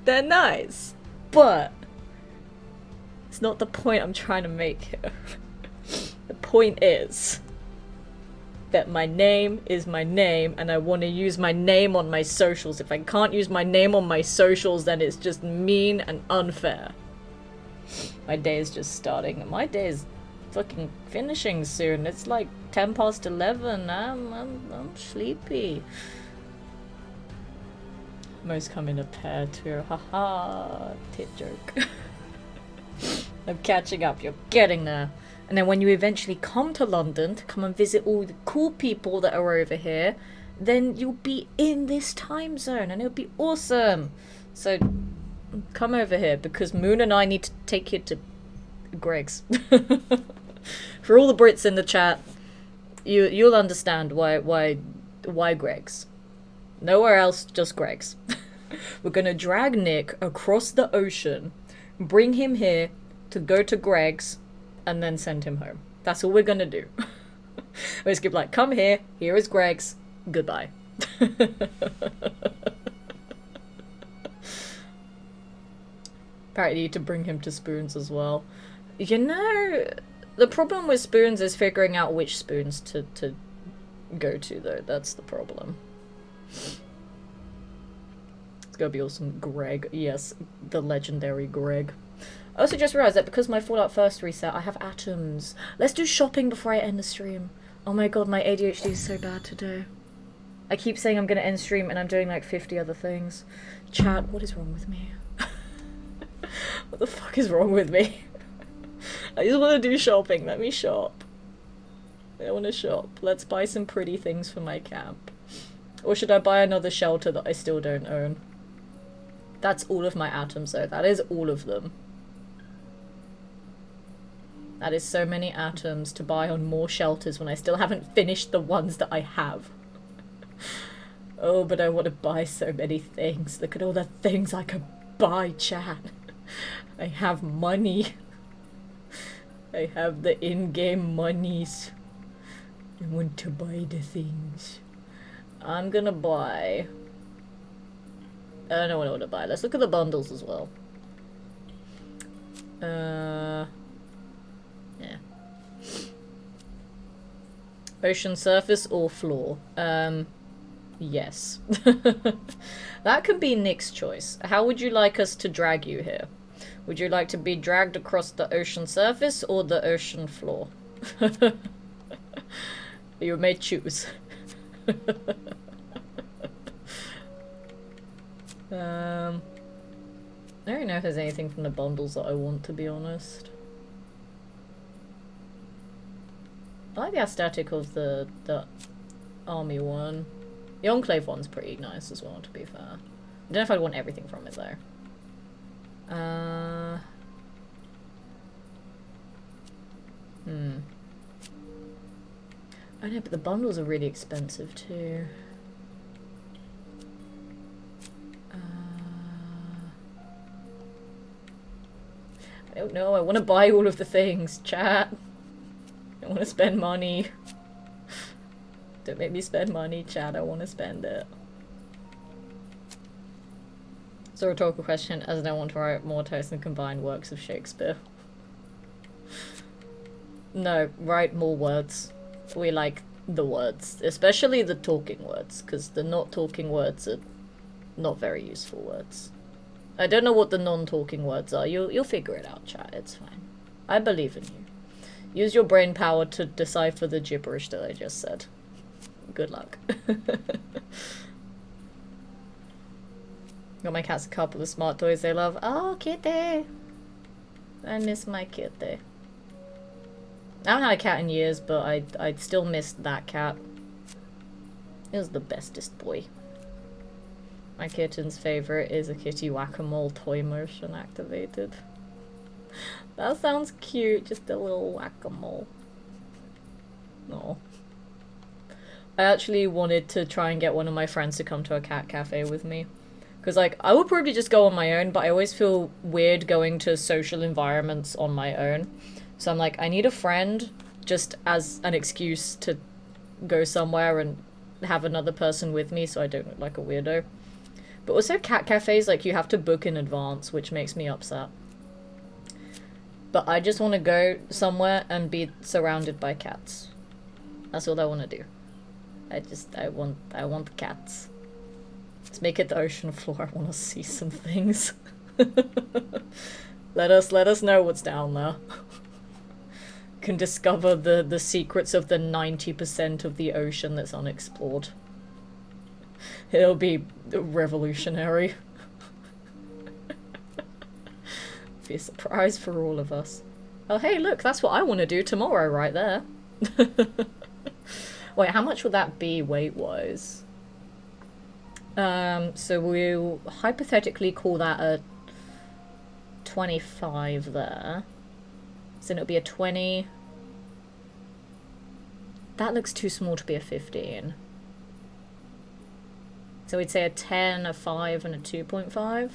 they're nice, but It's not the point I'm trying to make here. The point is that my name is my name, and I want to use my name on my socials. If I can't use my name on my socials, then it's just mean and unfair. My day is just starting. My day is fucking finishing soon. It's like 10 past 11. I'm sleepy. Most come in a pair too. Haha, tit joke. I'm catching up. You're getting there. And then when you eventually come to London to come and visit all the cool people that are over here, then you'll be in this time zone and it'll be awesome. So come over here because Moon and I need to take you to Greg's. For all the Brits in the chat, you'll understand why Greg's. Nowhere else, just Greg's. We're gonna drag Nick across the ocean, bring him here to go to Greg's, and then send him home. That's all we're gonna do. We're just gonna be like, come here is Greg's, goodbye. Apparently you need to bring him to Spoons as well. You know, the problem with Spoons is figuring out which Spoons to go to though, that's the problem. It's gonna be awesome. Greg, yes, the legendary Greg. I also just realised that because my Fallout First reset, I have atoms. Let's do shopping before I end the stream. Oh my god, my ADHD is so bad today. I keep saying I'm gonna end stream and I'm doing like 50 other things. Chat, what is wrong with me? What the fuck is wrong with me? I just want to do shopping. Let me shop. I want to shop. Let's buy some pretty things for my camp. Or should I buy another shelter that I still don't own? That's all of my atoms though. That is all of them. That is so many atoms to buy on more shelters when I still haven't finished the ones that I have. Oh, but I want to buy so many things. Look at all the things I can buy, chat. I have money. I have the in-game monies. I want to buy the things. I'm gonna buy... I don't know what I want to buy. Let's look at the bundles as well. Yeah. Ocean surface or floor? Yes. That can be Nick's choice. How would you like us to drag you here? Would you like to be dragged across the ocean surface or the ocean floor? You may choose. I don't know if there's anything from the bundles that I want, to be honest. I like the aesthetic of the army one. The Enclave one's pretty nice as well, to be fair. I don't know if I'd want everything from it though. I know, but the bundles are really expensive too. I don't know, I want to buy all of the things, chat. I want to spend money. Don't make me spend money, chat, I want to spend it. It's a rhetorical question, as I want to write more text and combine works of Shakespeare. No, write more words. We like the words, especially the talking words, because the not talking words are not very useful words. I don't know what the non-talking words are. You'll figure it out, chat. It's fine. I believe in you. Use your brain power to decipher the gibberish that I just said. Good luck. Got my cats a couple of smart toys they love. Oh, kitty! I miss my kitty. I haven't had a cat in years, but I'd still miss that cat. It was the bestest boy. My kitten's favourite is a kitty whack-a-mole toy motion activated. That sounds cute, just a little whack-a-mole. No. I actually wanted to try and get one of my friends to come to a cat cafe with me. Because, like, I would probably just go on my own, but I always feel weird going to social environments on my own. So I'm like, I need a friend just as an excuse to go somewhere and have another person with me so I don't look like a weirdo. But also cat cafes, like, you have to book in advance, which makes me upset. But I just want to go somewhere and be surrounded by cats. That's all I want to do. I want the cats. Let's make it the ocean floor. I want to see some things. Let us know what's down there. Can discover the secrets of the 90% of the ocean that's unexplored. It'll be revolutionary. Be a surprise for all of us. Oh hey, look, that's what I want to do tomorrow right there. Wait, how much would that be weight-wise? So we'll hypothetically call that a 25 there. So it'll be a 20. That looks too small to be a 15. So we'd say a 10, a 5, and a 2.5.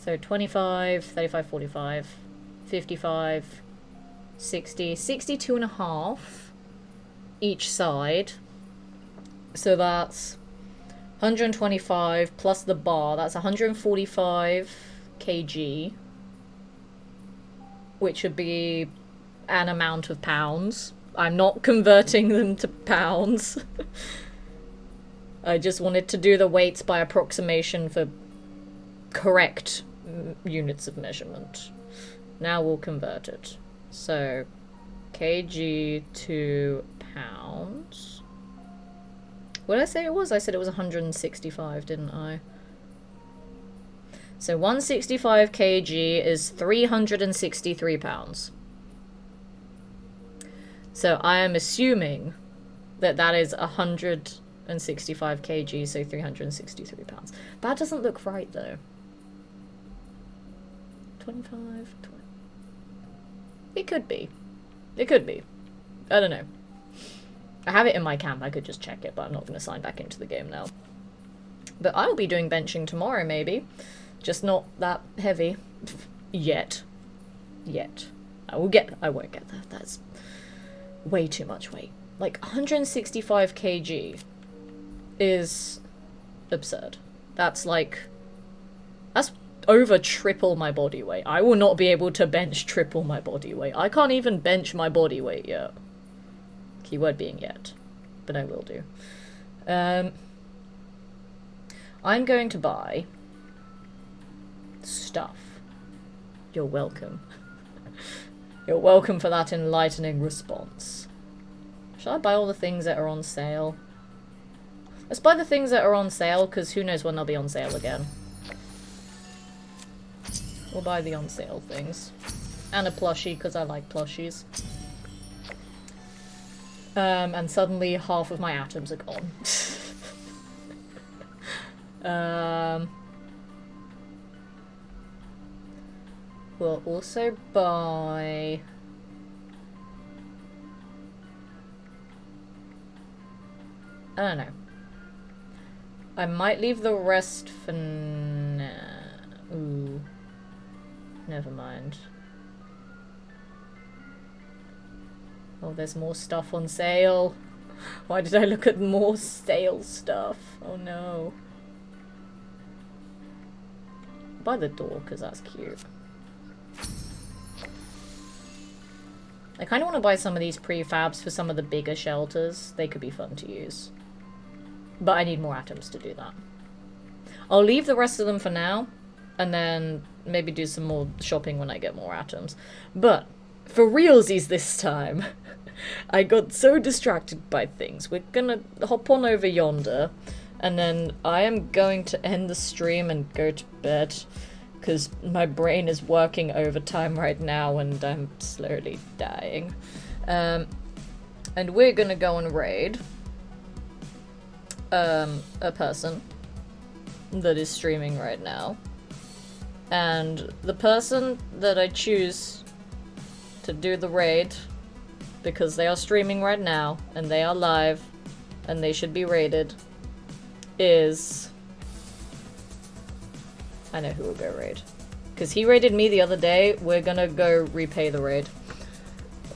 So 25, 35, 45, 55, 60, 62.5 each side. So that's 125 plus the bar, that's 145 kg, which would be an amount of pounds. I'm not converting them to pounds. I just wanted to do the weights by approximation for correct units of measurement. Now we'll convert it. So, kg to pounds. What did I say it was? I said it was 165, didn't I? So 165 kg is 363 pounds. So I am assuming that that is 165 kg, so 363 pounds. That doesn't look right though. 25, 20. It could be. It could be. I don't know. I have it in my camp, I could just check it, but I'm not going to sign back into the game now. But I'll be doing benching tomorrow, maybe. Just not that heavy. Yet. I won't get that. That's way too much weight. Like, 165 kg is absurd. That's like... That's over triple my body weight. I will not be able to bench triple my body weight. I can't even bench my body weight yet. Keyword being yet. But I will do. I'm going to buy stuff. You're welcome. You're welcome for that enlightening response. Shall I buy all the things that are on sale? Let's buy the things that are on sale, because who knows when they'll be on sale again. We'll buy the on sale things. And a plushie, because I like plushies. And suddenly half of my atoms are gone. We'll also buy... I don't know. I might leave the rest for now. Ooh. Never mind. Oh, there's more stuff on sale. Why did I look at more sale stuff? Oh no. By the door, because that's cute. I kind of want to buy some of these prefabs for some of the bigger shelters. They could be fun to use. But I need more atoms to do that. I'll leave the rest of them for now. And then maybe do some more shopping when I get more atoms. But for realsies this time, I got so distracted by things. We're gonna hop on over yonder. And then I am going to end the stream and go to bed. Because my brain is working overtime right now and I'm slowly dying. And we're gonna go and raid a person that is streaming right now. And the person that I choose to do the raid, because they are streaming right now and they are live and they should be raided, is... I know who will go raid. Because he raided me the other day. We're gonna go repay the raid.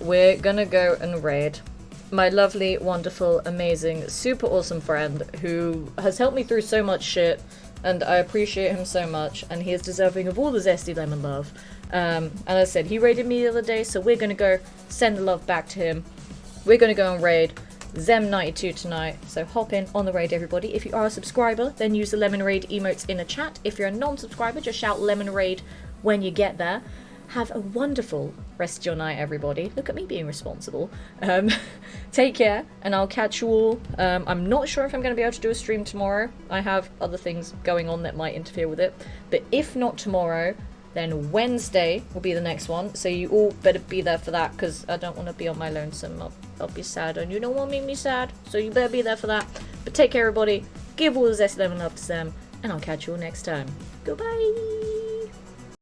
We're gonna go and raid my lovely, wonderful, amazing, super awesome friend who has helped me through so much shit and I appreciate him so much, and he is deserving of all the zesty lemon love. And as I said, he raided me the other day, so we're gonna go send the love back to him. We're gonna go and raid Zem92 tonight, so hop in on the raid, everybody. If you are a subscriber, then use the lemon raid emotes in the chat. If you're a non-subscriber, just shout lemon raid when you get there. Have a wonderful rest of your night, everybody. Look at me being responsible. Take care, and I'll catch you all. I'm not sure if I'm going to be able to do a stream tomorrow. I have other things going on that might interfere with it. But if not tomorrow, then Wednesday will be the next one. So you all better be there for that, because I don't want to be on my lonesome. I'll be sad, and you don't want to make me sad. So you better be there for that. But take care, everybody. Give all the zest lemon love to Zem, and I'll catch you all next time. Goodbye!